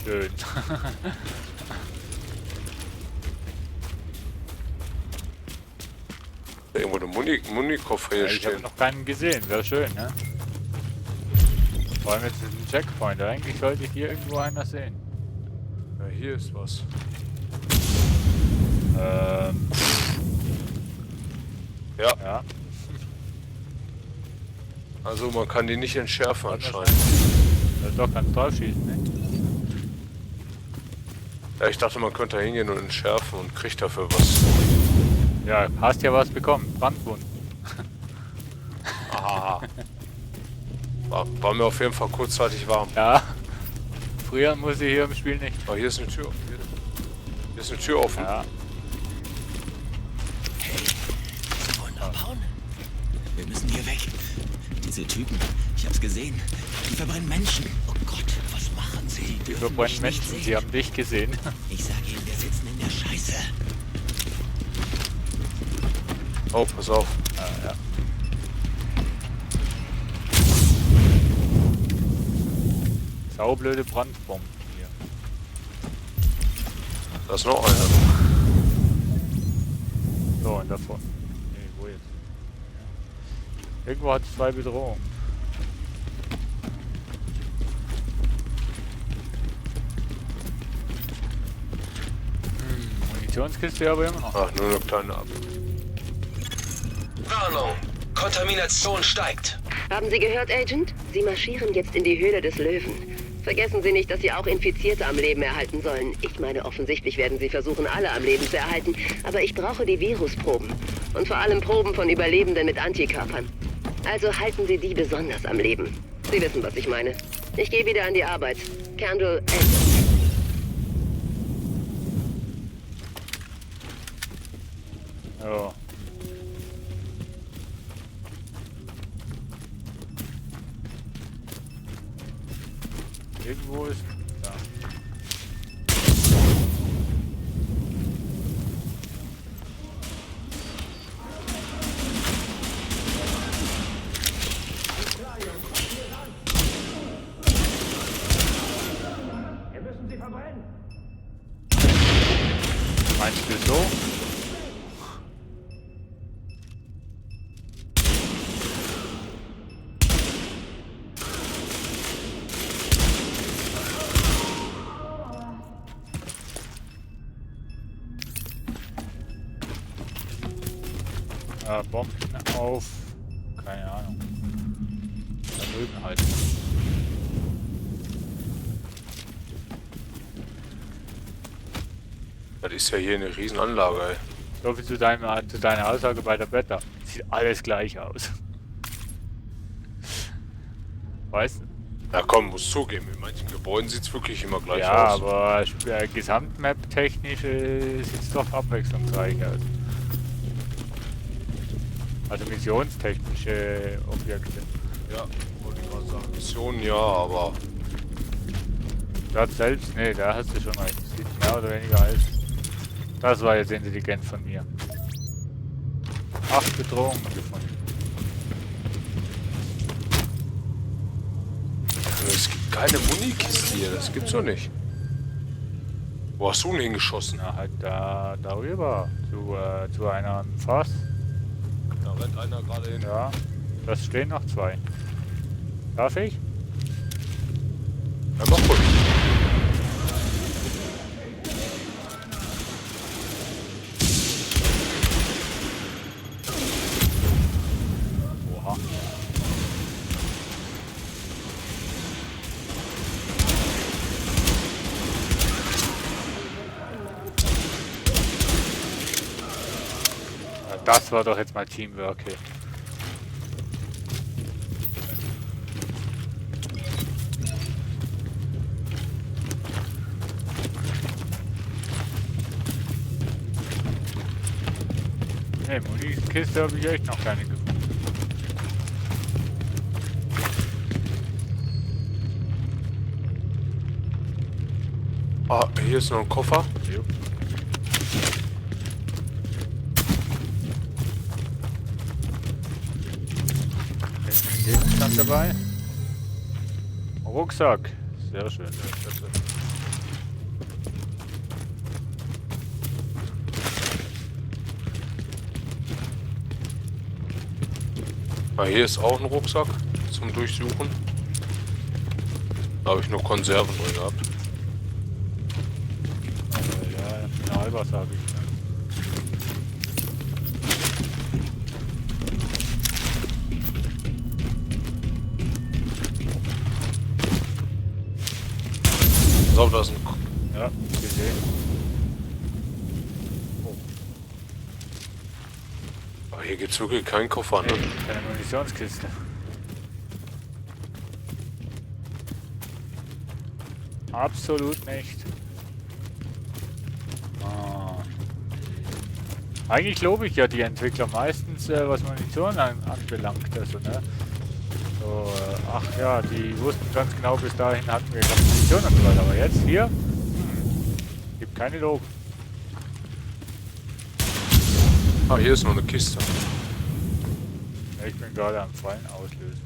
A: schön.
D: Irgendwo eine Muni-Koffer hier
A: Ich
D: stehen.
A: habe noch keinen gesehen, wäre schön, ne? Vor allem jetzt ist ein Checkpoint. Eigentlich sollte ich hier irgendwo einer sehen.
D: Ja, hier ist was. Ja. Also man kann die nicht entschärfen anscheinend.
A: Doch, kannst drauf schießen, ne?
D: Ja, ich dachte, man könnte da hingehen und entschärfen und kriegt dafür was.
A: Ja, hast ja was bekommen. Brandwunden.
D: Aha. War mir auf jeden Fall kurzzeitig warm.
A: Ja. Früher muss ich hier im Spiel nicht.
D: Aber hier ist eine Tür. Hier ist eine Tür offen.
A: Ja.
K: Abhauen. Wir müssen hier weg. Diese Typen, ich hab's gesehen. Die verbrennen Menschen. Oh Gott, was machen sie?
A: Die verbrennen Menschen, sie haben dich gesehen.
K: Ich sag ihnen, wir sitzen in der Scheiße.
D: Oh, pass auf.
A: Ja. Saublöde Brandbomben hier.
D: Da ist noch einer.
A: So, und davon. Nee, wo jetzt? Irgendwo hat es 2 Bedrohungen. Munitionskiste aber immer noch.
D: Ach, nur eine kleine ab.
C: Warnung. Kontamination steigt.
P: Haben Sie gehört, Agent? Sie marschieren jetzt in die Höhle des Löwen. Vergessen Sie nicht, dass Sie auch Infizierte am Leben erhalten sollen. Ich meine, offensichtlich werden Sie versuchen, alle am Leben zu erhalten. Aber ich brauche die Virusproben. Und vor allem Proben von Überlebenden mit Antikörpern. Also halten Sie die besonders am Leben. Sie wissen, was ich meine. Ich gehe wieder an die Arbeit. Candle, Ende.
A: Ja. Irgendwo ist... Da.
M: Wir müssen sie verbrennen.
A: Meinst du so? Bomben auf, keine Ahnung, Vermögen halt.
D: Das ist ja hier eine Riesenanlage, ey.
A: So viel zu deiner Aussage bei der Beta. Sieht alles gleich aus. Weißt du?
D: Ja komm, muss zugeben, in manchen Gebäuden sieht es wirklich immer gleich
A: ja,
D: aus.
A: aber Gesamtmap-technisch sieht es doch abwechslungsreich aus. Also missionstechnische Objekte.
D: Ja, wollte ich mal sagen. Missionen ja, aber...
A: Dort selbst, nee, da hast du schon recht. Sieht mehr oder weniger aus. Das war jetzt intelligent von mir. 8 Bedrohungen gefunden.
D: Es gibt keine Munikiste hier, das gibt's doch nicht. Wo hast du denn hingeschossen?
A: Na, halt darüber. Zu einem Fass.
D: Da rennt einer gerade hin.
A: Ja, das stehen noch 2. Darf ich?
D: Ja, mach ruhig.
A: Oha. Das war doch jetzt mal Teamwork hier. Ne, Munitionskiste habe ich echt noch keine gefunden.
D: Ah, hier ist noch ein Koffer.
A: Jo. Gegenstand dabei. Rucksack. Sehr schön.
D: Ah, hier ist auch ein Rucksack zum Durchsuchen. Da habe ich nur Konserven drin gehabt.
A: Ja, Mineralwasser habe ich.
D: So, da ist ein...
A: Ja, gesehen. Oh.
D: Aber hier gibt es wirklich keinen Koffer, ne?
A: Keine Munitionskiste. Absolut nicht. Ah. Eigentlich lobe ich ja die Entwickler meistens, was Munition anbelangt. Also, ne? So, ach ja, die wussten ganz genau, bis dahin hatten wir keine Munition und so weiter. Aber jetzt hier, gibt keine Lob.
D: Ah, hier ist noch eine Kiste.
A: Ja, ich bin gerade am Fallen auslösen.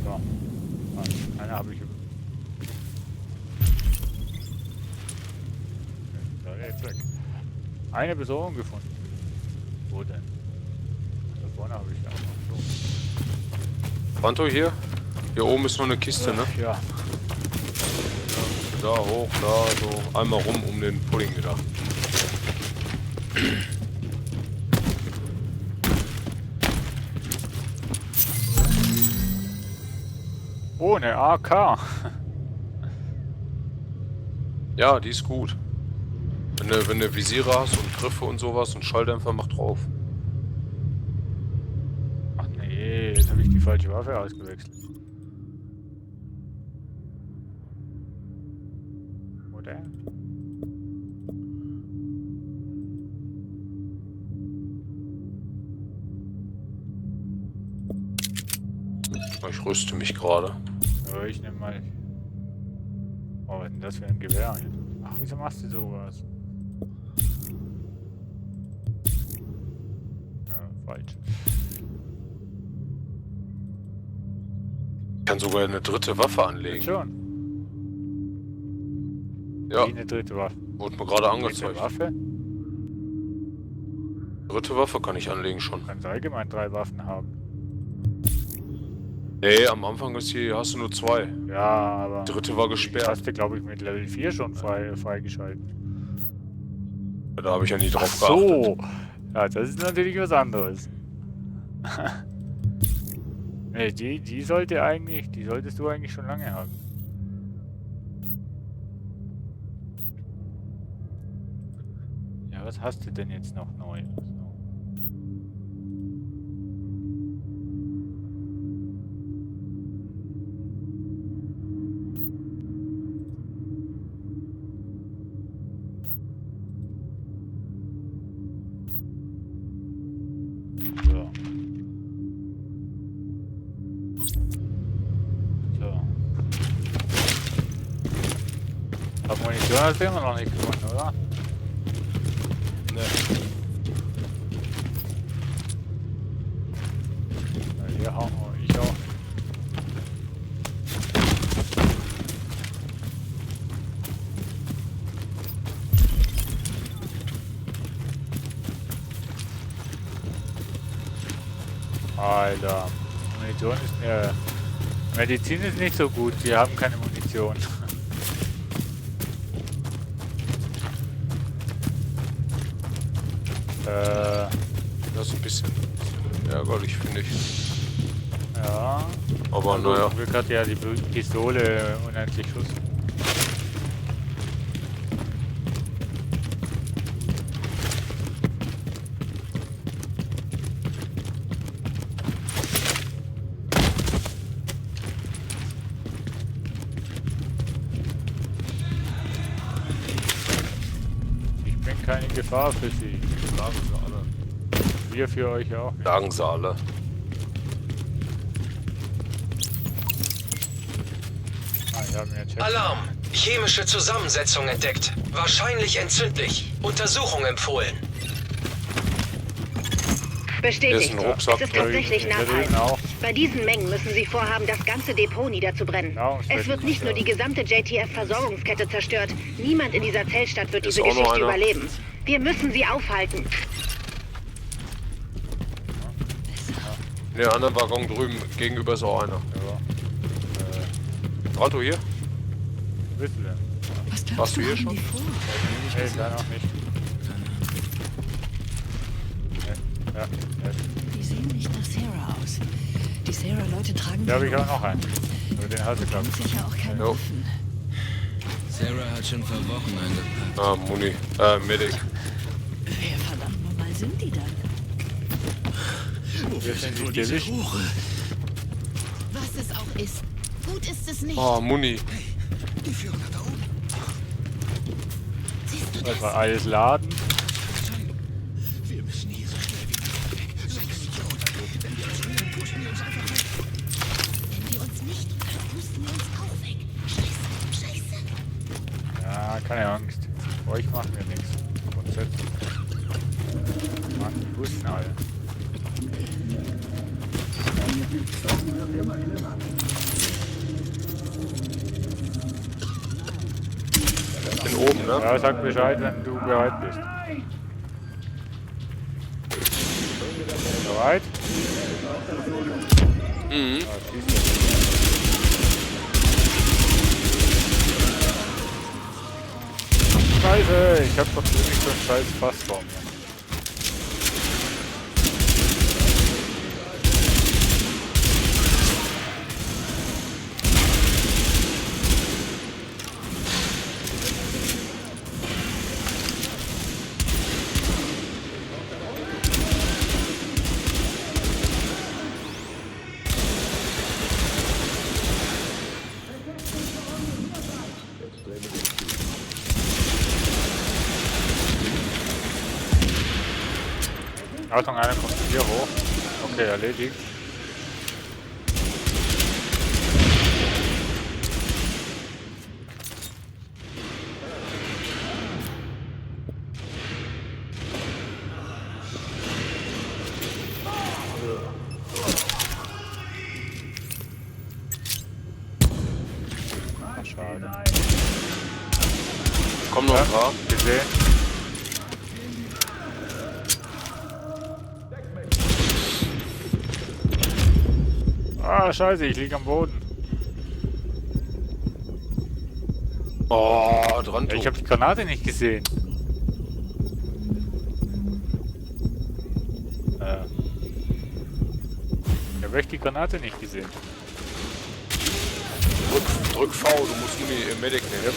A: So. Eine habe ich. Da jetzt weg. Eine Besorgung gefunden. Wo denn? Da vorne habe ich ja auch noch. So.
D: Panto hier? Hier oben ist noch eine Kiste, ne?
A: Ja.
D: da hoch, da, so einmal rum um den Pudding wieder.
A: Oh, eine AK.
D: Ja, die ist gut. Wenn du Visiere hast und Griffe und sowas und Schalldämpfer, mach drauf.
A: Ach nee, jetzt habe ich die falsche Waffe ausgewechselt. Oder?
D: Ich rüste mich gerade.
A: Aber ich nehme mal... Oh, was ist denn das für ein Gewehr? Ach, wieso machst du sowas? Ja, falsch.
D: Ich kann sogar eine dritte Waffe anlegen.
A: Schon.
D: Ja.
A: Wie eine dritte Waffe?
D: Wurde mir gerade angezeigt.
A: Dritte Waffe?
D: Dritte Waffe kann ich anlegen schon.
A: Du kannst allgemein 3 Waffen haben.
D: Nee, am Anfang ist hier, hast du nur 2.
A: Ja, aber...
D: Die dritte war gesperrt.
A: Die hast du, glaube ich, mit Level 4 schon freigeschalten.
D: Ja, da habe ich ja nie drauf
A: Ach so.
D: geachtet.
A: Ja, das ist natürlich was anderes. Nee, die sollte eigentlich... Die solltest du eigentlich schon lange haben. Ja, was hast du denn jetzt noch neu? Munition hast du immer noch nicht gefunden, oder?
D: Ne.
A: Ja, hier hauen wir, ich auch. Alter, Munition ist mir... Medizin ist nicht so gut, wir haben keine Munition.
D: Das ist ein bisschen ärgerlich, finde ich.
A: Ja.
D: Aber naja.
A: Zum Glück hat ja die Pistole unendlich Schuss. Ich bin keine Gefahr für Sie.
D: Sagen sie alle.
A: Wir für euch auch.
D: Sagen sie alle.
C: Alarm! Chemische Zusammensetzung entdeckt. Wahrscheinlich entzündlich. Untersuchung empfohlen.
F: Bestätigt. Es ist tatsächlich Napalm. Bei diesen Mengen müssen Sie vorhaben, das ganze Depot niederzubrennen. Es wird nicht nur die gesamte JTF-Versorgungskette zerstört. Niemand in dieser Zeltstadt wird diese Geschichte überleben. Wir müssen sie aufhalten.
D: In der anderen Waggon drüben gegenüber ist auch einer. Ja. Auto hier?
A: Wo bist du denn?
D: Warst du hier schon?
A: Nee, da noch nicht. Ja.
G: Die sehen nicht nach Sarah aus. Die Sarah-Leute tragen...
A: Da habe ich auch noch einen. Nur den hatte ich glaube ich.
G: Sicher auch keine Waffen.
K: Sarah hat schon vor Wochen eingepackt.
D: Ah, Muni. Medic.
G: Wer verdammt nochmal sind die dann?
K: Wofür sind wohl diese Hure?
I: Was es auch ist. Gut ist es nicht.
D: Oh, Muni.
K: Hey, die führen nach da oben.
I: Siehst du
A: Das war alles laden.
K: Wir müssen hier so schnell wie möglich weg. So ein Idiot. Wenn wir uns rühren, pusten wir uns einfach weg.
I: Wenn wir uns nicht rühren, pusten wir uns auch weg. Scheiße.
A: Ja, keine Angst. Bei euch machen wir nichts. Grundsätzlich. Mann, die wussten alle.
D: Bin oben, ne?
A: Ja, sag Bescheid, wenn du bereit bist. Bereit?
D: Mhm.
A: Ja, Scheiße! Ich hab doch wirklich so ein scheiß Fass vor mir. Achtung, einer kommt hier hoch. Okay, erledigt. Schade.
D: Komm noch, ja,
A: gesehen. Ah, scheiße, ich lieg am Boden.
D: Oh, dran.
A: Ich habe die Granate nicht gesehen. Ich habe echt die Granate nicht gesehen.
D: Drück V, du musst nur die Medic nehmen.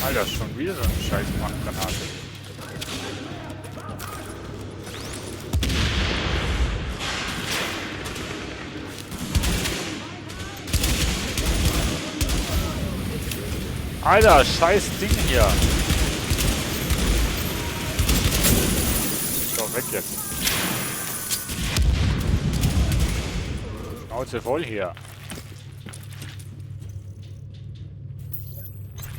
A: Alter, schon wieder so eine scheiß Granate. Alter, scheiß Ding hier. So, weg jetzt. Schnauze voll hier.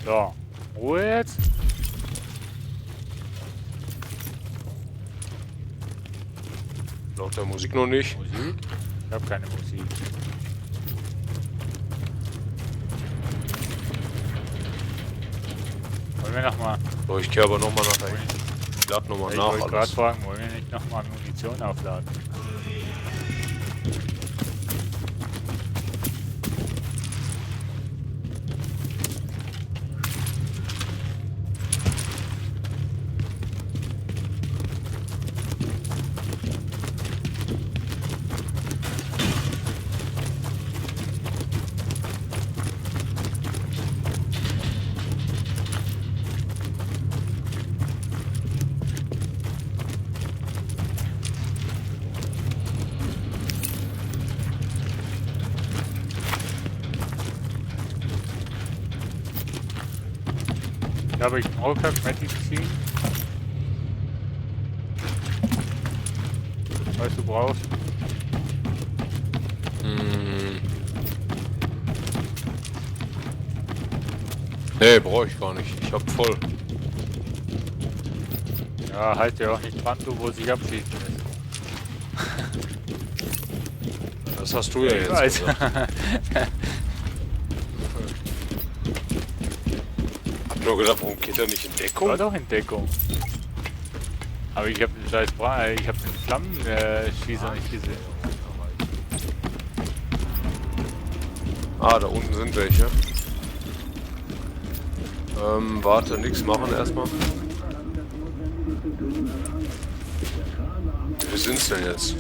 A: So, Ruhe jetzt.
D: Laut der Musik noch nicht.
A: Musik? Ich hab keine Musik. Wollen wir nochmal...
D: So, ich kehre aber nochmal nach dahin. Ich lade nochmal nach.
A: Ich wollte gerade fragen, wollen wir nicht nochmal Munition aufladen? Da habe ich einen Rucksack-Medizin. Was du brauchst.
D: Nee, brauche ich gar nicht. Ich hab voll.
A: Ja, halt ja auch nicht dran, du, wo sich abschießen lässt.
D: Das hast du ja jetzt gesagt. Hab nur gedacht, warum geht er nicht in Deckung?
A: War doch in Deckung. Aber ich hab den scheiß ich hab den Flammenschießer nicht gesehen.
D: Ah, da unten sind welche. Warte, nichts machen erstmal. Wie sind's denn jetzt?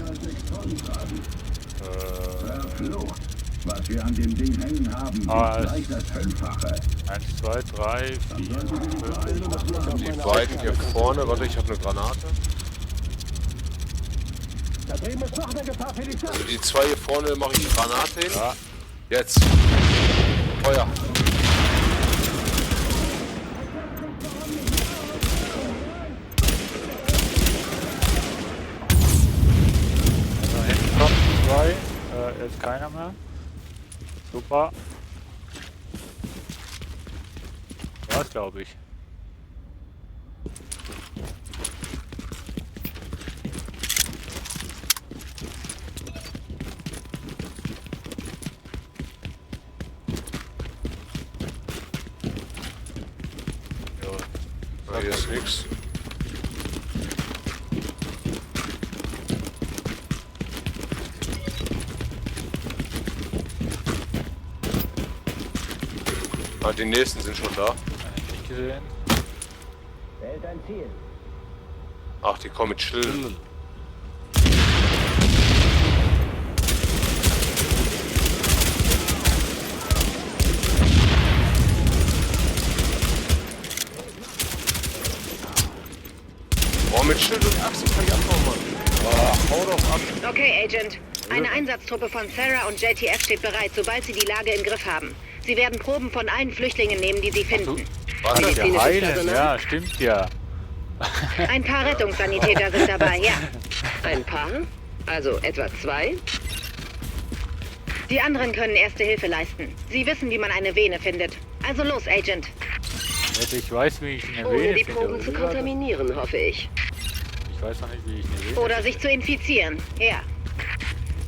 M: Was wir an dem Ding hängen haben, ist gleich das 5-fache.
A: 1, 2, 3, 4, 5.
D: Die beiden hier vorne, warte, ich habe eine Granate.
M: Da drüben ist noch eine Gefahr für die Stadt.
D: Also die zwei hier vorne mache ich die Granate hin.
A: Ja.
D: Jetzt. Feuer.
A: Also hinten kommen 2. Ist keiner mehr. Super. War's, glaube ich.
D: Ja, hier ist nix. Ah, die nächsten sind schon da.
A: Nicht gesehen.
M: Wählt ein Ziel.
D: Ach, die kommen mit Schilden. Oh, mit Schild und Achse kann ich abhauen, Mann. Oh, hau doch ab.
F: Okay, Agent. Eine Einsatztruppe von Sarah und JTF steht bereit, sobald sie die Lage im Griff haben. Sie werden Proben von allen Flüchtlingen nehmen, die sie finden.
A: Was? Der Heilen? Ja, stimmt ja.
F: Ein paar Rettungssanitäter sind dabei, ja.
P: Ein paar? Also etwa 2?
F: Die anderen können erste Hilfe leisten. Sie wissen, wie man eine Vene findet. Also los, Agent.
A: Ich weiß, wie ich eine
P: Ohne
A: Vene
P: die
A: finde.
P: Proben zu kontaminieren, hoffe ich.
A: Ich weiß noch nicht, wie ich eine Vene
F: Oder sich zu infizieren, ja.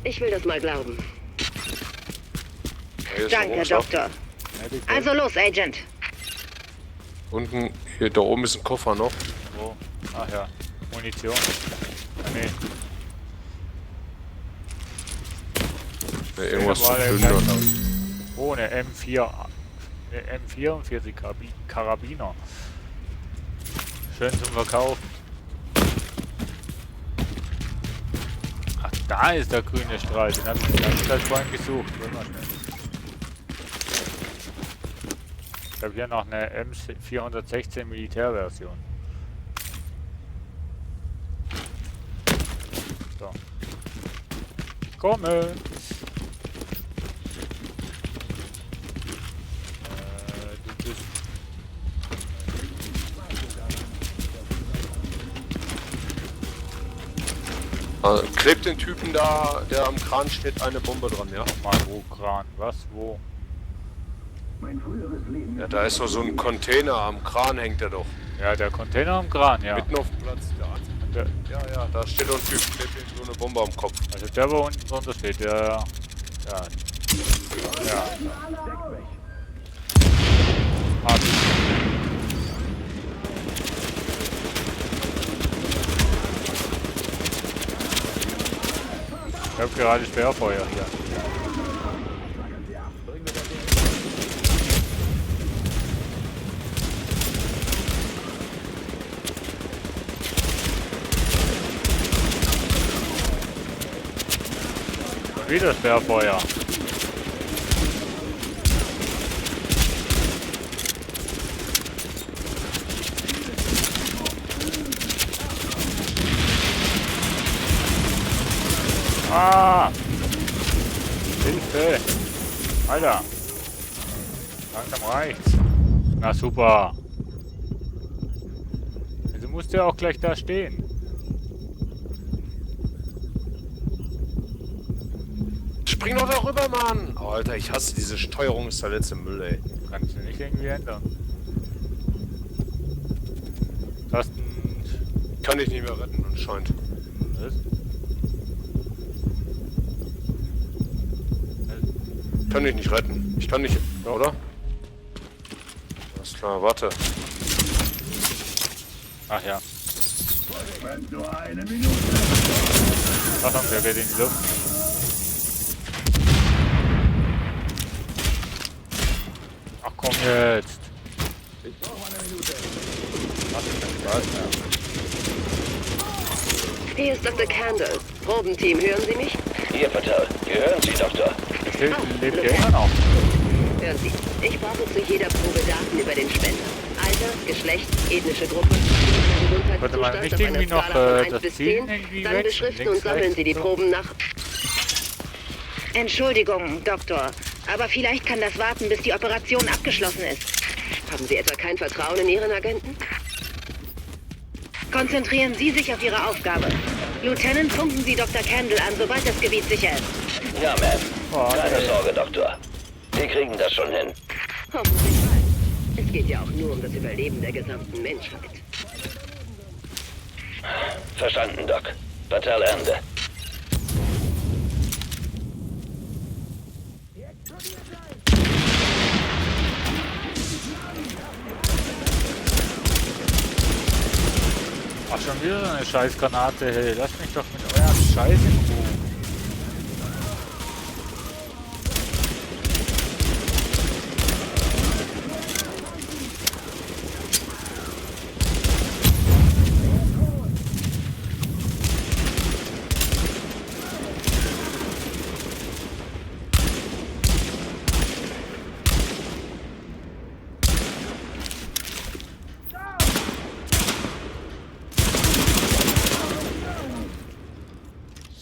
P: Ich will das mal glauben.
F: Danke, Doktor. Also los, Agent.
D: Unten, hier, da oben ist ein Koffer noch.
A: Wo? Ach ja, Munition. Ah, nee.
D: Ja, irgendwas zu plündern.
A: Oh, eine M4. Eine M44 Karabiner. Schön zum Verkaufen. Ach, da ist der grüne Strahl. Den habe ich die ganze Zeit vorhin gesucht. Warte mal schnell. Ich habe hier noch eine M416 Militärversion. So. Ich komme. Du bist...
D: Klebt den Typen da, der am Kran steht, eine Bombe dran, ja?
A: Mal wo Kran? Was? Wo?
D: Ja, da ist doch so ein Container, am Kran hängt er doch.
A: Ja, der Container am Kran, ja.
D: Mitten auf dem Platz, ja, da steht doch ein Typ, klebt ihm so eine Bombe am Kopf.
A: Also der, wo unten drunter steht, der... Ja. Hab ich. Ich hab gerade Sperrfeuer hier. Und wieder Sperrfeuer. Ah! Hilfe! Alter! Langsam reicht's. Na super! Also musst du ja auch gleich da stehen.
D: Spring doch da rüber, Mann! Oh, Alter, ich hasse diese Steuerung, ist der letzte Müll, ey.
A: Kannst du nicht irgendwie ändern. Tasten...
D: Kann ich nicht mehr retten, anscheinend.
A: Was?
D: Kann ich nicht retten. Ich kann nicht, oder? Alles klar, warte.
A: Ach ja. Achtung, der geht in die Luft. Ach komm jetzt. Macht keinen Spaß mehr.
P: Hier ist Dr. Candle. Probenteam, hören Sie mich?
B: Hier, Patel. Wir hören Sie, Doktor.
A: Lebt ja immer noch.
P: Hören Sie, ich brauche zu jeder Probe Daten über den Spender. Alter, Geschlecht, ethnische Gruppe,
A: Warte mal, nicht
P: auf einer
A: irgendwie noch
P: Skala von 1
A: das
P: bis
A: Ziel
P: 10,
A: irgendwie
P: dann
A: wechseln,
P: beschriften
A: links,
P: und sammeln
A: rechts
P: Sie die
A: so.
P: Proben nach...
F: Entschuldigung, Doktor. Aber vielleicht kann das warten, bis die Operation abgeschlossen ist.
P: Haben Sie etwa kein Vertrauen in Ihren Agenten?
F: Konzentrieren Sie sich auf Ihre Aufgabe. Lieutenant, funken Sie Dr. Candle an, sobald das Gebiet sicher ist.
B: Ja, Ma'am. Keine Sorge, Doktor. Wir kriegen das schon hin.
P: Hoffentlich bald. Es geht ja auch nur um das Überleben der gesamten Menschheit.
B: Verstanden, Doc. Patel Ende.
A: Ach, schon wieder so eine Scheißgranate, hey. Lasst mich doch mit eurem Scheiß in Ruhe.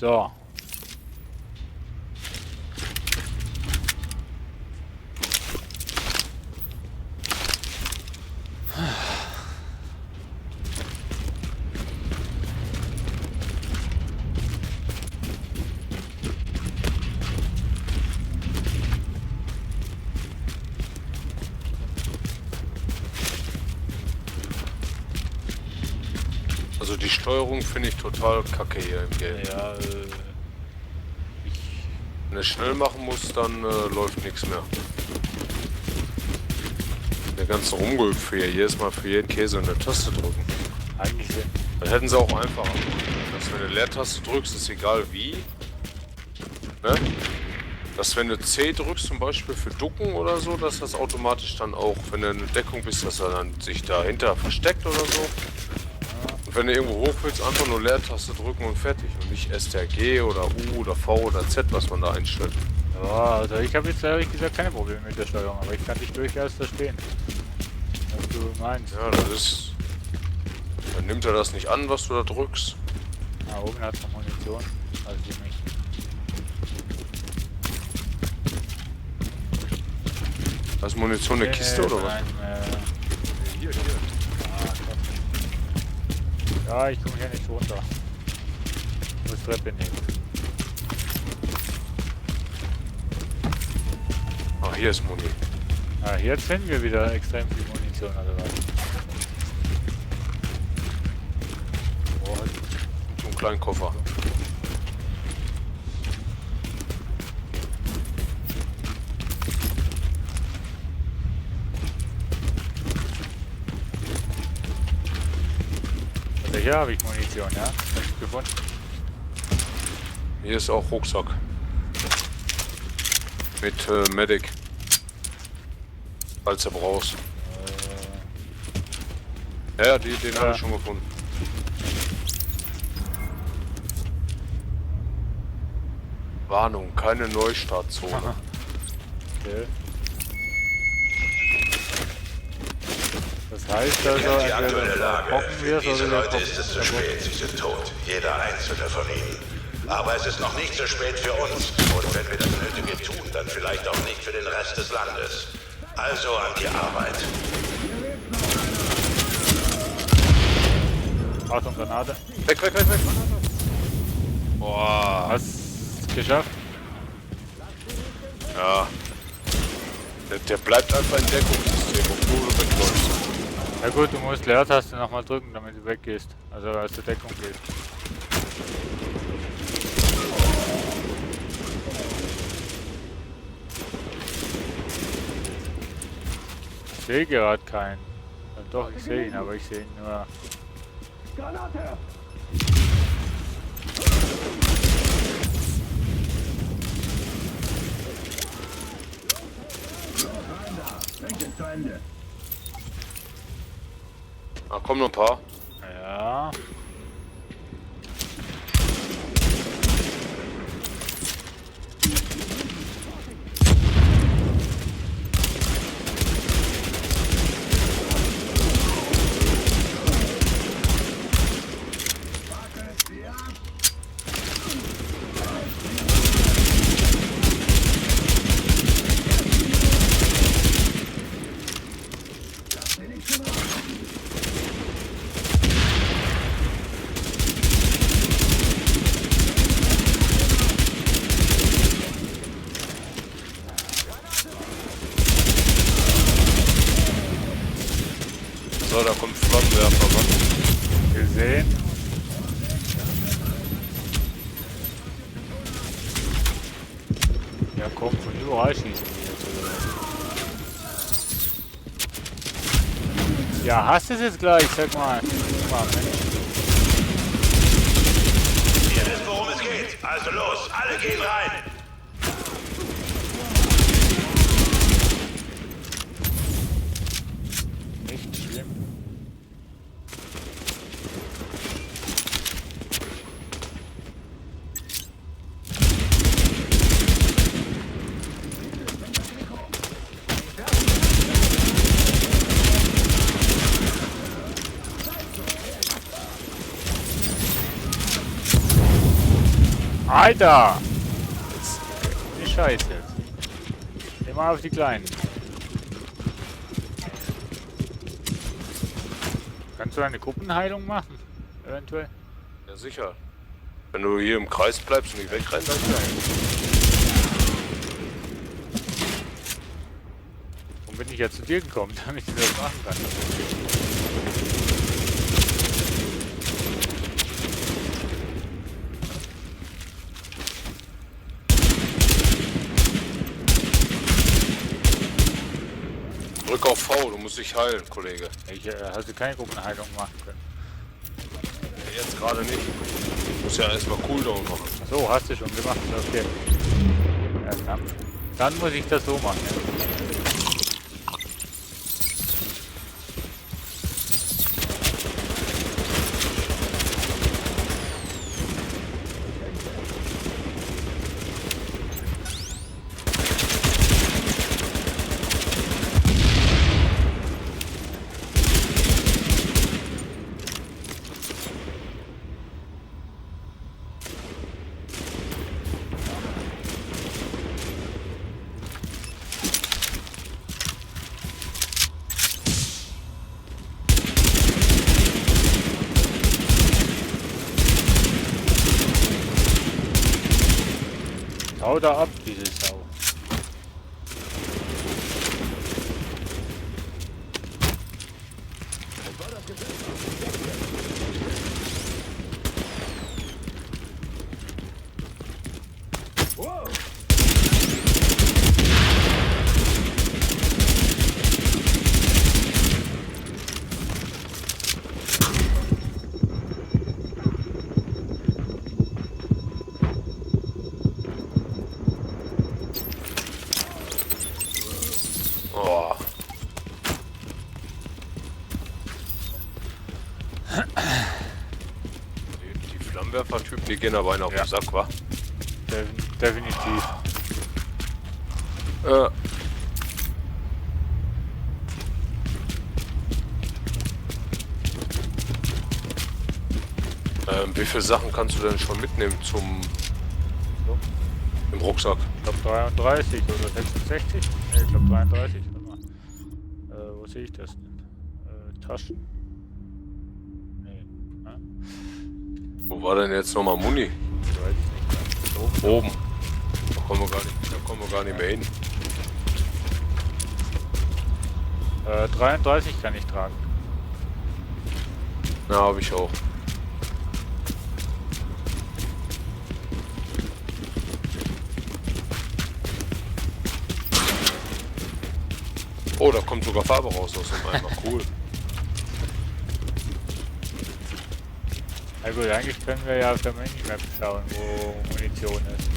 A: So.
D: Also die Steuerung finde ich total kacke hier im Game.
A: Ja,
D: wenn du schnell machen musst, dann läuft nichts mehr. Der ganze Rumgehüpfe hier, jedes Mal für jeden Käse eine Taste drücken.
A: Eigentlich ja.
D: Das hätten sie auch einfacher machen können. Dass wenn du Leertaste drückst, ist egal wie. Ne? Dass wenn du C drückst, zum Beispiel für Ducken oder so, dass das automatisch dann auch, wenn du in der Deckung bist, dass er dann sich dahinter versteckt oder so. Und wenn du irgendwo hoch willst, einfach nur Leertaste drücken und fertig. Und nicht STRG oder U oder V oder Z, was man da einstellt.
A: Ja, also ich habe jetzt ehrlich gesagt keine Probleme mit der Steuerung, aber ich kann dich durchaus verstehen, was du meinst.
D: Ja, das ist... Dann nimmt er das nicht an, was du da drückst.
A: Na, oben hat es noch Munition, also hier nicht.
D: Hast du Munition in der Kiste oder was?
A: Nein,
D: hier.
A: Ja, ich komme hier nicht runter. Ich muss Treppe nehmen.
D: Ah, hier ist Muni.
A: Ah, hier finden wir wieder extrem viel Munition, oder was?
D: Oh, so einen kleinen Koffer.
A: Also hier habe ich Munition, ja? Hab ich gefunden.
D: Hier ist auch Rucksack. Mit Medic. Falls du brauchst. Ja, den habe ich schon gefunden. Warnung, keine Neustartzone.
A: Okay. Das heißt also, entweder hocken wir es
Q: Für diese
A: oder wir
Q: Leute ist es zu spät, sie sind tot. Jeder einzelne von ihnen. Aber es ist noch nicht zu spät für uns. Und wenn wir das Nötige tun, dann vielleicht auch nicht für den Rest des Landes. Also an die Arbeit.
A: Achtung, Granate.
D: Weg. Boah.
A: Hast du geschafft?
D: Ja. Der bleibt einfach im Deckungssystem, obwohl du wegläufst.
A: Na gut, du musst Leertaste nochmal drücken, damit du weggehst. Also aus der Deckung gehst. Ich sehe gerade keinen. Ja, doch, ich sehe ihn, aber ich sehe ihn nur.
M: Granate! Zu Ende.
D: Ah, kommen noch ein paar.
A: Ja.
D: So, da kommt Flammenwerfer, Mann.
A: Gesehen. Ja, komm, von überall schießen die jetzt. Oder? Ja, hast du es jetzt gleich? Sag mal. Guck mal, Mensch.
Q: Ihr wisst, worum es geht. Also los, alle gehen rein.
A: Nicht schlimm. Alter! Die Scheiße. Immer auf die Kleinen. Kannst du eine Gruppenheilung machen? Eventuell?
D: Ja, sicher. Wenn du hier im Kreis bleibst und nicht wegrennst, dann gleich.
A: Und bin ich ja zu dir gekommen, damit ich das machen kann.
D: Drück auf V, du musst dich heilen, Kollege.
A: Ich hatte keine Gruppenheilung machen können.
D: Ja, jetzt gerade nicht. Du musst ja erstmal Cooldown machen.
A: So, hast du schon gemacht, okay. Ja, dann muss ich das so machen. Ja. Hau da ab, diese Sau.
D: Oh. Die Flammenwerfer-Typen, die gehen aber einer auf den Sack, wa?
A: Definitiv.
D: Wie viele Sachen kannst du denn schon mitnehmen im Rucksack?
A: Ich glaube 33 oder 66. Ne, ich glaube 33. Warte mal. Wo sehe ich das denn? Taschen. Nee. Ja.
D: Wo war denn jetzt nochmal Muni?
A: Ich weiß es nicht.
D: Oben. Da kommen wir gar nicht mehr hin.
A: 33 kann ich tragen.
D: Na, habe ich auch. Oh, da kommt sogar Farbe raus aus dem Eimer. Cool.
A: Na gut, eigentlich können wir ja auf der Minimap schauen, wo Munition ist.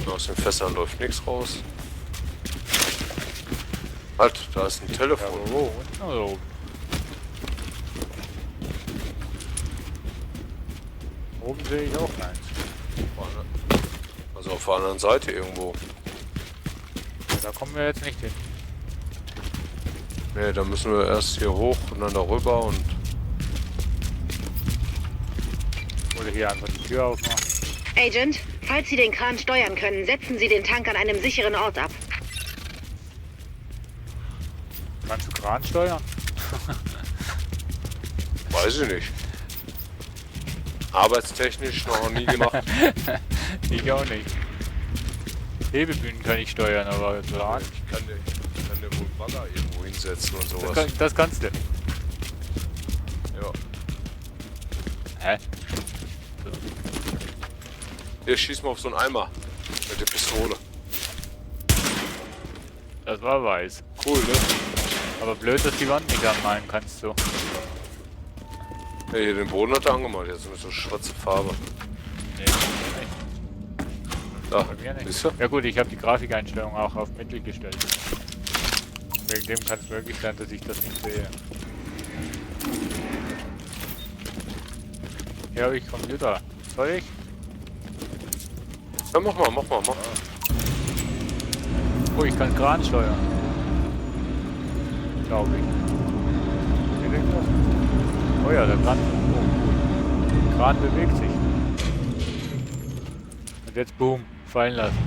D: Aus den Fässern läuft nichts raus. Halt, da ist ein Telefon.
A: Ja, wo? Unten oder oben? Oben sehe ich auch eins.
D: Also auf der anderen Seite irgendwo.
A: Da kommen wir jetzt nicht hin.
D: Ne, da müssen wir erst hier hoch und dann darüber und...
A: Oder hier einfach die Tür aufmachen.
F: Agent, falls Sie den Kran steuern können, setzen Sie den Tank an einem sicheren Ort ab.
A: Kannst du Kran steuern?
D: Weiß ich nicht. Arbeitstechnisch noch nie gemacht.
A: Ich auch nicht. Hebebühnen kann ich steuern, aber Kran...
D: Ich kann dir wohl Bagger irgendwo hinsetzen und sowas.
A: Das kannst du.
D: Ja.
A: Hä?
D: Hier, schieß mal auf so einen Eimer. Mit der Pistole.
A: Das war weiß.
D: Cool, ne?
A: Aber blöd, dass die Wand nicht anmalen kannst du.
D: Ja, hier den Boden hat er angemalt, jetzt mit so schwarze Farbe.
A: Nee,
D: da,
A: bei mir nicht.
D: siehst du?
A: Ja gut, ich habe die Grafikeinstellung auch auf Mittel gestellt. Wegen dem kann es möglich sein, dass ich das nicht sehe. Hier habe ich Computer. Soll ich?
D: Ja, mach mal.
A: Oh, ich kann Kran steuern. Glaube ich. Geht irgendwas? Oh ja, der Kran. Oh, cool. Kran bewegt sich. Und jetzt boom, fallen lassen.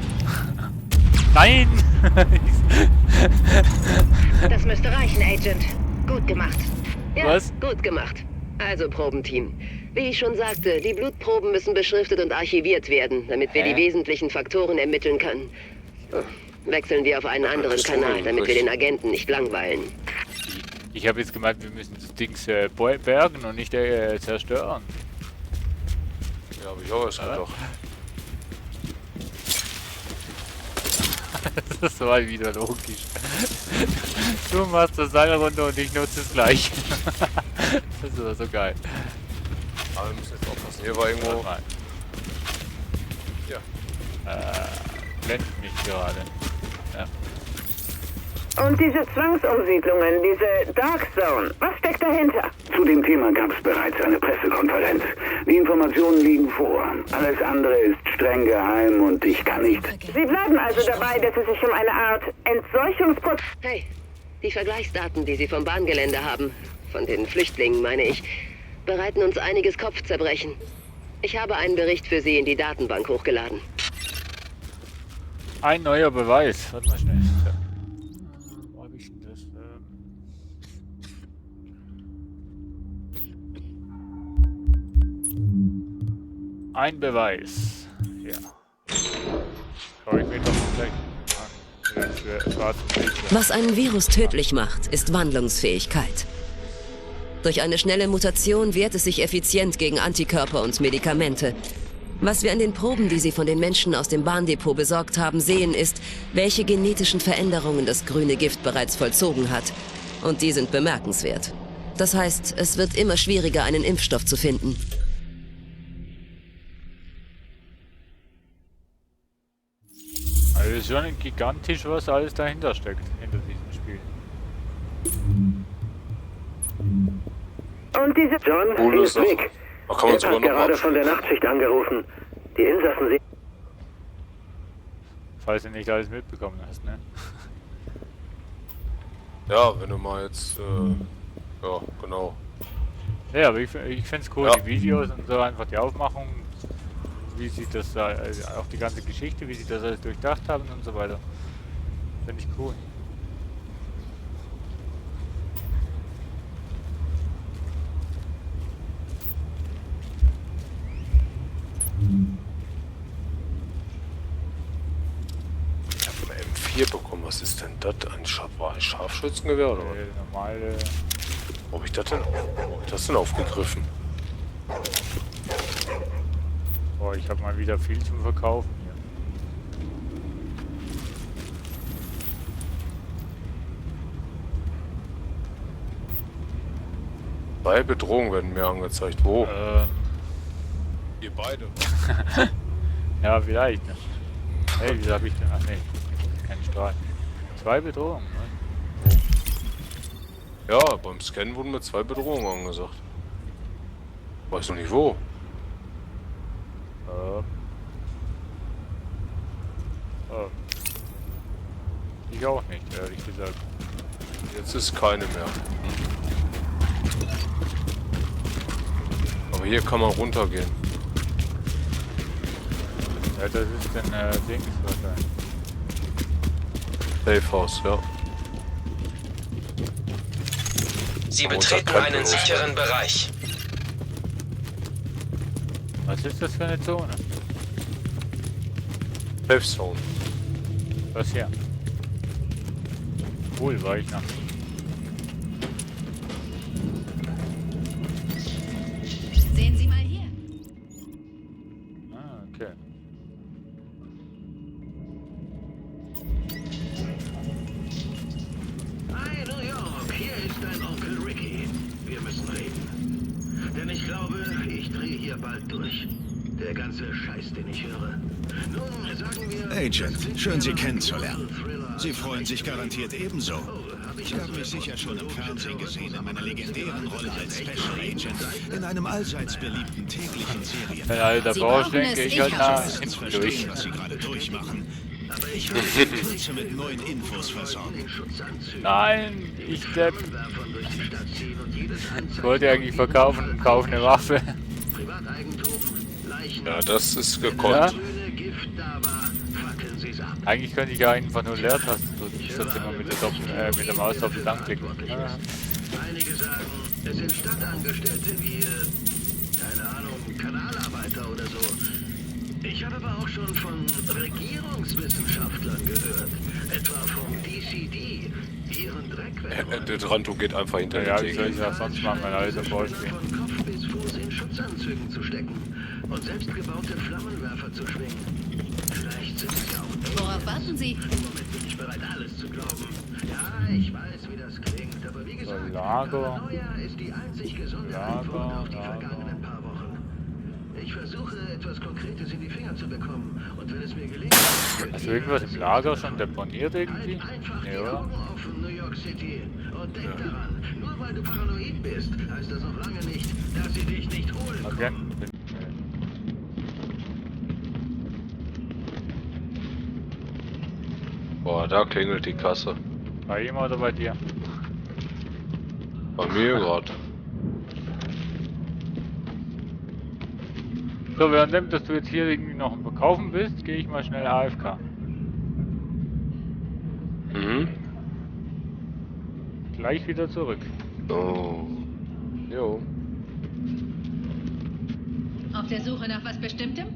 A: Nein!
F: Das müsste reichen, Agent. Gut gemacht.
P: Ja,
A: Was?
P: gut gemacht. Also, Probenteam. Wie ich schon sagte, die Blutproben müssen beschriftet und archiviert werden, damit wir die wesentlichen Faktoren ermitteln können. Wechseln wir auf einen anderen Kanal, damit wir den Agenten nicht langweilen.
A: Ich habe jetzt gemeint, wir müssen das Ding bergen und nicht zerstören.
D: Ja, habe ich auch erst gedacht.
A: Das war wieder logisch. Du machst das Seil runter und ich nutze es gleich. Das war so geil.
D: Aber wir müssen jetzt aufpassen. Hier war irgendwo... Ja.
A: Blendet mich gerade. Ja.
R: Und diese Zwangsumsiedlungen, diese Dark Zone, was steckt dahinter?
J: Zu dem Thema gab es bereits eine Pressekonferenz. Die Informationen liegen vor. Alles andere ist streng geheim und ich kann nicht...
R: Sie bleiben also dabei, dass es sich um eine Art Entseuchungsprozess...
P: Hey, die Vergleichsdaten, die Sie vom Bahngelände haben, von den Flüchtlingen meine ich, bereiten uns einiges Kopfzerbrechen. Ich habe einen Bericht für Sie in die Datenbank hochgeladen.
A: Ein neuer Beweis. Warte mal schnell. Wo hab ich denn das? Ein Beweis. Ja. Schau ich mir doch gleich an.
N: Was einen Virus tödlich macht, ist Wandlungsfähigkeit. Durch eine schnelle Mutation wehrt es sich effizient gegen Antikörper und Medikamente. Was wir an den Proben, die sie von den Menschen aus dem Bahndepot besorgt haben, sehen, ist, welche genetischen Veränderungen das grüne Gift bereits vollzogen hat. Und die sind bemerkenswert. Das heißt, es wird immer schwieriger, einen Impfstoff zu finden.
A: Also es ist schon gigantisch, was alles dahinter steckt, hinter diesem Spiel.
R: Und diese...
J: John,
D: Cool
J: ist weg.
D: Kann man
J: Er hat gerade von der Nachtschicht angerufen. Die Insassen sehen...
A: Falls du nicht alles mitbekommen hast, ne?
D: Ja, wenn du mal jetzt... ja, genau.
A: Ja, aber ich finde es cool, die Videos und so, einfach die Aufmachung, wie sie das da, also auch die ganze Geschichte, wie sie das alles durchdacht haben und so weiter. Finde ich cool.
D: Ich habe eine M4 bekommen. Was ist denn das? Ein Scharfschützengewehr oder was?
A: Normale...
D: Wo hab ich das denn aufgegriffen?
A: Boah, ich habe mal wieder viel zum Verkaufen hier.
D: Zwei Bedrohungen werden mir angezeigt. Wo? Ihr beide.
A: Ja, vielleicht. Ne? Hey, wieso habe ich denn? Ach nee, kein Strahl. Zwei Bedrohungen, ne?
D: Ja, beim Scannen wurden mir zwei Bedrohungen angesagt. Weiß noch nicht wo.
A: Ich auch nicht, ehrlich gesagt.
D: Jetzt ist keine mehr. Aber hier kann man runtergehen.
A: Ja, das ist ein Ding wahrscheinlich.
D: Safe House, ja.
C: Sie betreten einen sicheren Bereich.
A: Was ist das für eine Zone?
D: Safe Zone.
A: Was hier? Cool, war ich noch.
I: Sehen Sie mal hier.
A: Ah, okay.
M: Hi New York, hier ist dein Onkel Ricky. Wir müssen reden. Denn ich glaube, ich drehe hier bald durch. Der ganze Scheiß, den ich höre. Nun, sagen wir...
O: Agent, schön Sie kennenzulernen. Sie freuen sich garantiert ebenso. Ich habe mich sicher schon im Fernsehen gesehen, in meiner legendären Rolle als Special Agent, in einem allseits beliebten täglichen Serien.
A: Wenn alle davor stehen, gehe ich halt nach hinten durch.
O: Was Sie gerade durchmachen. Aber ich will Sie in Kürze mit neuen Infos versorgen.
A: Nein, ich Depp. Ich wollte eigentlich verkaufen und kaufe eine Waffe.
D: Ja, das ist gekonnt.
A: Ja? Eigentlich könnte ich ja einfach nur Leertasten drücken, sonst immer mit der Maus auf den anklicken.
M: Einige sagen, es sind Stadtangestellte wie, keine Ahnung, Kanalarbeiter oder so. Ich habe aber auch schon von Regierungswissenschaftlern gehört. Etwa vom DCD, ihren Dreck weg.
D: Der Dranto geht einfach hinter
A: Ja,
D: den
A: wie soll ich das sonst machen, wenn alles davor stehen?
M: Von Kopf bis Fuß in Schutzanzügen zu stecken und selbstgebaute Flammenwerfer zu schwingen. Vielleicht sind es ja auch...
I: Worauf warten Sie?
M: Im Moment bin ich bereit, alles zu glauben. Ja, ich weiß, wie das klingt, aber wie gesagt, Paranoia ist die einzig gesunde Antwort auf die vergangenen paar Wochen. Ich versuche, etwas Konkretes in die Finger zu bekommen. Und wenn es mir gelingt...
A: Hast du irgendwas im Lager schon deponiert irgendwie? Nee, oder?
M: Auf New York City. Und denk daran, nur weil du paranoid bist, heißt das noch lange nicht, dass sie dich nicht holen.
A: Okay.
D: Boah, da klingelt die Kasse.
A: Bei ihm oder bei dir?
D: Bei mir gerade.
A: So, während dass du jetzt hier irgendwie noch am Verkaufen bist, gehe ich mal schnell AFK.
D: Mhm.
A: Gleich wieder zurück.
D: Oh. Jo.
I: Auf der Suche nach was Bestimmtem?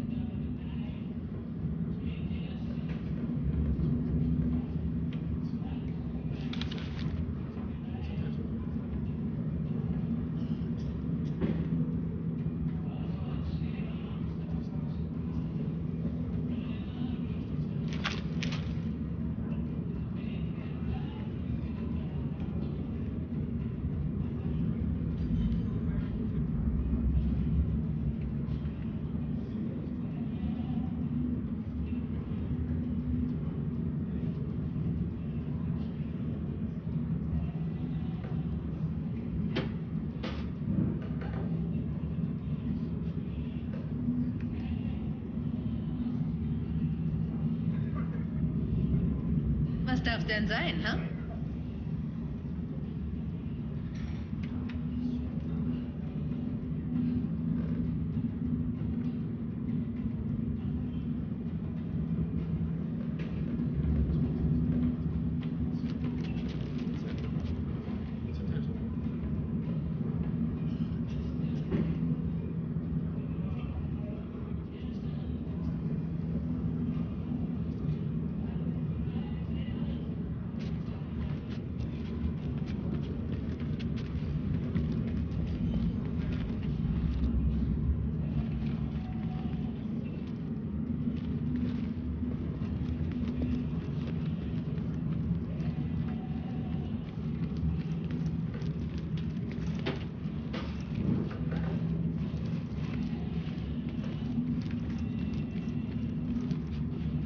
I: Was darf denn sein, hä?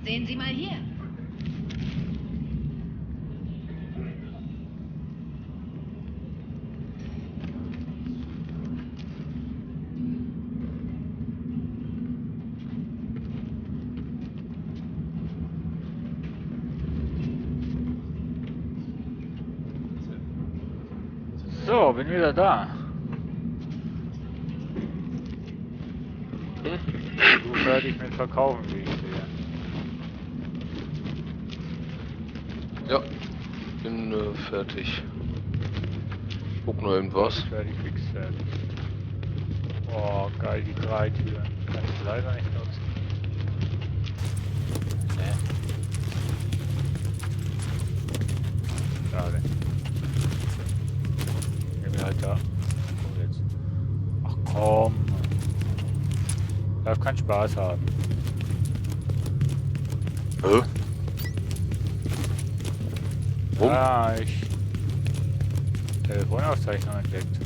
I: Sehen Sie mal hier.
A: So, bin wieder da. Du fertig mit Verkaufen, wie ich sehe.
D: Ja, bin fertig. Guck nur irgendwas.
A: Fertig, fix, fertig. Oh, geil, die 3 Türen. Kann ich leider nicht nutzen. Schade. Nehmen wir halt da. Oh, jetzt. Ach komm. Darf keinen Spaß haben.
D: Hä? Warum?
A: Ah, ich... Telefonaufzeichnung entdeckt.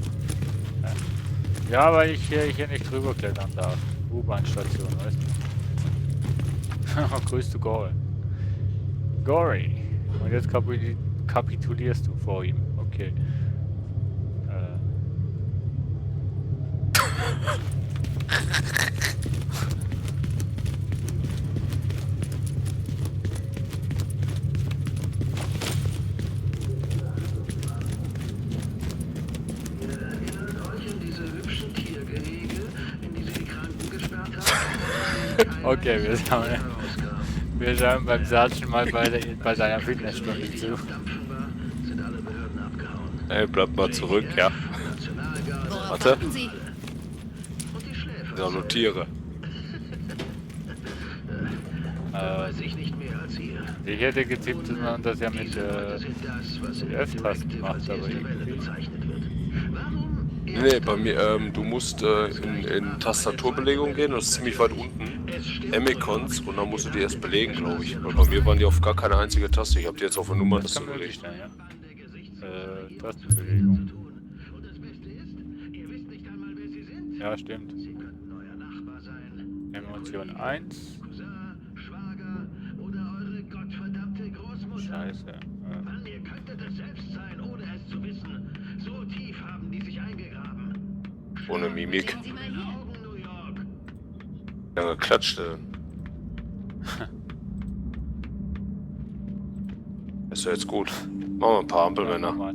A: Ja, weil ich hier nicht drüber klettern darf. U-Bahn-Station, weißt du? Grüß du Gore. Gory. Und jetzt kapitulierst du vor ihm. Okay. Okay, wir schauen beim Sergeant mal bei seiner Fitnessstunde zu.
D: Ey, bleib mal zurück, ja. Warte. Ja, notiere.
A: Ich hätte getippt, dass man das ja mit F-Tasten macht, aber irgendwie...
D: Nee, bei mir, du musst in Tastaturbelegung gehen, das ist ziemlich weit unten. Icons und dann musst du die erst belegen, glaube ich. Weil bei mir waren die auf gar keine einzige Taste. Ich habe die jetzt auf eine Nummer-Taste gelegt.
A: Tastenbelegung. Ja, stimmt. Emotion 1. Scheiße.
M: Mann, ihr könntet es selbst sein, ohne es zu wissen. So tief haben die sich eingegraben.
D: Ohne Mimik. Ja, geklatscht. Ist ja jetzt gut. Machen wir ein paar Ampelmänner.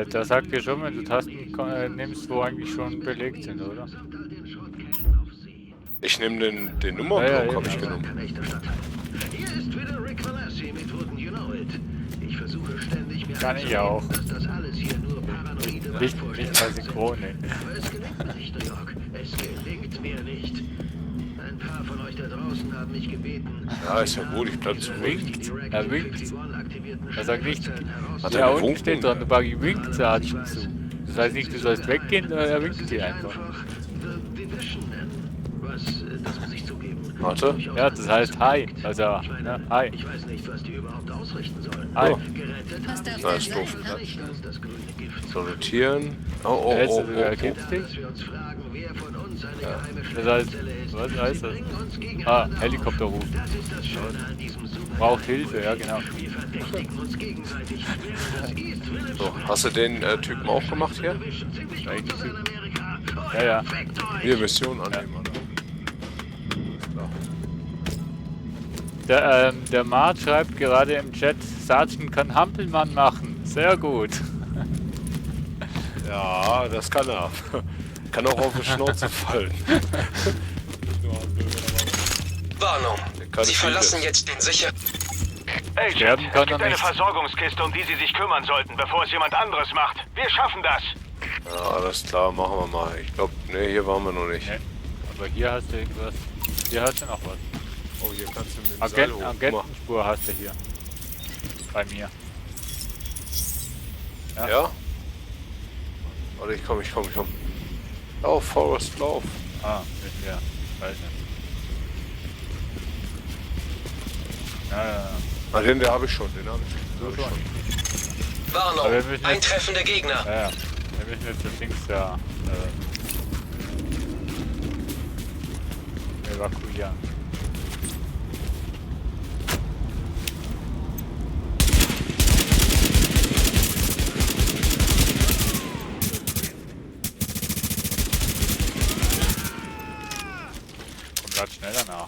A: Das sagt dir schon, wenn du Tasten nimmst, wo eigentlich schon belegt sind, oder?
D: Ich nehme den Nummernblock, habe ich genommen.
M: Hier ist wieder Rick Valassi mit Wooden You Know It. Ich versuche ständig mir
A: kann ich auch.
M: dass das alles hier nur paranoide
A: Nicht mal Synchrone.
M: Aber es gelingt mir nicht, New York. Es gelingt mir nicht. Ein paar von euch da draußen haben mich gebeten.
D: Ja, ist ja gut, ich bleib zurück.
A: Er winkt. Er sagt nicht,
D: Hat
A: ja,
D: er
A: unten
D: gewunken?
A: steht dran, aber winkt Sergeant zu. Das heißt nicht, du sollst weggehen, er winkt dir einfach.
M: Das muss ich zugeben.
D: Warte.
A: Ja, das heißt Hi. Also, ja, Hi.
M: Ich weiß nicht, was die überhaupt ausrichten sollen.
A: Hi.
L: Was darf
D: Na,
L: das
D: ist doof.
L: sein?
D: Sortieren. Oh.
A: Gibt's dich? Ja. Das heißt, was heißt das? Ah, Helikopterruf. Braucht Hilfe, ja genau.
D: So, hast du den Typen auch gemacht hier?
A: Ja.
D: Hier, Mission annehmen, oder?
A: Der Mart schreibt gerade im Chat, Sergeant kann Hampelmann machen. Sehr gut.
D: Ja, das kann er. Kann auch auf die Schnauze fallen.
C: Warnung. Sie verlassen jetzt den sicher...
A: Sterben
S: Agent,
A: kann
S: es gibt
A: er
S: eine
A: nicht.
S: Versorgungskiste, um die Sie sich kümmern sollten, bevor es jemand anderes macht. Wir schaffen das.
D: Ja, alles klar, machen wir mal. Ich glaube, ne, hier waren wir noch nicht.
A: Nee. Aber hier hast du irgendwas. Hier hast du noch was.
D: Oh, hier kannst du mit dem Seil hoch.
A: Agentenspur hast du hier. Bei mir.
D: Ja? Warte, ich komm. Lauf, Forrest, lauf.
A: Ah, mit mir. Weiß nicht. Ja.
D: Ah, den habe ich schon, So schon.
C: Warnung. Eintreffende Gegner.
A: Ja. Wir müssen jetzt das Dings da evakuieren. Komm grad schneller nach.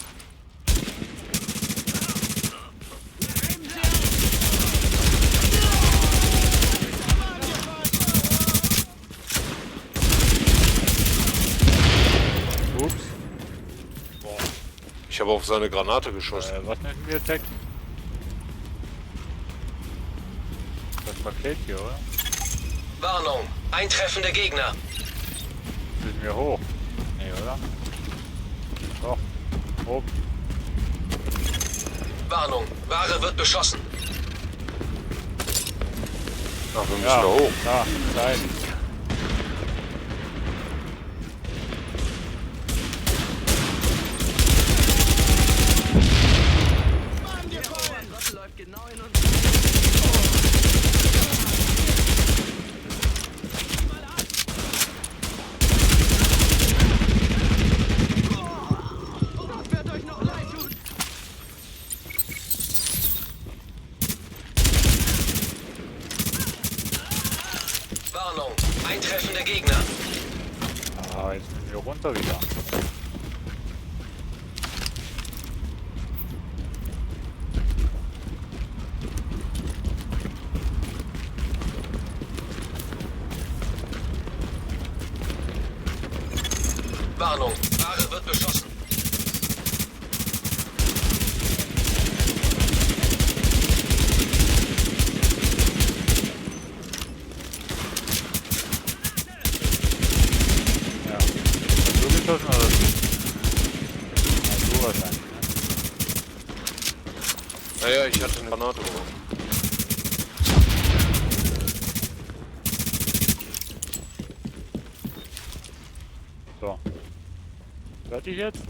A: Ups. Boah.
D: Ich habe auf seine Granate geschossen.
A: Was müssen wir checken? Das Paket hier, oder?
C: Warnung. Eintreffende Gegner.
A: Müssen wir hoch? Nee, oder? Doch. Oben.
C: Warnung. Ware wird beschossen.
D: Ach, wir müssen da hoch.
A: Da, Zeit.
C: Warnung. Eintreffende Gegner.
A: Ah, jetzt müssen wir runter wieder.
C: Warnung, Ware wird beschossen.
A: Ja. So geschossen oder so? Ja, so wahrscheinlich.
D: Naja, ich hatte eine Granate drauf.
A: So. Fertig jetzt?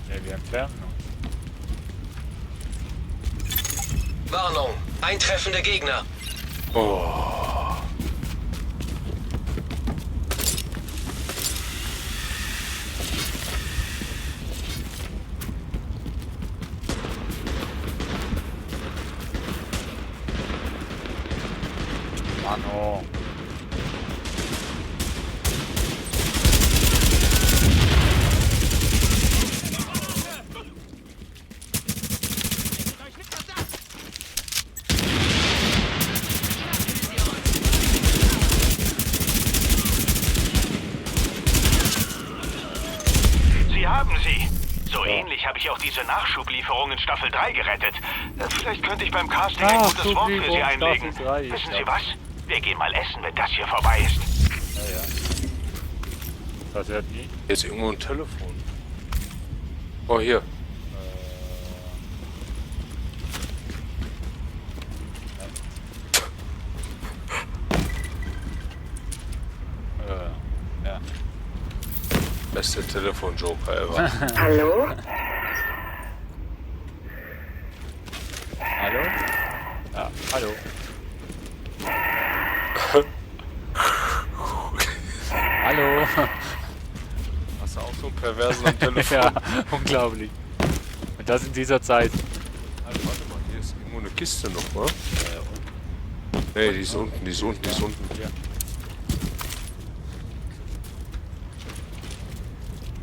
A: Ja, wir entfernen uns.
C: Warnung, eintreffende Gegner.
D: Oh.
A: Mann, oh.
S: Sie haben sie. So ähnlich habe ich auch diese Nachschublieferung in Staffel 3 gerettet. Vielleicht könnte ich beim Casting ein gutes Wort für Sie einlegen. Wissen Sie was? Wir gehen mal essen, wenn das hier vorbei ist.
A: Ja, ja. Das hört nie.
D: Hier ist irgendwo ein Telefon. Oh, hier.
A: Ja.
D: Beste Telefon-Joker ever.
R: Hallo?
A: Hallo? Ja, hallo. Hallo.
D: Hast du auch so perversen am Telefon?
A: Ja, unglaublich. Und das in dieser Zeit.
D: Also, warte mal, hier ist irgendwo eine Kiste noch, wa? Nee, die ist unten, die ist unten, die ist unten.
A: Ja.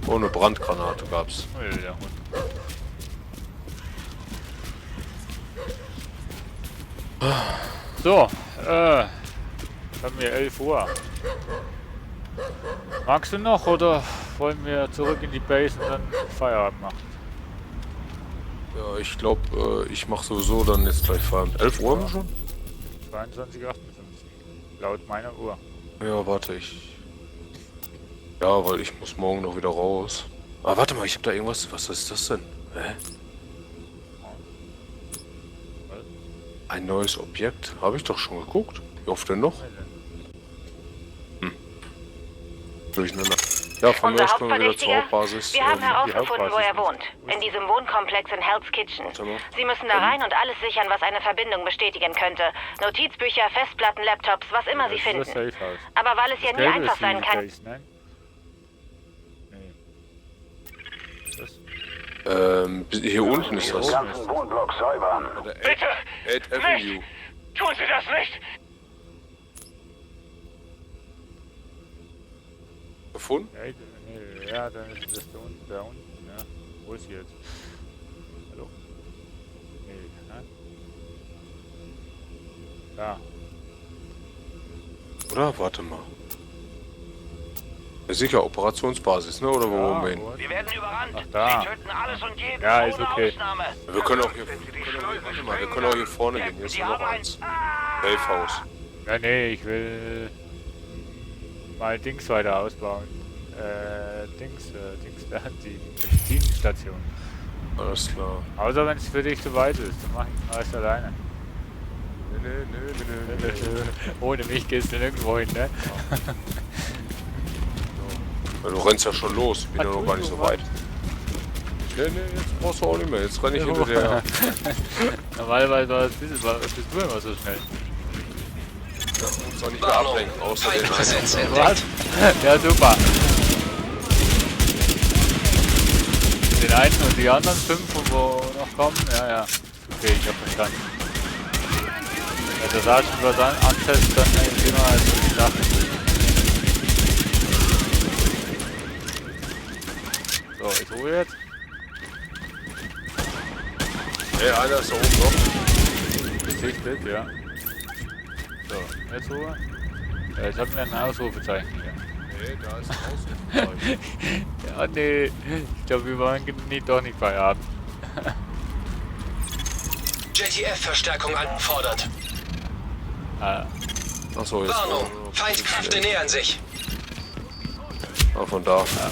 D: Oh, eine Brandgranate gab's.
A: Oh, ja, Hund. So, haben wir 11 Uhr. Magst du noch oder wollen wir zurück in die Base und dann Feierabend machen?
D: Ja, ich glaube, ich mache sowieso dann jetzt gleich Feierabend. 11 Uhr haben wir schon?
A: 22:58. Laut meiner Uhr.
D: Ja, warte, Ja, weil ich muss morgen noch wieder raus. Ah, warte mal, ich habe da irgendwas. Was ist das denn? Hä? Ein neues Objekt? Habe ich doch schon geguckt. Wie oft denn noch? Durcheinander. Ja, von mir aus können wir wieder zur Hauptbasis.
L: Wir haben herausgefunden, wo er wohnt. In diesem Wohnkomplex in Hell's Kitchen. Sie müssen da rein und alles sichern, was eine Verbindung bestätigen könnte. Notizbücher, Festplatten, Laptops, was immer Sie finden. Aber weil es ja nie einfach sein kann...
D: Hier unten ist das.
M: Wohnblock säubern.
S: Bitte!
D: 8th Avenue.
S: Tun Sie das nicht!
D: Gefunden?
A: Ja, dann ist das da unten, ja. Wo ist sie jetzt? Hallo? Nee, nein? Da.
D: Oder? Warte mal. Ja, sicher, Operationsbasis, ne? Oder wo wollen wir hin?
S: Wir werden überrannt.
A: Ach, da.
S: Sie töten alles und jeden
A: Ja, ist
S: ohne
A: okay.
S: Ausnahme.
D: Wir können auch hier, wir können auch hier vorne gehen. Hier ist noch eins. Safe House.
A: Ja, nee, ich will mal Dings weiter ausbauen. Dings da, die Medizinstation.
D: Alles klar.
A: Außer wenn es für dich zu weit ist, dann mach ich alles alleine. Nö. Ohne mich gehst du nirgendwo hin, ne?
D: Ja, du rennst ja schon los, bin ja noch gar nicht so weit. Nee, jetzt brauchst du auch nicht mehr, jetzt renn ich hinterher.
A: Normalerweise bist du immer so schnell.
D: Ja, uns auch nicht mehr ablenken, außer den einen.
A: Was? Ja, super. Den einen und die anderen 5, wo noch kommen? Ja. Okay, ich hab verstanden. Ja, der Sergeant was antestet, dann immer als die Sache. So, ist Ruhe jetzt?
D: Hey, einer ist da oben noch.
A: gesichtet, ja. So, jetzt Ruhe. Ja, jetzt hatten wir ein Ausrufezeichen hier.
D: Nee, da ist ein Ausrufezeichen.
A: Ja, nee. Ich glaube, wir waren doch nicht Feierabend.
C: JTF-Verstärkung anfordert.
D: Achso, jetzt.
C: Warnung, Feindkräfte nähern sich.
D: Ah, von da.
A: Ja.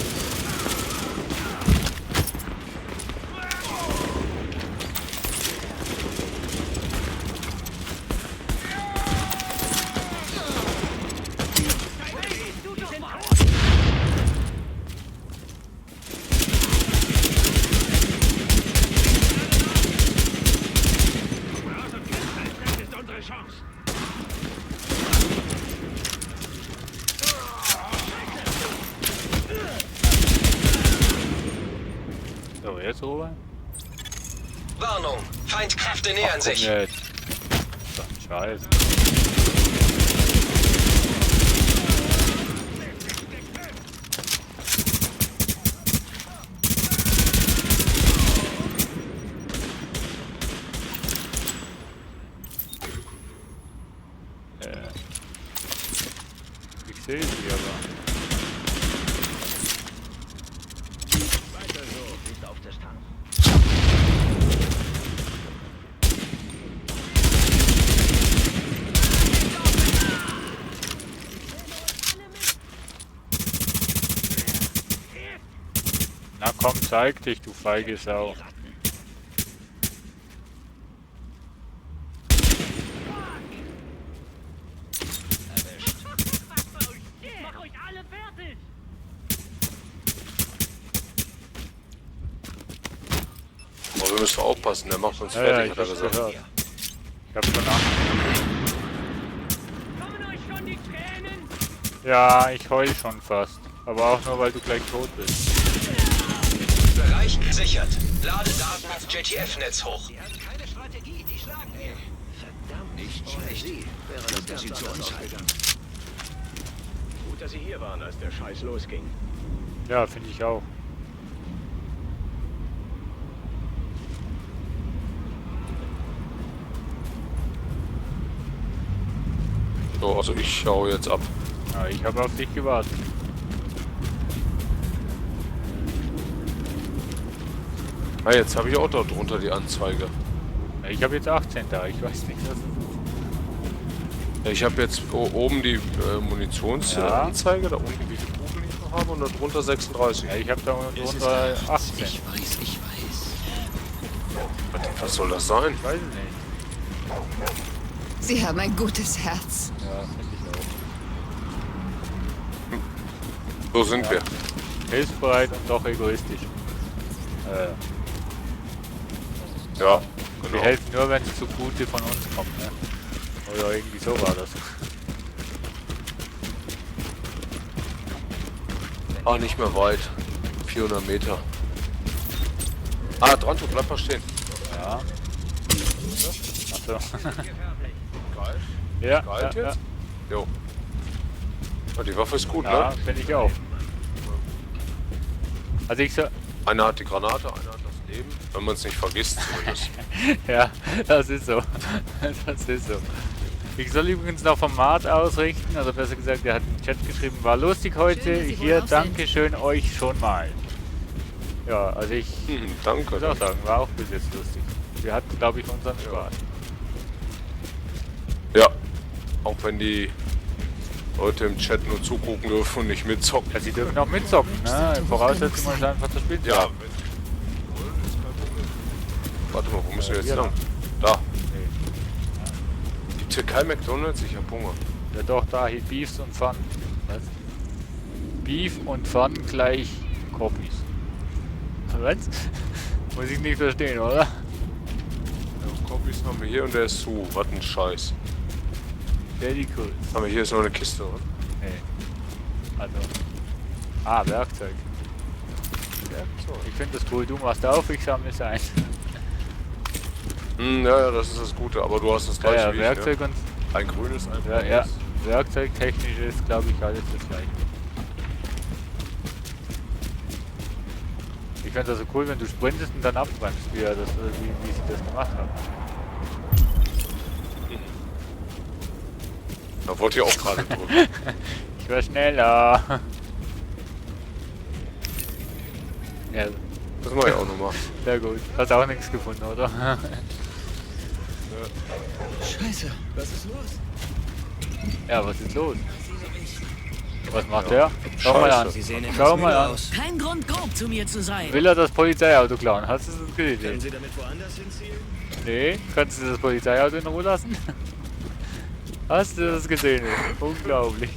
A: So, jetzt Ruhe.
C: Warnung, Feindkräfte nähern sich.
A: Jetzt. So, Scheiße. Ich sehe sie aber.
M: Weiter so, nicht auf Distanz.
A: Na komm, zeig dich, du feige Sau.
D: Aber wir müssen aufpassen, der macht uns
A: Ja,
D: fertig,
A: ich
D: hat er
A: hab's
D: gesagt.
A: gehört. Ich hab schon Angst. Ja, ich heul schon fast. Aber auch nur, weil du gleich tot bist.
C: Bereich gesichert. Lade Daten ins JTF-Netz hoch.
M: Keine Strategie, die schlagen wir. Verdammt, nicht schlecht. Gut, dass sie zu uns halten. Gut, dass sie hier waren, als der Scheiß losging.
A: Ja, finde ich auch.
D: So, also ich hau jetzt ab.
A: Ja, ich habe auf dich gewartet.
D: Ah, jetzt habe ich auch da drunter die Anzeige.
A: Ja, ich habe jetzt 18 da, ich weiß nicht, was.
D: Ja, ich habe jetzt oben die Munitionsanzeige, da unten wie viele Kugeln ich noch habe und darunter 36.
A: Ja, ich habe da drunter 18.
K: Ich weiß.
D: Was soll das sein?
A: Ich weiß es nicht.
G: Sie haben ein gutes Herz.
A: Ja, finde ich auch.
D: So sind wir.
A: Hilfsbereit und doch egoistisch.
D: Ja, genau.
A: Wir helfen nur, wenn es zugute von uns kommt, ne? Oder irgendwie so war das.
D: Ah, nicht mehr weit. 400 Meter. Ah, Dranto, bleib mal stehen.
A: Ja. Achso.
D: Geil.
A: Ja,
D: Geil
A: ja,
D: jetzt? Jo. Ja, die Waffe ist gut,
A: ja,
D: ne?
A: finde ich auch. Also ich so...
D: Einer hat die Granate, einer hat das Leben. Wenn man es nicht vergisst zumindest.
A: Ja, das ist so. Das ist so. Ich soll übrigens noch vom Mart ausrichten, also besser gesagt, der hat im Chat geschrieben, war lustig heute.
G: Schön, dass Sie
A: Hier,
G: wohl
A: Dankeschön euch schon mal. Ja, also ich
D: danke.
A: muss auch sagen, war auch bis jetzt lustig. Wir hatten, glaube ich, unseren Spaß.
D: Ja. Auch wenn die Leute im Chat nur zugucken dürfen und nicht mitzocken.
A: Ja, sie dürfen auch mitzocken, ne? Voraussetzung ist einfach das Spiel.
D: Ja. Warte mal, wo müssen wir jetzt lang? Da. Gibt hier kein McDonald's? Ich hab Hunger.
A: Ja doch, da hier Beefs und Fun. Was? Beef und Fun gleich Copies. Was? Muss ich nicht verstehen, oder?
D: Ja, Copies haben wir hier und der ist zu. Was ein Scheiß.
A: Very cool.
D: Aber hier ist noch eine Kiste, oder?
A: Nee. Also. Ah, Werkzeug. Ich finde das cool. Du machst auf, ich sammle es ein.
D: Ja, das ist das Gute, aber du hast das gleiche
A: ja,
D: wie
A: Werkzeug
D: ich, ne?
A: und...
D: Ein grünes, ein
A: ja, ja, werkzeugtechnisch ist, glaube ich, alles das gleiche. Ich finde das so cool, wenn du sprintest und dann abbremst, wie sie das gemacht haben.
D: Da wollte ich auch gerade drücken.
A: Ich war schneller. Ja.
D: Das mache ich auch nochmal.
A: Sehr gut. Hast auch nichts gefunden, oder?
K: Scheiße, was ist los?
A: Ja, was ist los? Was macht er? Schau mal an. Schau mal an.
I: Kein Grund, grob zu mir zu sein.
A: Will er das Polizeiauto klauen? Hast du das gesehen?
O: Können Sie damit woanders hinziehen?
A: Nee, kannst du das Polizeiauto in Ruhe lassen? Hast du das gesehen? Unglaublich.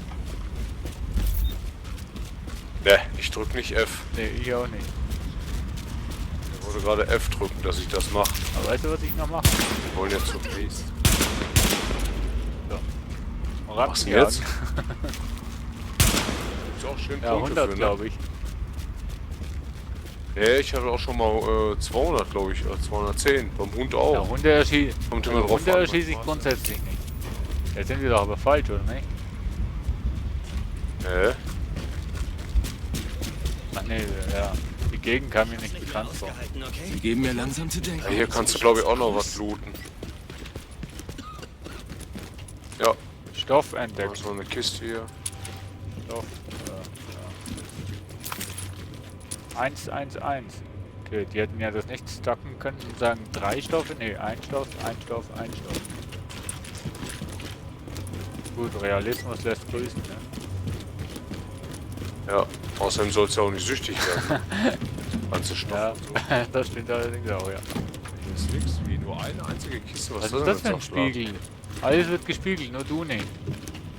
D: Ne, ich drück nicht F.
A: Nee, ich auch nicht.
D: Ich wollte gerade F drücken, dass ich das mache.
A: Aber weißt du, was ich noch mache?
D: Wir wollen jetzt zum Priest.
A: So.
D: Was machst du jetzt? Ist auch schön
A: ja, 100 glaube ich.
D: Nee, ich hatte auch schon mal 200, glaube ich, 210. Beim Hund auch.
A: Ja, Hunde erschieße
D: drauf
A: ich grundsätzlich nicht. Jetzt sind wir doch aber falsch, oder nicht? Ach nee, ja. Die Gegend kam mir nicht bekannt vor.
K: Sie geben mir langsam zu denken.
D: Ja, hier kannst du, glaube ich, auch noch was looten. Ja.
A: Stoff entdeckt.
D: Da ist noch eine Kiste hier.
A: Stoff. Ja. 111. Okay, die hätten ja das nicht stacken können und sagen 3 Stoffe. Ne, 1 Stoff, 1 Stoff, 1 Stoff. Gut, Realismus lässt grüßen, ne?
D: Ja, außerdem soll es ja auch nicht süchtig werden. Ganze Stoff.
A: Ja, das stimmt allerdings auch, ja.
D: Hier ist nichts, wie nur eine einzige Kiste.
A: Was ist das für ein Spiegel? Alles wird gespiegelt, nur du nicht.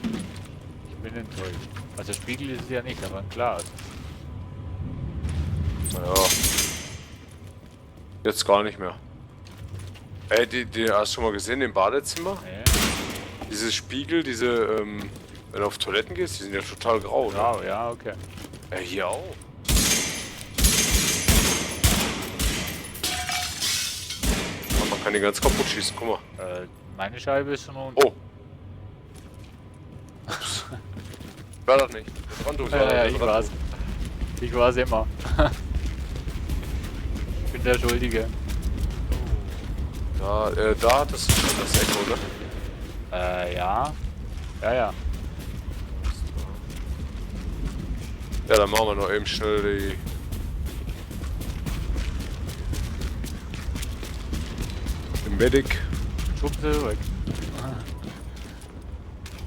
A: Ich bin enttäuscht. Also Spiegel ist es ja nicht, aber ein Glas.
D: Naja. Jetzt gar nicht mehr. Ey, die hast du schon mal gesehen im Badezimmer?
A: Nee.
D: Diese Spiegel, diese, wenn du auf Toiletten gehst, die sind ja total grau, ne?
A: Grau, ja, okay.
D: Hier auch. Aber man kann die ganz kaputt schießen, guck mal.
A: Meine Scheibe ist schon unten.
D: Oh. Ups. War das nicht. Das Rand
A: ja, ich war's. Ich war's immer. Ich bin der Schuldige.
D: Da hat das Echo, oder?
A: Ja. Ja.
D: Ja, dann machen wir noch eben schnell die... Den Medic.
A: Schubse weg.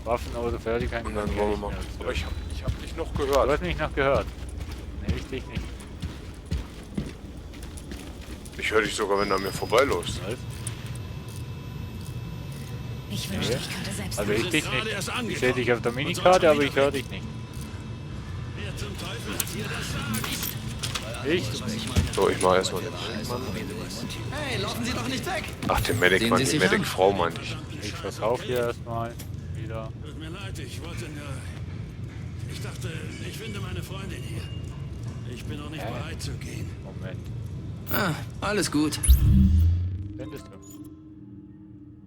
A: Waffenauto fertig, kein
D: dann wollen wir mal. Aber ich hab dich noch gehört.
A: Du hast mich noch gehört. Nee, ich dich nicht.
D: Ich höre dich sogar, wenn du an mir vorbeiläufst.
A: Was?
I: Ich wünschte, ich könnte selbst...
A: Also ich dich nicht. Ich sehe dich auf der Minikarte, aber ich höre dich nicht.
M: Wer zum Teufel hat hier das Sagen?
A: Ich?
D: So, ich mache erstmal den Mann.
H: Hey, laufen Sie doch nicht weg!
D: Ach, den Medic, Mann, die Medic-Frau meinte ich.
A: Ich verkaufe hier erstmal wieder.
M: Tut mir leid, ich wollte nur... Ich dachte, ich finde meine Freundin hier. Ich bin noch nicht bereit zu gehen.
A: Moment.
H: Ah, alles gut.
A: Findest du?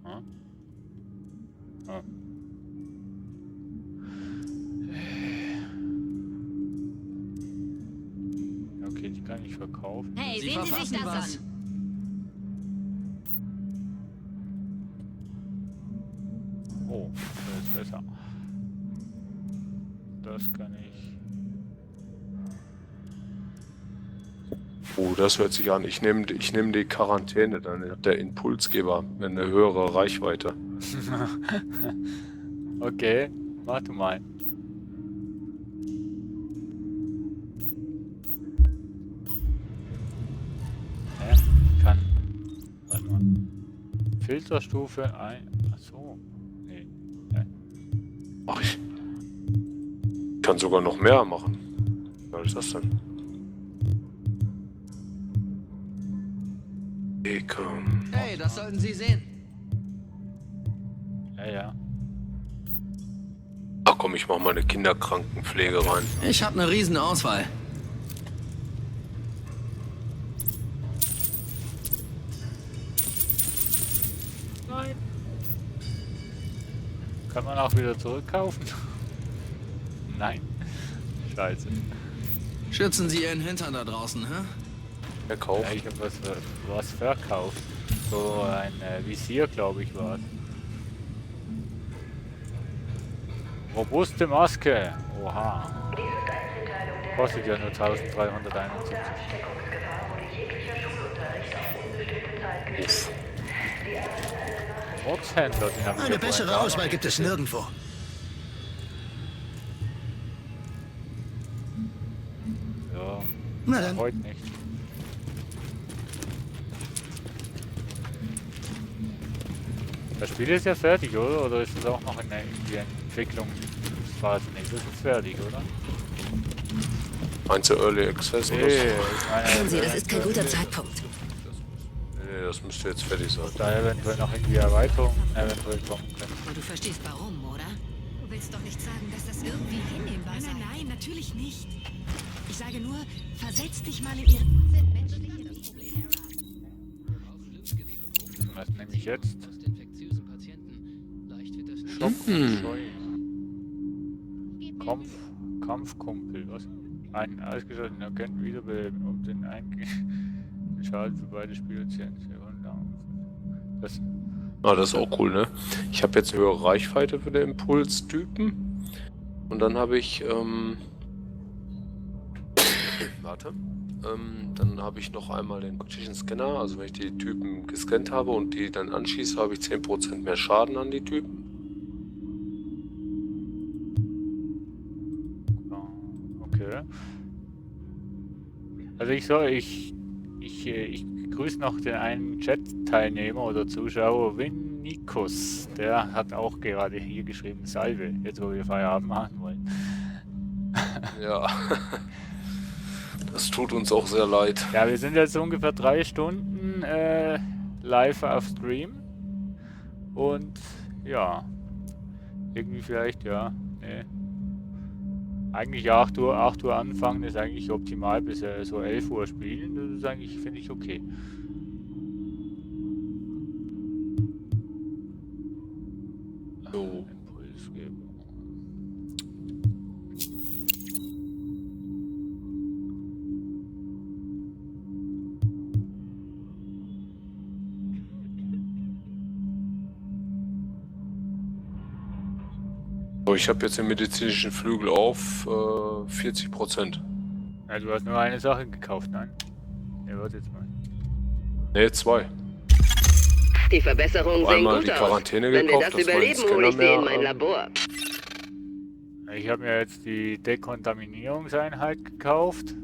A: Hm? Oh. Okay, die kann ich verkaufen.
I: Hey, sehen Sie sich das an?
A: Oh, das ist besser. Das kann ich.
D: Oh, das hört sich an. Ich nehm die Quarantäne, dann hat der Impulsgeber eine höhere Reichweite.
A: Okay, mach du mal. Kann. Warte mal. Filterstufe 1. Achso. Nee.
D: Ach, ich kann sogar noch mehr machen. Was ist das denn?
H: Hey, das sollten Sie sehen.
A: Ja.
D: Ach komm, ich mach mal eine Kinderkrankenpflege rein.
H: Ich habe eine riesen Auswahl.
A: Nein. Kann man auch wieder zurückkaufen? Nein. Scheiße.
H: Schützen Sie Ihren Hintern da draußen, hä?
D: Verkauft.
A: Ja, ich hab was verkauft. So ein Visier, glaube ich, war es. Robuste Maske. Oha. Kostet ja nur 1371.
O: Uff.
A: Ortshändler, den haben wir
O: Eine bessere Auswahl gibt es nirgendwo.
A: Ja,
O: Na dann.
A: heute nicht. Das Spiel ist ja fertig, oder? Oder ist es auch noch in der Entwicklungsphase? Nee, das ist fertig, oder?
D: Meinst du Early Access oder so?
G: Hören Sie, das ist kein guter Zeitpunkt.
D: Nee, das müsste jetzt fertig sein.
A: Da eventuell noch in die Erweiterung eventuell kommen können.
G: Aber du verstehst warum, oder?
I: Du willst doch nicht sagen, dass das irgendwie hinnehmbar sei. Nein, nein, natürlich nicht. Ich sage nur, versetz dich mal in ihre...
A: Was nehme ich jetzt? Schock und Scheu. Kampfkumpel, was? Ein ausgeschalteter Agent wiederbeleben, um den eigentlichen Schaden für beide Spieler zu entfernen. Das
D: ist auch cool, ne? Ich habe jetzt höhere Reichweite für den Impulstypen. Und dann habe ich, dann habe ich noch einmal den optischen Scanner. Also wenn ich die Typen gescannt habe und die dann anschieße, habe ich 10% mehr Schaden an die Typen.
A: Okay. Also ich grüße noch den einen Chat-Teilnehmer oder Zuschauer, Winnikus. Der hat auch gerade hier geschrieben, Salve, jetzt wo wir Feierabend machen wollen.
D: Ja. Das tut uns auch sehr leid.
A: Ja, wir sind jetzt ungefähr 3 Stunden live auf Stream. Und ja, irgendwie vielleicht, ja, nee. Eigentlich 8 Uhr anfangen ist eigentlich optimal, bis so 11 Uhr spielen. Das ist eigentlich, finde ich, okay.
D: So.
A: Impulsgebung.
D: So, ich habe jetzt den medizinischen Flügel auf 40%.
A: Ja, du hast nur eine Sache gekauft, nein? Ja, warte jetzt mal.
D: Ne, 2.
P: Die Verbesserungen sehen
D: Einmal
P: gut
D: die Quarantäne
P: aus. Wenn wir
D: gekauft,
P: das überleben, hole ich sie in mein Labor.
A: Ich habe mir jetzt die Dekontaminierungseinheit gekauft.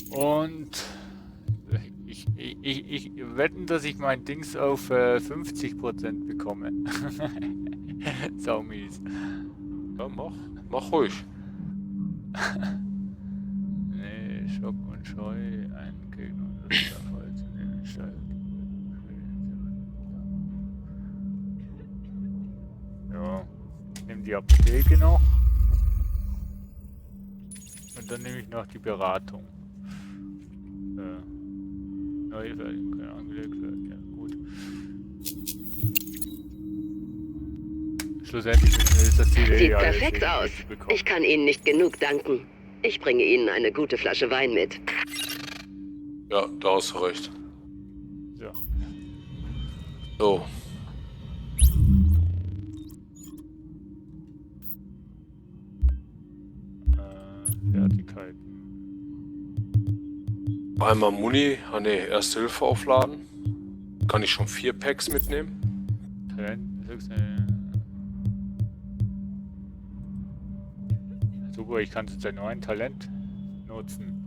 A: Und ich wetten, dass ich mein Dings auf 50% bekomme. Sau mies.
D: Ja, mach ruhig.
A: Nee, Schock und Scheu, ein Gegner und das Fall zu nehmen, ja, ich nehme die Apotheke noch. Und dann nehme ich noch die Beratung. Neue Fertigung kann angelegt werden, ja gut. Schlussendlich ist das Ziel
P: Sieht perfekt aus. Ich kann Ihnen nicht genug danken. Ich bringe Ihnen eine gute Flasche Wein mit.
D: Ja, da hast du recht.
A: Ja.
D: So.
A: Fertigkeiten.
D: Einmal Muni, Erste Hilfe aufladen. Kann ich schon 4 Packs mitnehmen?
A: Super, ich kann jetzt nur ein Talent nutzen.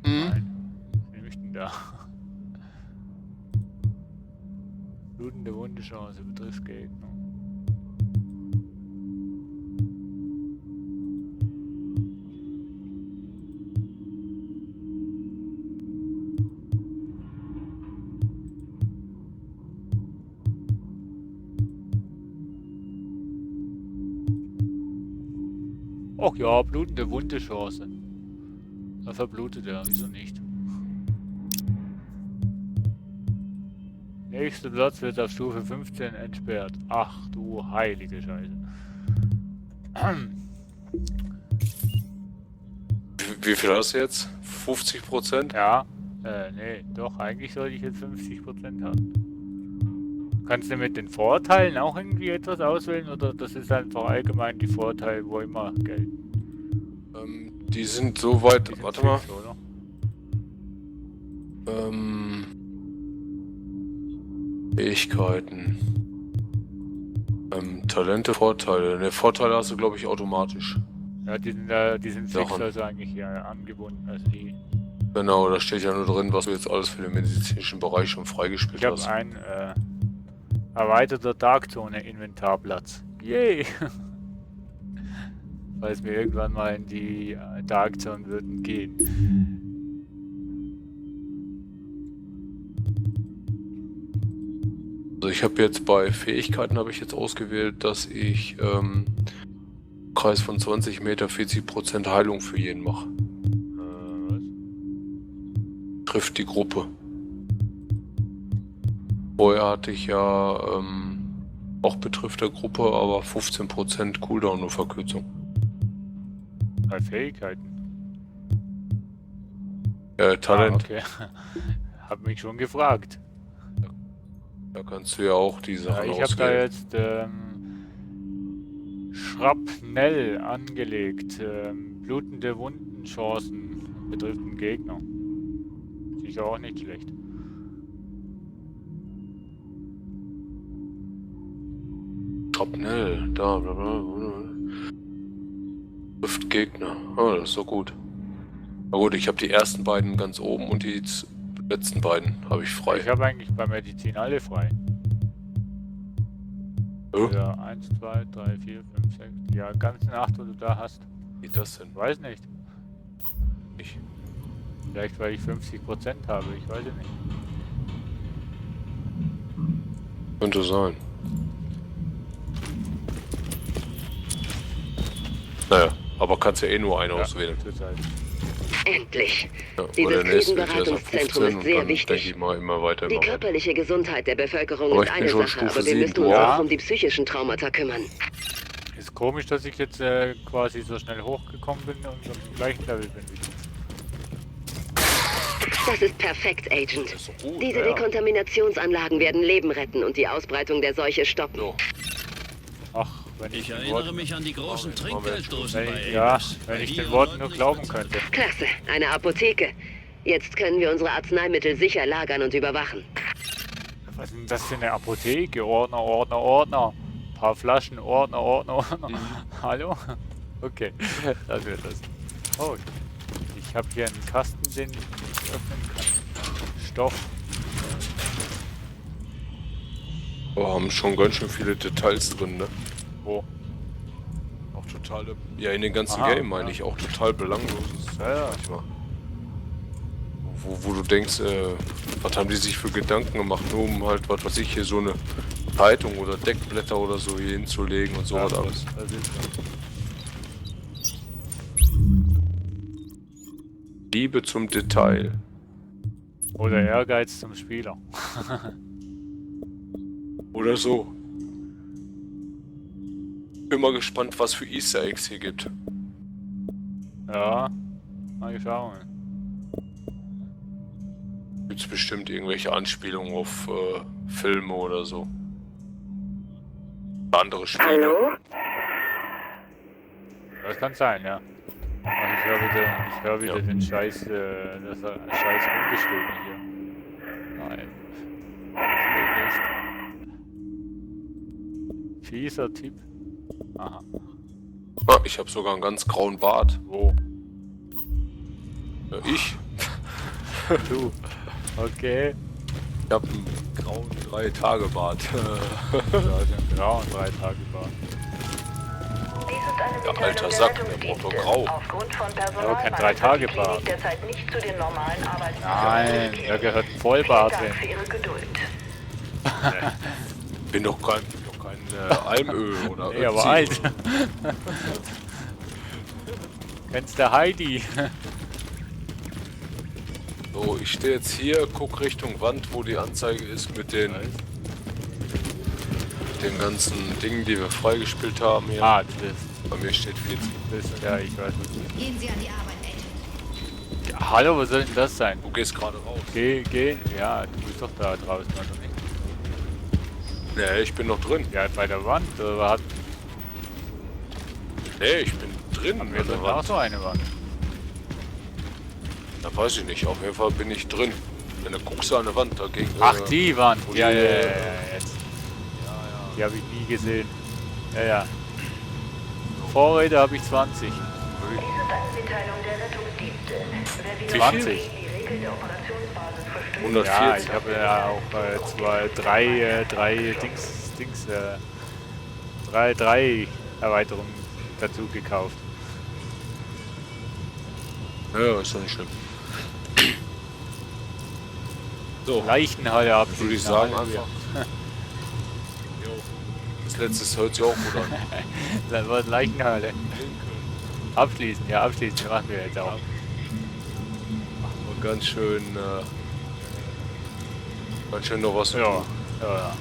A: Nein, was nehme ich denn da? Blutende Wundeschance, Betriebsgegner. Och ja, blutende Wundeschance. Da verblutet er, wieso nicht? Nächster Platz wird auf Stufe 15 entsperrt. Ach du heilige Scheiße.
D: Wie viel hast du jetzt? 50%?
A: Ja. Nee, doch, eigentlich sollte ich jetzt 50% haben. Kannst du mit den Vorteilen auch irgendwie etwas auswählen oder das ist einfach allgemein die Vorteile, wo immer gelten?
D: Die sind so weit. Warte mal.
A: Fix, oder?
D: Fähigkeiten. Talente, Vorteile. Ne, Vorteile hast du, glaube ich, automatisch.
A: Ja, die sind fix, also eigentlich ja angebunden. Also die.
D: Genau, da steht ja nur drin, was du jetzt alles für den medizinischen Bereich schon freigespielt hast.
A: Ich habe ein erweiterter Darkzone Inventarplatz. Yay! Falls wir irgendwann mal in die Darkzone würden gehen.
D: Also ich habe jetzt bei Fähigkeiten habe ich jetzt ausgewählt, dass ich Kreis von 20 Meter 40% Heilung für jeden mache.
A: Was?
D: Trifft die Gruppe. Vorher hatte ich ja auch betrifft der Gruppe, aber 15% Cooldown nur Verkürzung.
A: Bei Fähigkeiten?
D: Talent.
A: Okay. Hab mich schon gefragt.
D: Da kannst du ja auch die Sachen
A: ich habe da jetzt Schrapnell angelegt. Blutende Wundenchancen betrifft den Gegner. Sicher auch nicht schlecht.
D: Schrapnell, da, blablabla. Trifft Gegner. Oh, das ist so gut. Na gut, ich habe die ersten beiden ganz oben und die letzten beiden habe ich frei.
A: Ich habe eigentlich bei Medizin alle frei. Ja, 1, 2, 3, 4, 5, 6. Ja, ganzen 8, wo du da hast.
D: Wie das denn?
A: Weiß nicht. Vielleicht weil ich 50% habe, ich weiß es nicht.
D: Könnte sein. Naja, aber kannst ja eh nur einen auswählen.
P: Endlich.
D: Ja,
P: Dieses Krisenberatungszentrum ist sehr wichtig. Die körperliche Gesundheit der Bevölkerung ist eine Sache, aber wir müssen uns auch um die psychischen Traumata kümmern.
A: Ist komisch, dass ich jetzt quasi so schnell hochgekommen bin und auf dem gleichen Level bin wie du.
P: Das ist perfekt, Agent. Diese Dekontaminationsanlagen werden Leben retten und die Ausbreitung der Seuche stoppen.
A: Ach, wenn
K: ich erinnere mich an die großen Trinkgelddosen bei
A: Ja, wenn ich den Worten nur glauben könnte.
P: Klasse, eine Apotheke. Jetzt können wir unsere Arzneimittel sicher lagern und überwachen.
A: Was ist denn das für eine Apotheke? Ordner. Ein paar Flaschen, Ordner. Hallo? Okay, das wird das. Oh, ich habe hier einen Kasten, den ich öffnen kann. Stoff.
D: Oh, haben schon ganz schön viele Details drin, ne?
A: Wo?
D: Auch total... Ja, in den ganzen Game meine ich, auch total belanglos.
A: Ja.
D: Wo du denkst, was haben die sich für Gedanken gemacht, nur um halt, was weiß ich, hier so eine Zeitung oder Deckblätter oder so hier hinzulegen und so was alles. Liebe zum Detail.
A: Oder Ehrgeiz zum Spieler.
D: Oder so. Bin mal gespannt, was für Easter Eggs hier gibt.
A: Ja, mal schauen.
D: Gibt's bestimmt irgendwelche Anspielungen auf Filme oder so. Andere Spiele.
R: Hallo?
A: Das kann sein, ja. Ich höre wieder den Scheiß, das Scheiß Ungestöhne hier. Nein. Das will nicht. Fieser Tipp. Aha.
D: Ah, ich habe sogar einen ganz grauen Bart.
A: Wo?
D: Ja, ich?
A: Du. Okay.
D: Ich habe einen grauen 3-Tage-Bart.
A: Ja, einen grauen 3-Tage-Bart.
D: Der alter Sack, der braucht doch grau.
A: Aber kein 3-Tage-Bart. Nein, da gehört ein Vollbart hin.
D: Bin doch kein Almöl oder
A: nee, aber alt. Kennst du Heidi?
D: So, ich stehe jetzt hier, guck Richtung Wand, wo die Anzeige ist mit den ganzen Dingen, die wir freigespielt haben hier.
A: Ah, das ist.
D: Bei mir steht 40.
A: Ja, ich weiß nicht.
L: Gehen Sie an die Arbeit, Agent.
A: Ja, hallo, was soll denn das sein?
D: Du gehst gerade raus.
A: Geh. Ja, du bist doch da draußen, oder nicht?
D: Nee, ich bin noch drin.
A: Ja, bei der Wand, oder hat...
D: Nee, ich bin drin.
A: Haben wir drin auch so eine Wand?
D: Da weiß ich nicht, auf jeden Fall bin ich drin. Wenn du guckst an der Wand dagegen.
A: Ach, die Wand. Ja, jetzt. Die habe ich nie gesehen. Ja. Vorräte habe ich 20. 20.
D: 140.
A: Ja, ich habe ja auch drei Erweiterungen dazu gekauft.
D: Ja, ist doch nicht schlimm. So.
A: Leichenhalle ab.
D: Würde ich sagen einfach. Das letzte hört sich auch gut an.
A: Das war Leichenhalle. Abschließen, ja, abschließen machen wir jetzt auch.
D: Und ganz schön noch was zu tun.
A: Ja.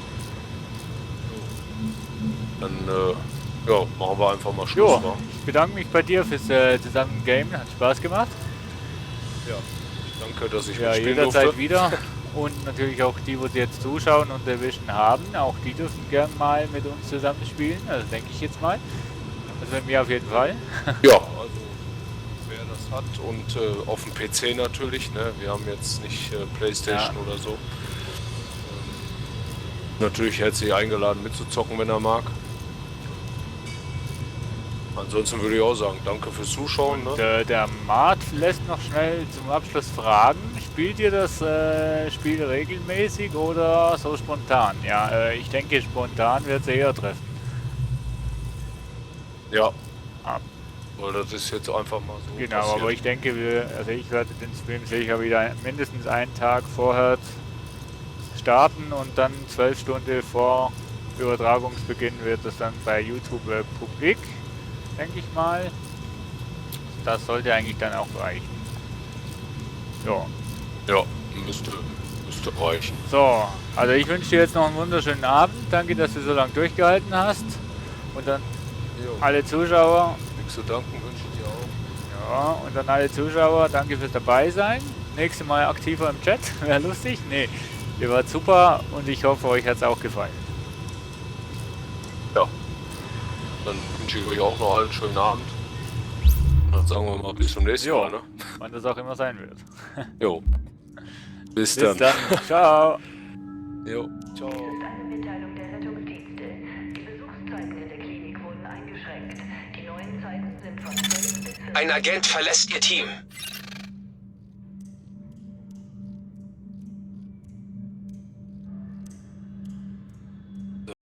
D: Dann machen wir einfach mal Schluss.
A: Ich bedanke mich bei dir fürs zusammen Game, hat Spaß gemacht.
D: Ja, danke, dass ich
A: mitspielen jederzeit durfte. Wieder. Und natürlich auch die, die jetzt zuschauen und Division haben, auch die dürfen gern mal mit uns zusammen spielen, also denke ich jetzt mal. Also bei mir auf jeden Fall.
D: Ja, also wer das hat und auf dem PC natürlich, ne? Wir haben jetzt nicht Playstation oder so. Natürlich herzlich eingeladen mitzuzocken, wenn er mag. Ansonsten würde ich auch sagen, danke fürs Zuschauen.
A: Und,
D: ne?
A: Der Mart lässt noch schnell zum Abschluss fragen, spielt ihr das Spiel regelmäßig oder so spontan? Ja, ich denke spontan wird es eher treffen.
D: Ja. Weil das ist jetzt einfach mal so.
A: Genau,
D: passiert.
A: aber ich denke, ich werde den Stream sicher wieder mindestens einen Tag vorher starten und dann 12 Stunden vor Übertragungsbeginn wird es dann bei YouTube publik. Denke ich mal. Das sollte eigentlich dann auch reichen.
D: Ja, müsste reichen.
A: So, also ich wünsche dir jetzt noch einen wunderschönen Abend. Danke, dass du so lange durchgehalten hast. Und dann alle Zuschauer.
D: Nichts zu danken wünsche ich dir auch.
A: Ja, und dann alle Zuschauer, danke fürs dabei sein. Nächstes Mal aktiver im Chat. Wäre lustig. Nee, ihr wart super und ich hoffe, euch hat es auch gefallen.
D: Ja. Dann wünsche ich euch auch noch einen schönen Abend. Und dann sagen wir mal bis zum nächsten Mal, ne?
A: Wann das auch immer sein wird.
D: Jo. Bis
A: dann.
D: dann.
A: Ciao.
D: Jo. Ciao.
E: Eine Mitteilung der Rettungsdienste. Die Besuchszeiten in der Klinik wurden eingeschränkt. Die neuen Zeiten sind von 12 bis 14
C: Ein Agent verlässt Ihr Team.